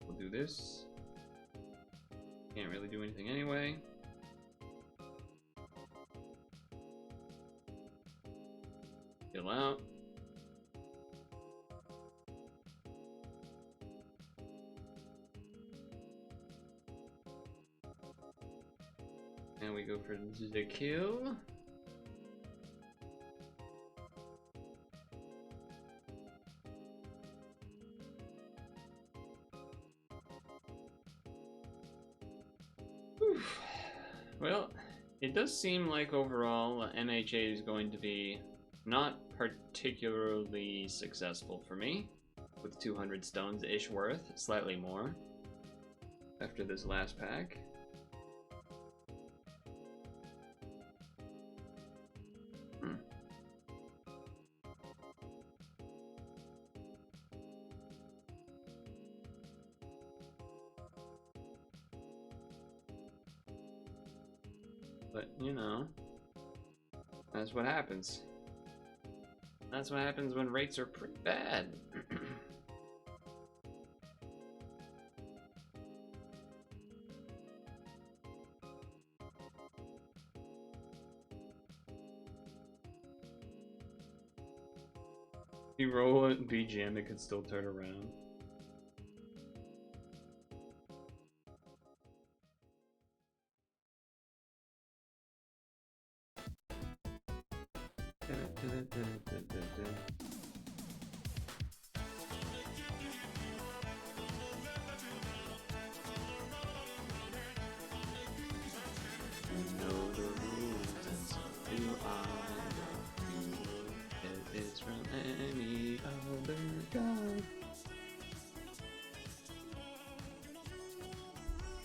S2: We'll do this. Can't really do anything anyway. Chill out. And we go for the kill. Whew. Well, it does seem like overall MHA is going to be not particularly successful for me, with 200 stones-ish worth, slightly more, after this last pack. But, you know, that's what happens. That's what happens when rates are pretty bad. You roll it and BGM, it could still turn around.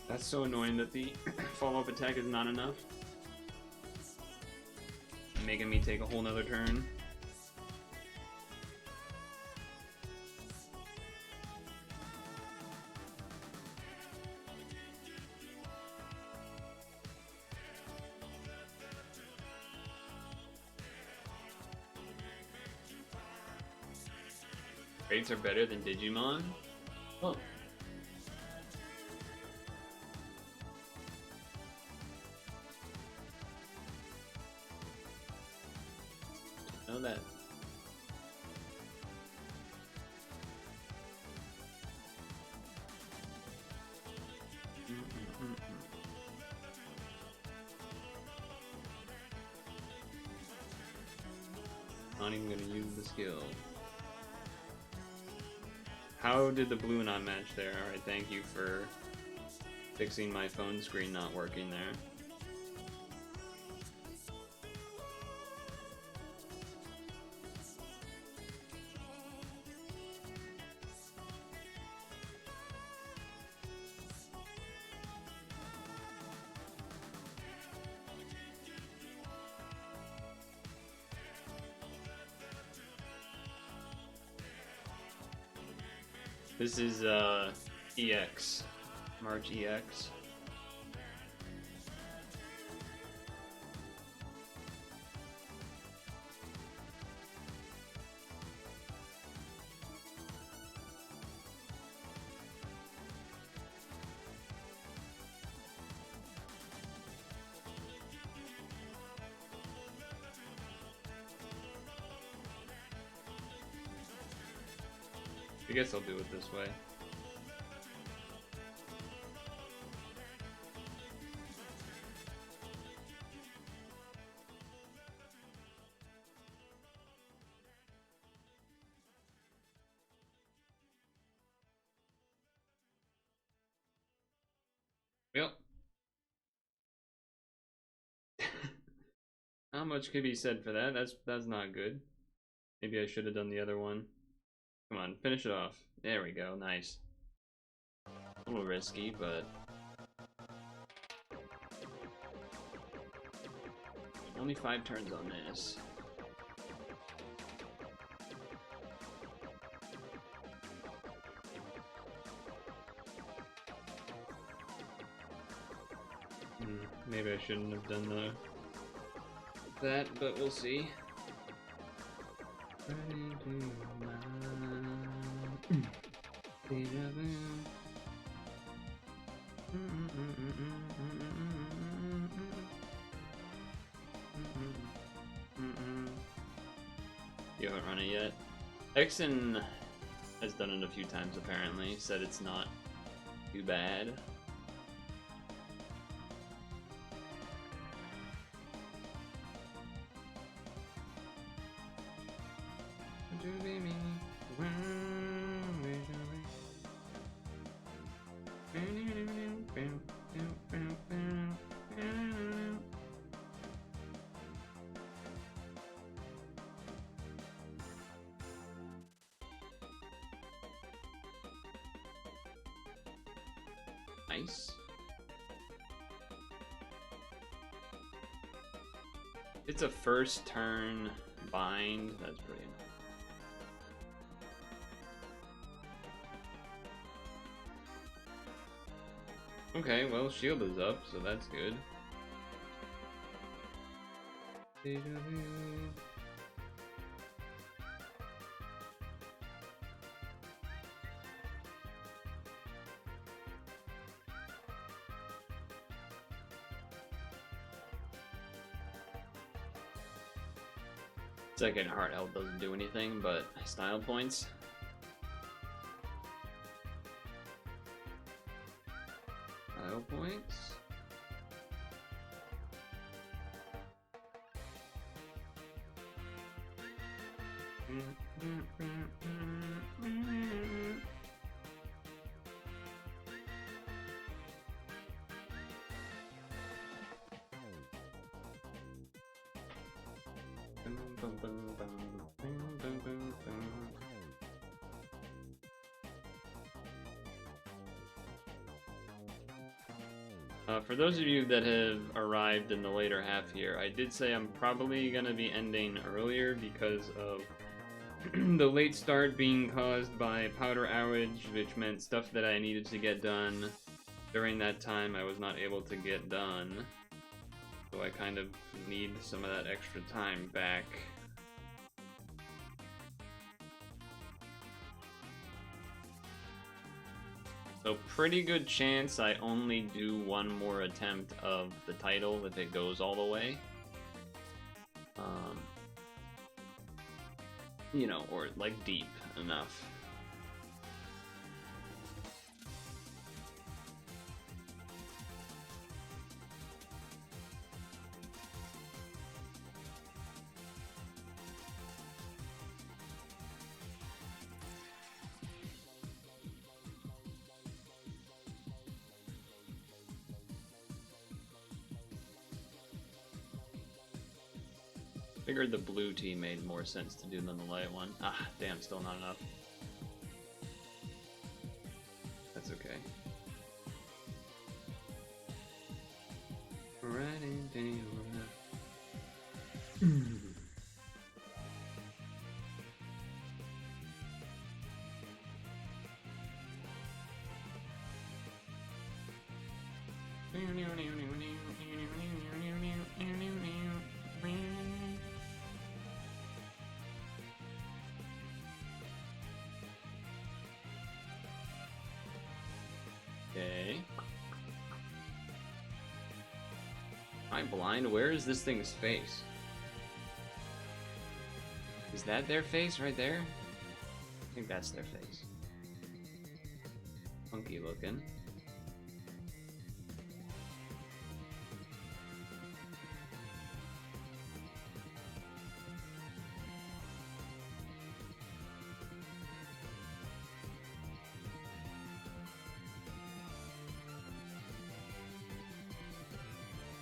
S2: That's so annoying that the follow-up attack is not enough. Making me take a whole nother turn. Rates are better than Digimon? Oh. Know that. Not even gonna use the skill. How did the blue not match there? Alright, thank you for fixing my phone screen not working there. This is EX, March EX. I guess I'll do it this way. Yep. Not much could be said for that. That's not good. Maybe I should have done the other one. Come on, finish it off. There we go, nice. A little risky, but... only 5 turns on this. Maybe I shouldn't have done that, but we'll see. You haven't run it yet? Exon has done it a few times apparently, said it's not too bad. Nice. It's a first turn bind. That's brilliant. Okay, well, shield is up, so that's good. Second heart health doesn't do anything, but style points. Style points. For those of you that have arrived in the later half here, I did say I'm probably going to be ending earlier because of the late start being caused by powder outage, which meant stuff that I needed to get done during that time I was not able to get done. So I kind of need some of that extra time back. So pretty good chance I only do one more attempt of the title if it goes all the way. You know, or like deep enough. Figured the blue team made more sense to do than the light one. Ah, damn, still not enough. That's okay. Riding down. Okay. Am I blind? Where is this thing's face? Is that their face right there? I think that's their face. Funky looking.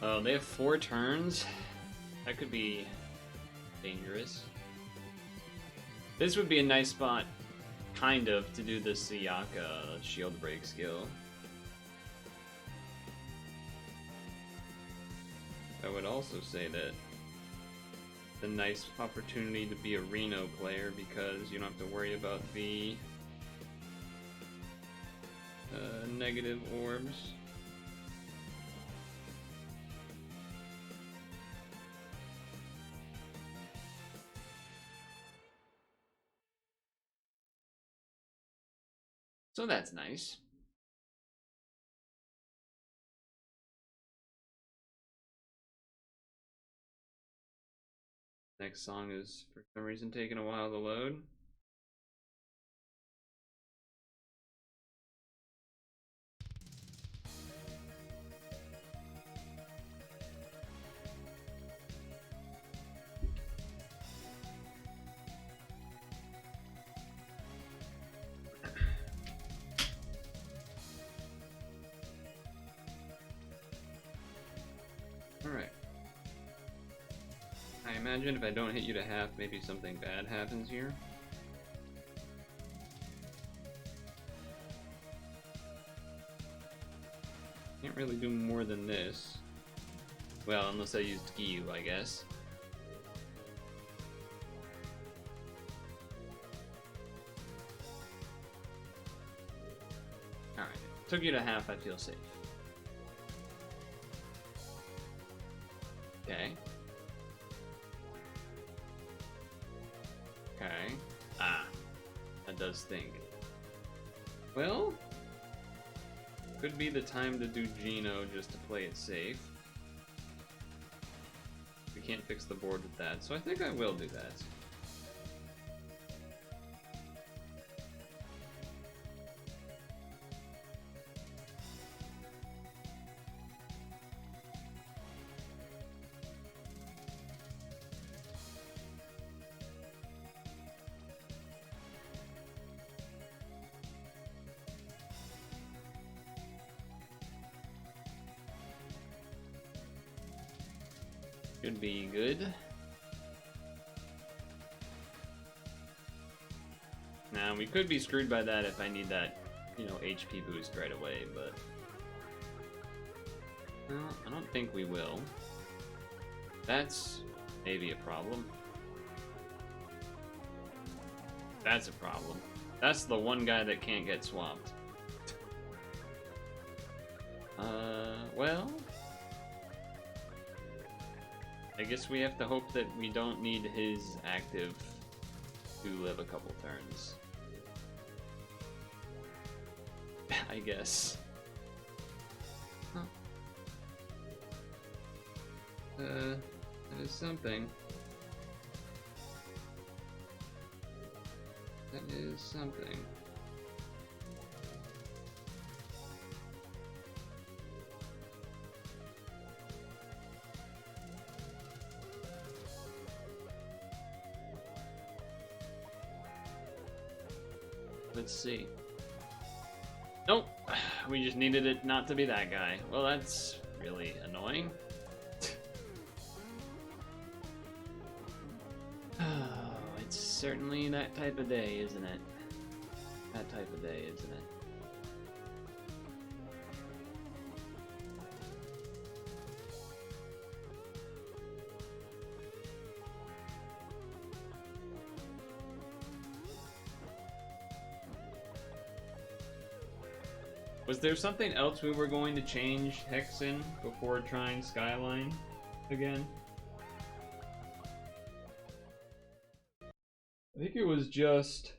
S2: Oh, they have 4 turns? That could be dangerous. This would be a nice spot, kind of, to do the Sayaka shield break skill. I would also say that it's a nice opportunity to be a Reno player because you don't have to worry about the negative orbs. So that's nice. Next song is, for some reason, taking a while to load. Alright. I imagine if I don't hit you to half, maybe something bad happens here. Can't really do more than this. Well, unless I used Giyu, I guess. Alright. Took you to half, I feel safe. Okay. Okay. Ah. That does stink. Well, could be the time to do Geno just to play it safe. We can't fix the board with that, so I think I will do that. Should be good. Now, we could be screwed by that if I need that, you know, HP boost right away, but... No, I don't think we will. That's maybe a problem. That's a problem. That's the one guy that can't get swapped. Well... I guess we have to hope that we don't need his active to live a couple turns. I guess. Huh. That is something. That is something. Let's see. Nope. We just needed it not to be that guy. Well, that's really annoying. certainly that type of day, isn't it? That type of day, isn't it? Was there something else we were going to change Hex in before trying Skyline again? I think it was just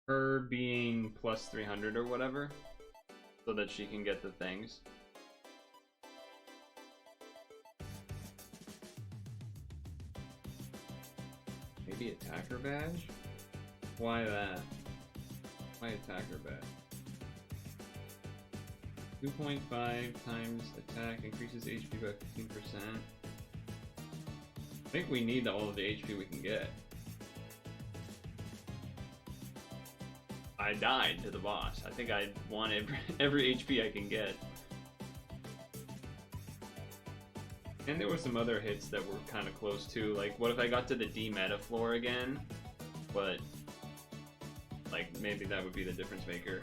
S2: her being plus 300 or whatever, so that she can get the things. Maybe attacker badge? Why that? Why attacker badge? 2.5 times attack increases HP by 15%. I think we need all of the HP we can get. I died to the boss. I think I want every HP I can get. And there were some other hits that were kind of close too. Like, what if I got to the D meta floor again? But, like, maybe that would be the difference maker.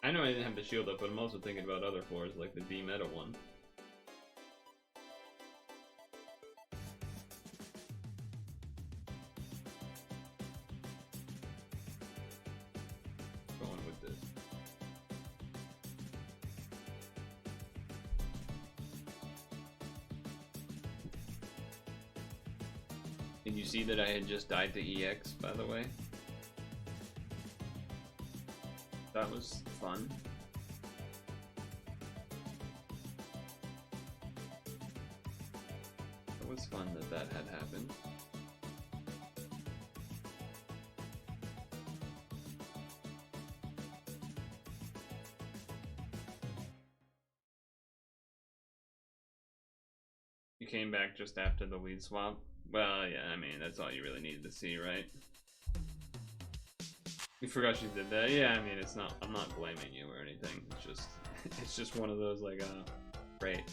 S2: I know I didn't have the shield up, but I'm also thinking about other floors, like the D meta one. Going with this. Did you see that I had just died to EX, by the way? That was fun. It was fun that that had happened. You came back just after the lead swap? Well, yeah, I mean, that's all you really needed to see, right? You forgot she did that. Yeah, I mean, it's not. I'm not blaming you or anything. It's just one of those like, great,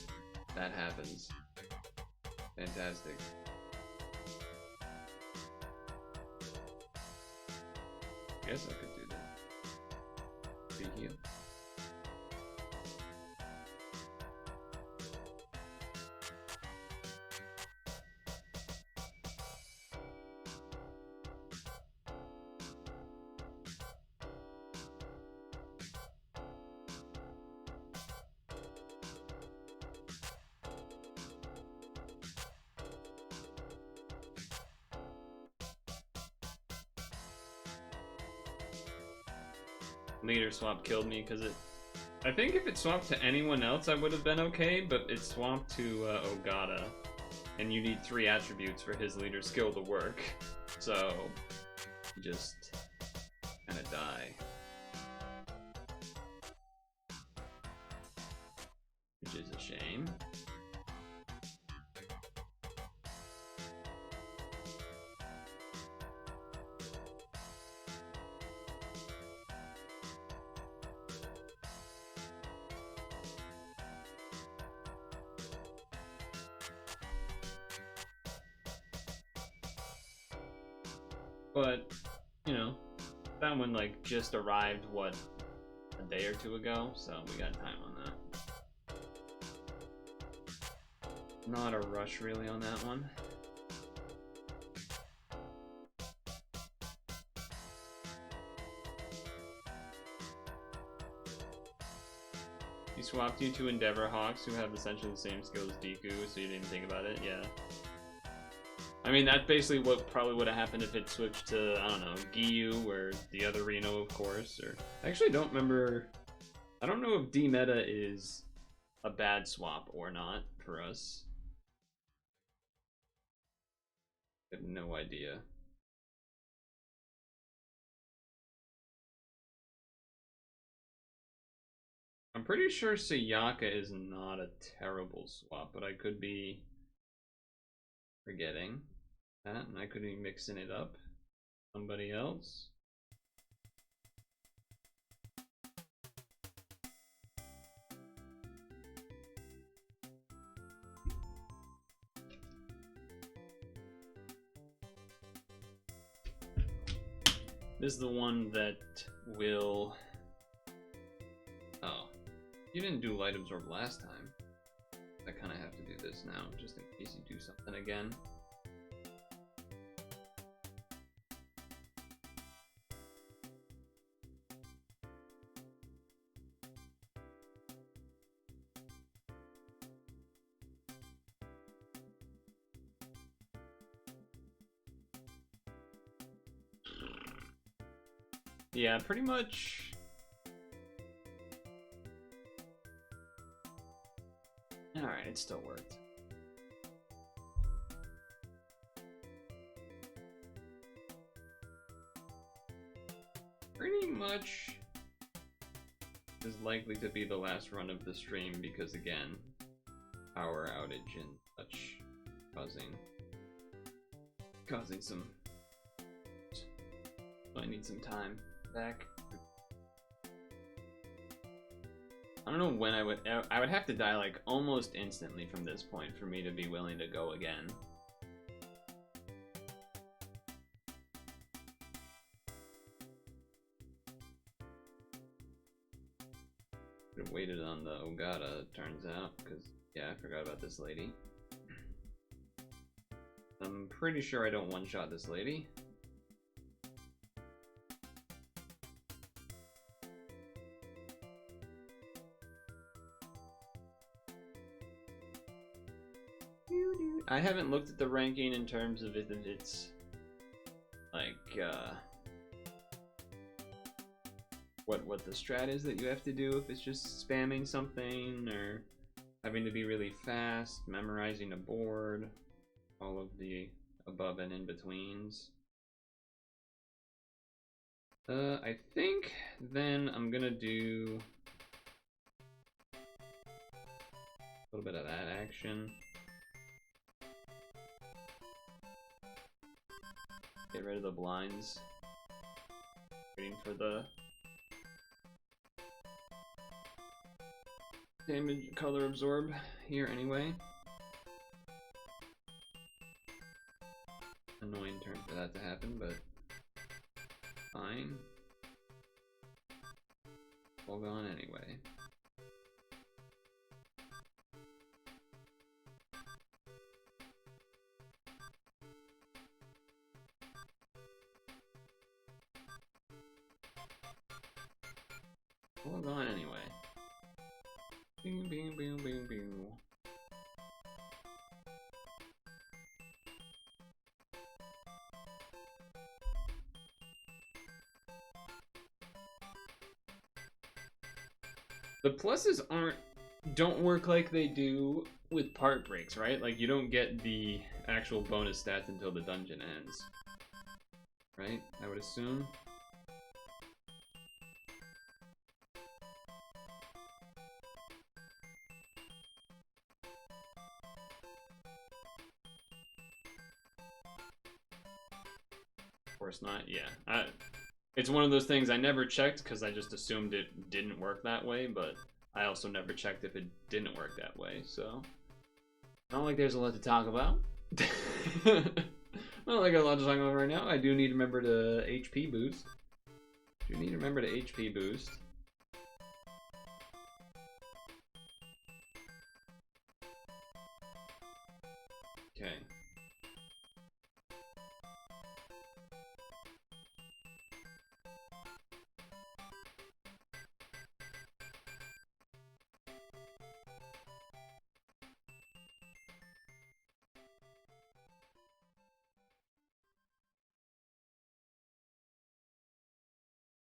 S2: that happens. Fantastic. I guess I could do that. Free heal. Leader swap killed me because it... I think if it swapped to anyone else I would have been okay, but it swapped to Ogata, and you need 3 attributes for his leader skill to work, so you just kind of die. Which is a shame. But, you know, that one like just arrived, what, a day or 2 ago, so we got time on that. Not a rush really on that one. He swapped you to Endeavor Hawks, who have essentially the same skill as Deku, so you didn't think about it, yeah. I mean, that's basically what probably would have happened if it switched to, I don't know, Giyu or the other Reno, of course. Or I actually don't remember. I don't know if D meta is a bad swap or not for us. I have no idea. I'm pretty sure Sayaka is not a terrible swap, but I could be forgetting that, and I could be mixing it up. Somebody else. This is the one that will... Oh. You didn't do light absorb last time. I kind of have to do this now, just in case you do something again. Yeah, pretty much. Alright, it still worked. Pretty much is likely to be the last run of the stream because, again, power outage and such causing some. So I need some time back. I don't know when I would have to die like almost instantly from this point for me to be willing to go again. Could have waited on the Ogata, it turns out, because yeah, I forgot about this lady. I'm pretty sure I don't one-shot this lady. I haven't looked at the ranking in terms of if it's like what the strat is that you have to do, if it's just spamming something or having to be really fast, memorizing a board, all of the above and in betweens. I think then I'm gonna do a little bit of that action. Get rid of the blinds. Waiting for the damage color absorb here anyway. Annoying turn for that to happen, but fine. All gone anyway. All gone anyway. Bing, bing, bing, bing, bing. The pluses don't work like they do with part breaks, right? Like you don't get the actual bonus stats until the dungeon ends. Right? I would assume. Of course not, yeah. It's one of those things I never checked because I just assumed it didn't work that way, but I also never checked if it didn't work that way, so. Not like there's a lot to talk about. Not like a lot to talk about right now. I do need to remember to HP boost. Okay.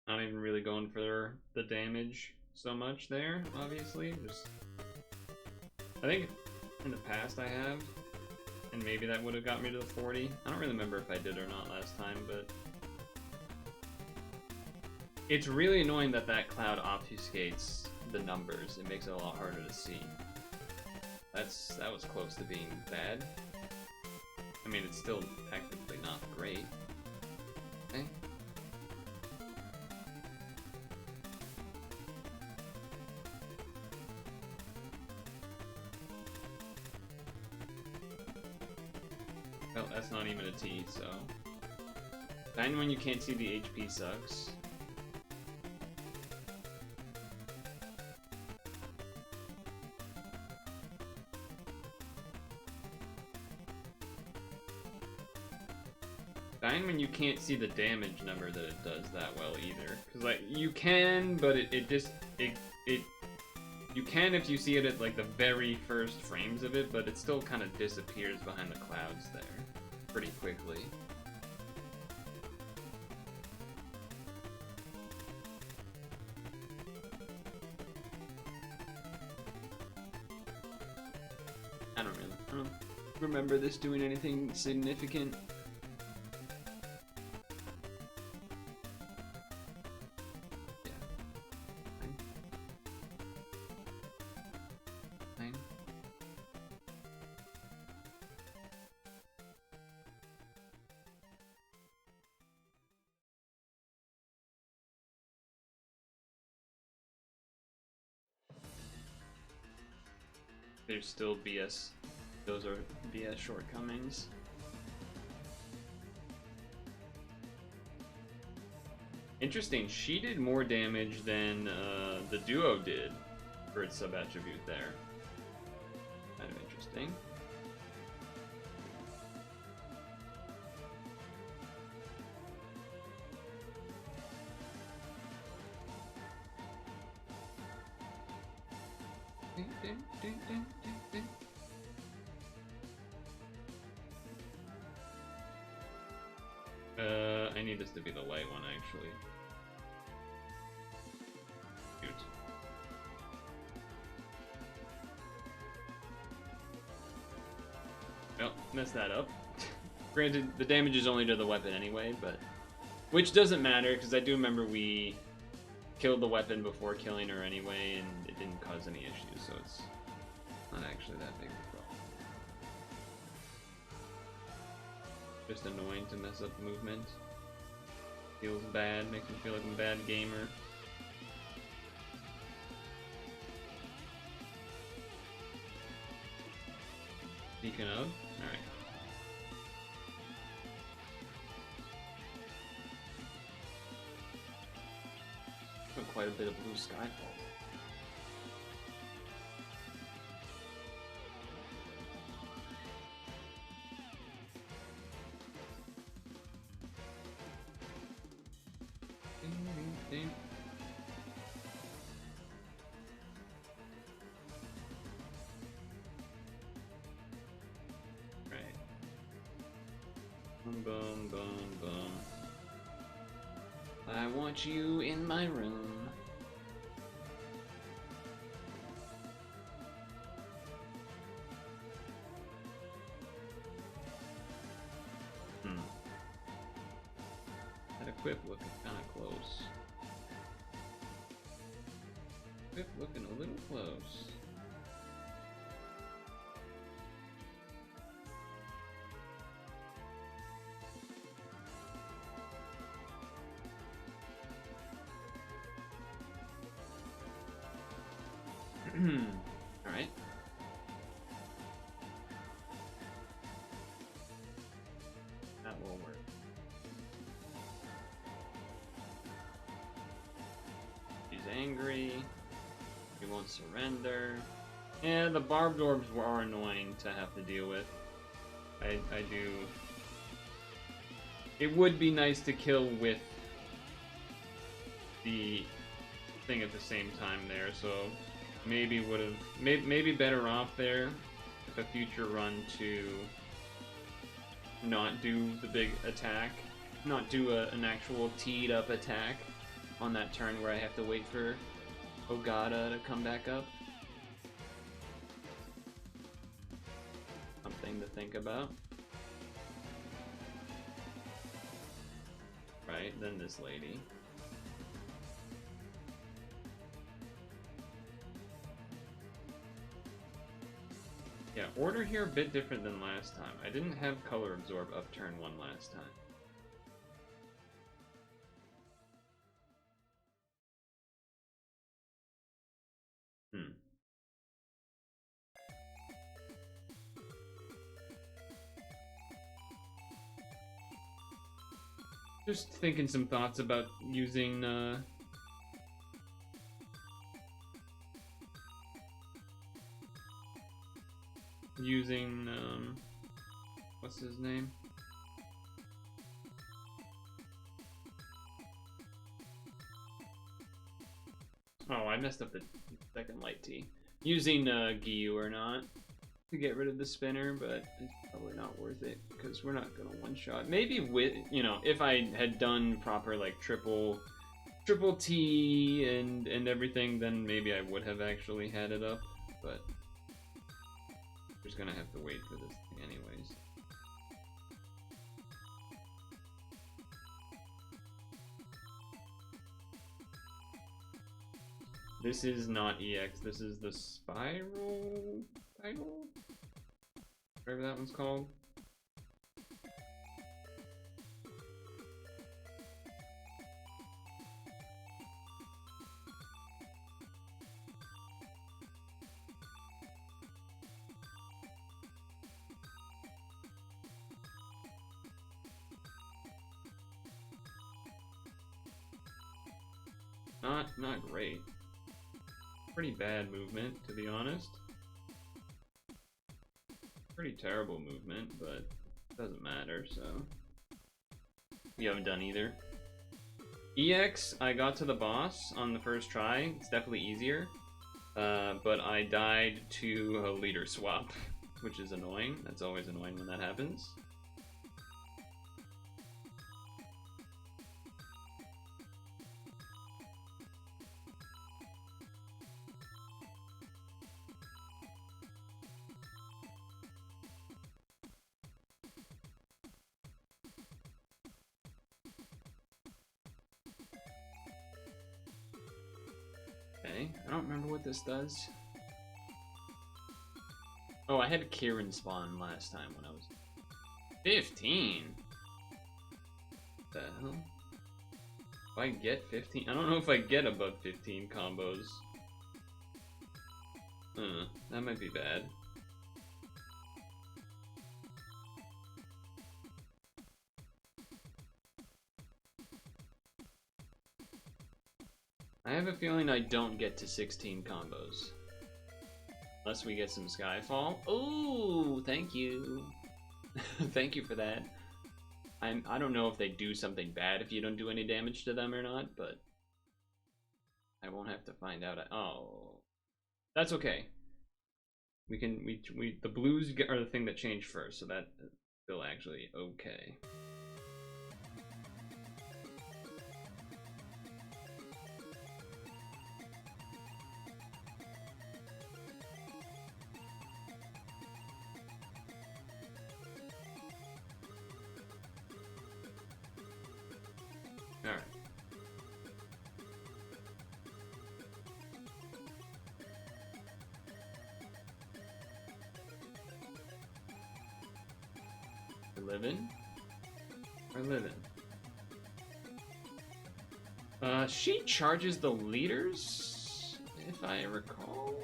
S2: Not even really going for the damage so much there, obviously. Just, I think in the past I have, and maybe that would have got me to the 40. I don't really remember if I did or not last time, but it's really annoying that that cloud obfuscates the numbers. It makes it a lot harder to see. That was close to being bad. I mean, it's still technically not great. Okay. Well, that's not even a T, so. Dying when you can't see the HP sucks. Dying when you can't see the damage number that it does that well either. Cause like you can, but you can if you see it at like the very first frames of it, but it still kind of disappears behind the clouds there pretty quickly. I don't remember this doing anything significant. There's still BS. Those are BS shortcomings. Interesting, she did more damage than the duo did for its sub-attribute there. Kind of interesting. I need this to be the light one, actually. Cute. Well, messed that up. Granted, the damage is only to the weapon anyway, but... Which doesn't matter, because I do remember we killed the weapon before killing her anyway, and it didn't cause any issues, so it's not actually that big of a problem. Just annoying to mess up movement. Feels bad, makes me feel like I'm a bad gamer. Speaking of, alright. Got quite a bit of blue sky. Right. Boom, boom, boom, boom. I want you in my room. That equip looking kind of close. Equip looking a little close. Alright. That will work. She's angry. She won't surrender. Yeah, the barbed orbs are annoying to have to deal with. I do. It would be nice to kill with the thing at the same time there, so maybe would have maybe better off there if a future run to not do the big attack, not do an actual teed up attack on that turn where I have to wait for Ogata to come back up. Something to think about. Right, then this lady. Yeah, order here a bit different than last time. I didn't have color absorb up turn 1 last time. Just thinking some thoughts about using what's his name? Oh, I messed up the second light T. Using Giyu or not to get rid of the spinner, but it's probably not worth it because we're not gonna one-shot. Maybe with, you know, if I had done proper like triple T and everything, then maybe I would have actually had it up, but we're just gonna have to wait for this thing anyways. This is not EX, this is the Spiral title? Whatever that one's called. Not great. Pretty bad movement, to be honest. Pretty terrible movement, but it doesn't matter, so. You haven't done either. EX, I got to the boss on the first try. It's definitely easier. But I died to a leader swap, which is annoying. That's always annoying when that happens. I don't remember what this does. Oh, I had Kieran spawn last time when I was 15. What the hell? If I get 15, I don't know if I get above 15 combos. That might be bad. I have a feeling I don't get to 16 combos. Unless we get some Skyfall. Oh, thank you. Thank you for that. I don't know if they do something bad if you don't do any damage to them or not, but I won't have to find out. Oh, that's okay. The blues are the thing that changed first, so that's still actually okay. Alright. We're living. She charges the leaders, if I recall.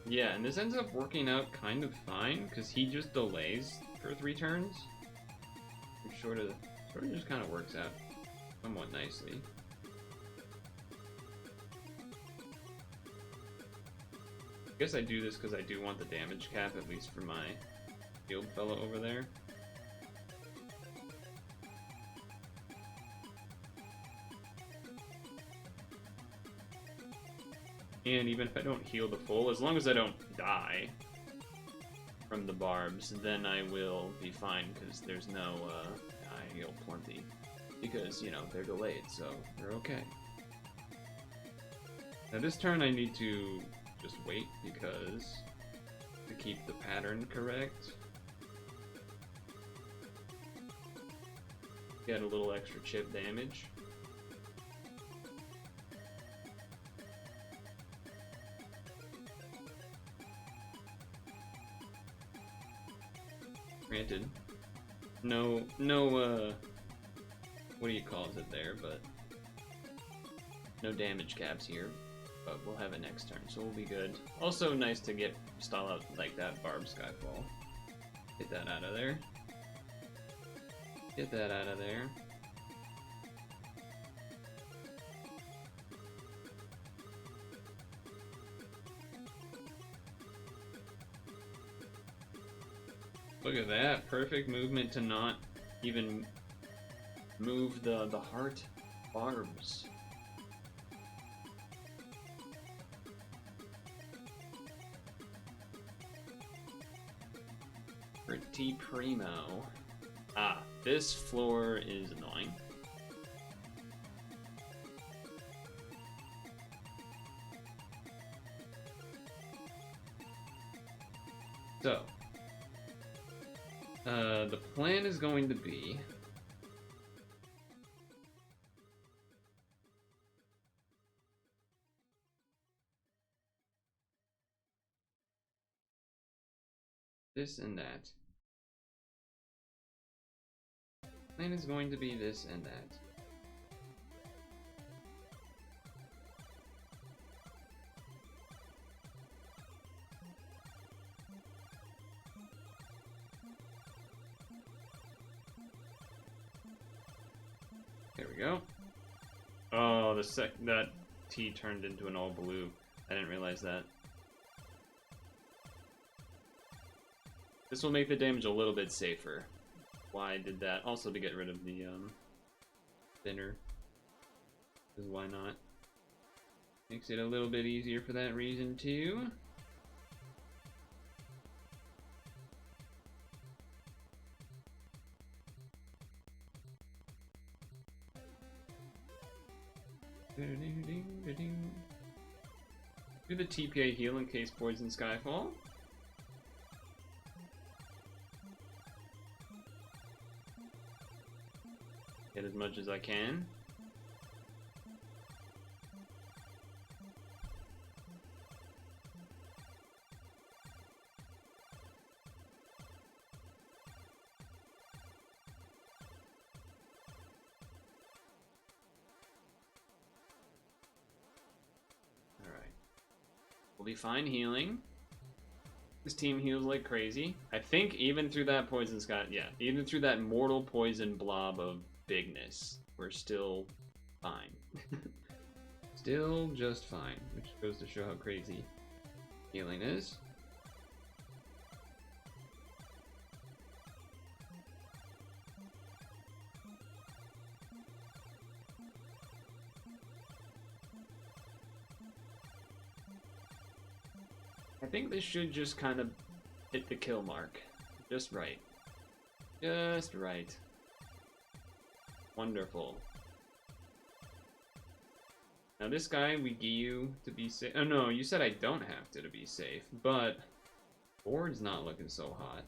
S2: Yeah, and this ends up working out kind of fine, because he just delays for 3 turns. Which sort of just kind of works out somewhat nicely. I guess I do this because I do want the damage cap, at least for my field fellow over there. And even if I don't heal the full, as long as I don't die from the barbs, then I will be fine, because there's no, I heal plenty. Because, you know, they're delayed, so we're okay. Now this turn I need to just wait, because to keep the pattern correct. Get a little extra chip damage. Granted, no, what do you call it there, but no damage caps here, but we'll have it next turn, so we'll be good. Also nice to get stall out like that Barb Skyfall. Get that out of there. Get that out of there. Look at that. Perfect movement to not even move the heart barbs. Pretty primo. Ah, this floor is annoying. So, the plan is going to be this and that. Plan is going to be this and that. There we go. Oh, that T turned into an all blue. I didn't realize that. This will make the damage a little bit safer. Why I did that? Also to get rid of the thinner. Because why not? Makes it a little bit easier for that reason too. Do the TPA heal in case poison Skyfall. Get as much as I can. We'll be fine healing. This team heals like crazy. I think even through that poison even through that mortal poison blob of bigness, we're still fine. Still just fine, which goes to show how crazy healing is. I think this should just kind of hit the kill mark. Just right. Just right. Wonderful. Now this guy, we get you to be safe. Oh no, you said I don't have to be safe, but board's not looking so hot.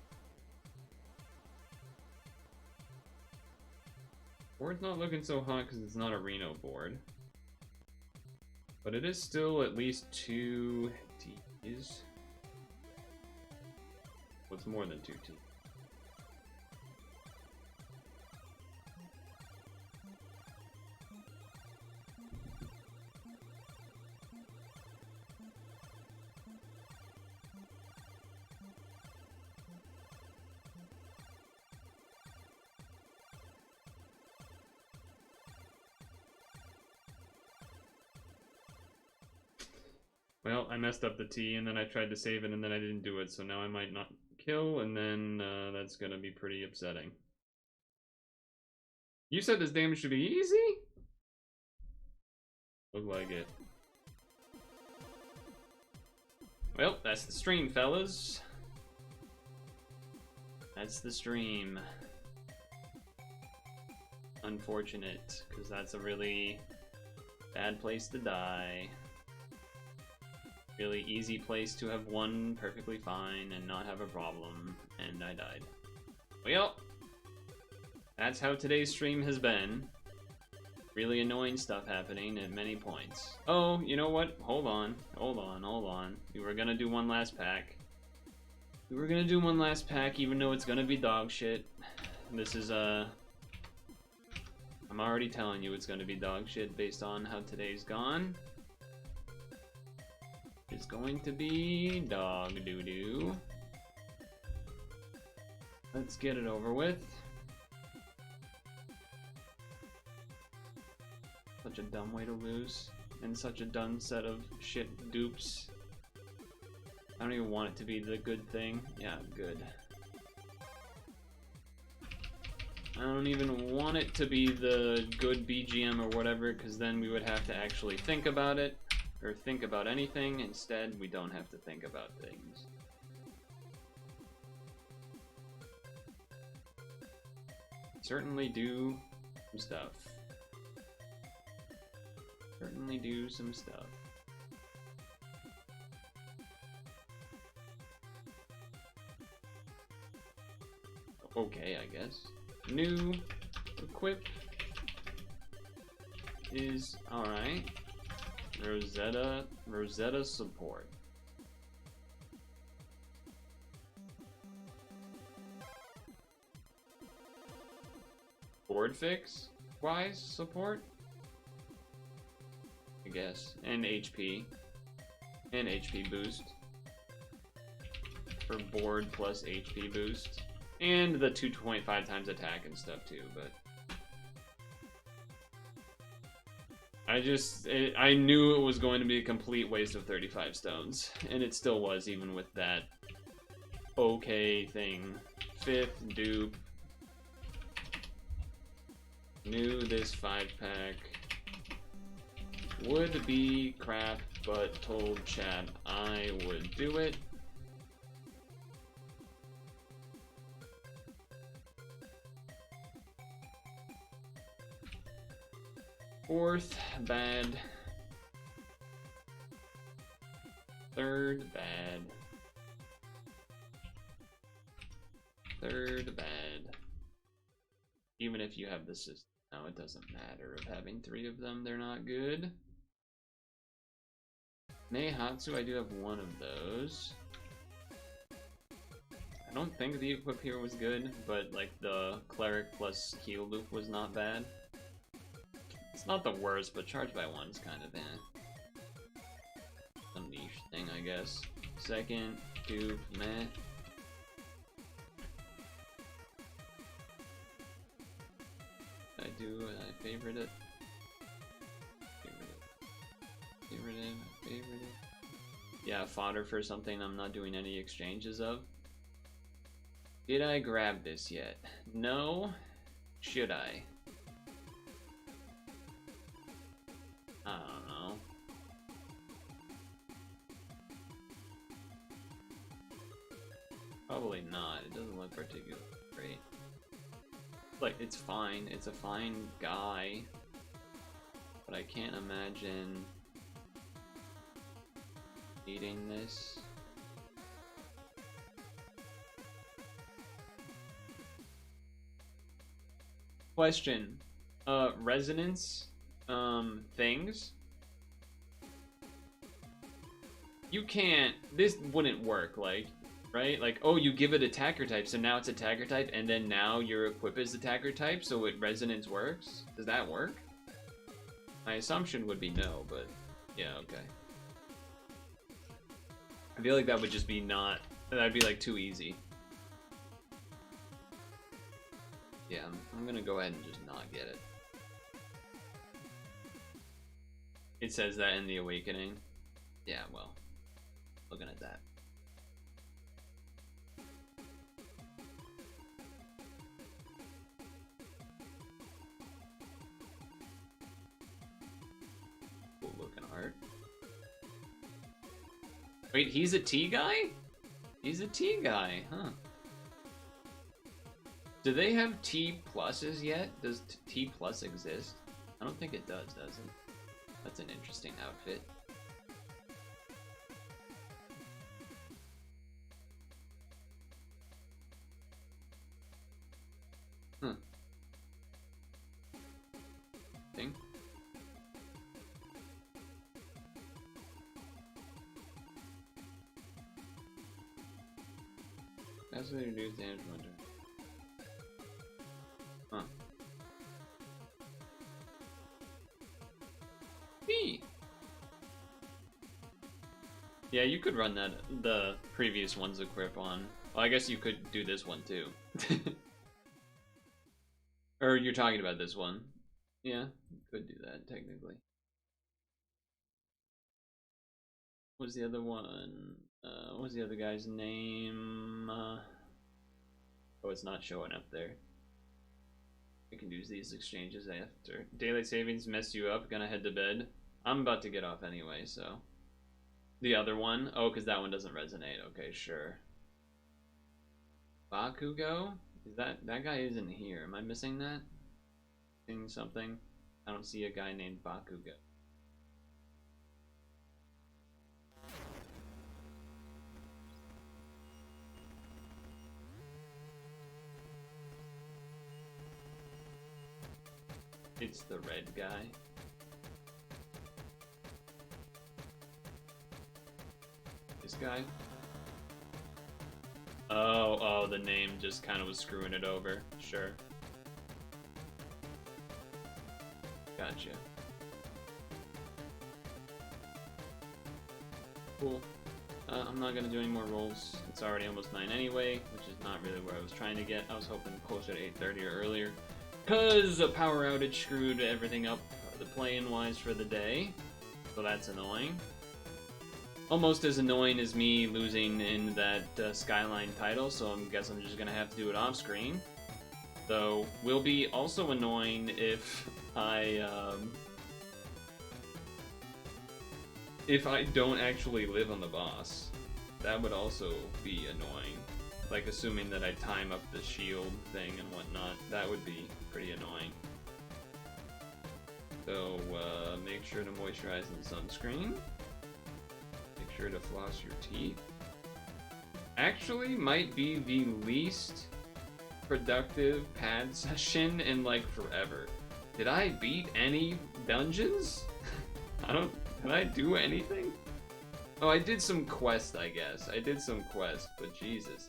S2: Board's not looking so hot because it's not a Reno board. But it is still at least 2 T's. What's more than 2 T's? Well, I messed up the T, and then I tried to save it, and then I didn't do it, so now I might not kill, and then that's gonna be pretty upsetting. You said this damage should be easy? Look like it. Well, that's the stream, fellas. That's the stream. Unfortunate, because that's a really bad place to die. Really easy place to have won perfectly fine and not have a problem, and I died. Well, that's how today's stream has been. Really annoying stuff happening at many points. Oh, you know what? Hold on. We were gonna do one last pack. Even though it's gonna be dog shit. This is, I'm already telling you it's gonna be dog shit based on how today's gone. It's going to be dog doo-doo. Let's get it over with. Such a dumb way to lose, and such a dumb set of shit dupes. I don't even want it to be the good thing. Yeah, good. I don't even want it to be the good BGM or whatever, because then we would have to actually think about it, or think about anything. Instead, we don't have to think about things. Certainly do some stuff. Certainly do some stuff. Okay, I guess. New equip is alright. Rosetta support. Board fix wise support? I guess. And HP. And HP boost. For board plus HP boost. And the 2.5 times attack and stuff too, but I knew it was going to be a complete waste of 35 stones, and it still was, even with that okay thing. 5th dupe. Knew this 5-pack would be crap, but told chat I would do it. Fourth, bad. Third, bad. Third, bad. Even if you have the system now, it doesn't matter of having 3 of them, they're not good. Neihatsu, I do have 1 of those. I don't think the equip here was good, but like the cleric plus heal loop was not bad. It's not the worst, but charge by 1 is kind of a niche thing, I guess. Second, dupe, meh. I favorite it. Favorite it. Yeah, fodder for something I'm not doing any exchanges of. Did I grab this yet? No. Should I? I don't know. Probably not. It doesn't look particularly great. Like, it's fine. It's a fine guy. But I can't imagine needing this. Question. Resonance things. You can't, this wouldn't work, like, right? Like, oh, you give it attacker type, so now it's attacker type, and then now your equip is attacker type, so it resonance works? Does that work? My assumption would be no, but yeah, okay. I feel like that would just be not, that'd be like too easy. Yeah, I'm gonna go ahead and just not get it. It says that in the Awakening. Yeah, well, looking at that. Cool looking art. Wait, he's a T guy? He's a T guy, huh? Do they have T pluses yet? Does T plus exist? I don't think it does it? That's an interesting outfit. Huh. Thing. That's what reduce damage winter. Huh. Hey. Yeah, you could run that the previous one's equip on Well, I guess you could do this one too. Or you're talking about this one. Yeah, you could do that technically. What was the other one? What was the other guy's name? Oh, it's not showing up there. We can use these exchanges after. Daylight savings messed you up. Gonna head to bed. I'm about to get off anyway, so. The other one? Oh, because that one doesn't resonate. Okay, sure. Bakugo? Is that guy isn't here? Am I missing that? Missing something? I don't see a guy named Bakugo. It's the red guy. This guy? Oh, the name just kind of was screwing it over. Sure. Gotcha. Cool. I'm not gonna do any more rolls. It's already almost 9 anyway, which is not really where I was trying to get. I was hoping closer to 8:30 or earlier. Because a power outage screwed everything up the playing-wise for the day. So that's annoying. Almost as annoying as me losing in that Skyline title, so I guess I'm just gonna have to do it off screen. Though, will be also annoying if I don't actually live on the boss. That would also be annoying. Like, assuming that I time up the shield thing and whatnot, that would be pretty annoying. So, make sure to moisturize and sunscreen. Make sure to floss your teeth. Actually, might be the least productive pad session in, like, forever. Did I beat any dungeons? Did I do anything? Oh, I did some quest, I guess. I did some quest, but Jesus.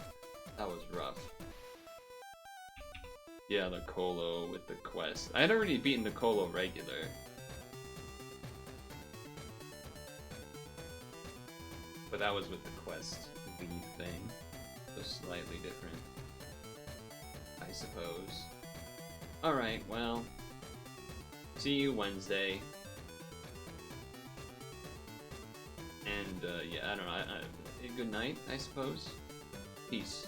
S2: That was rough. Yeah, the Colo with the quest. I had already beaten the Colo regular. But that was with the quest lead thing. So slightly different, I suppose. Alright, well. See you Wednesday. And, yeah, I don't know. Good night, I suppose. Peace.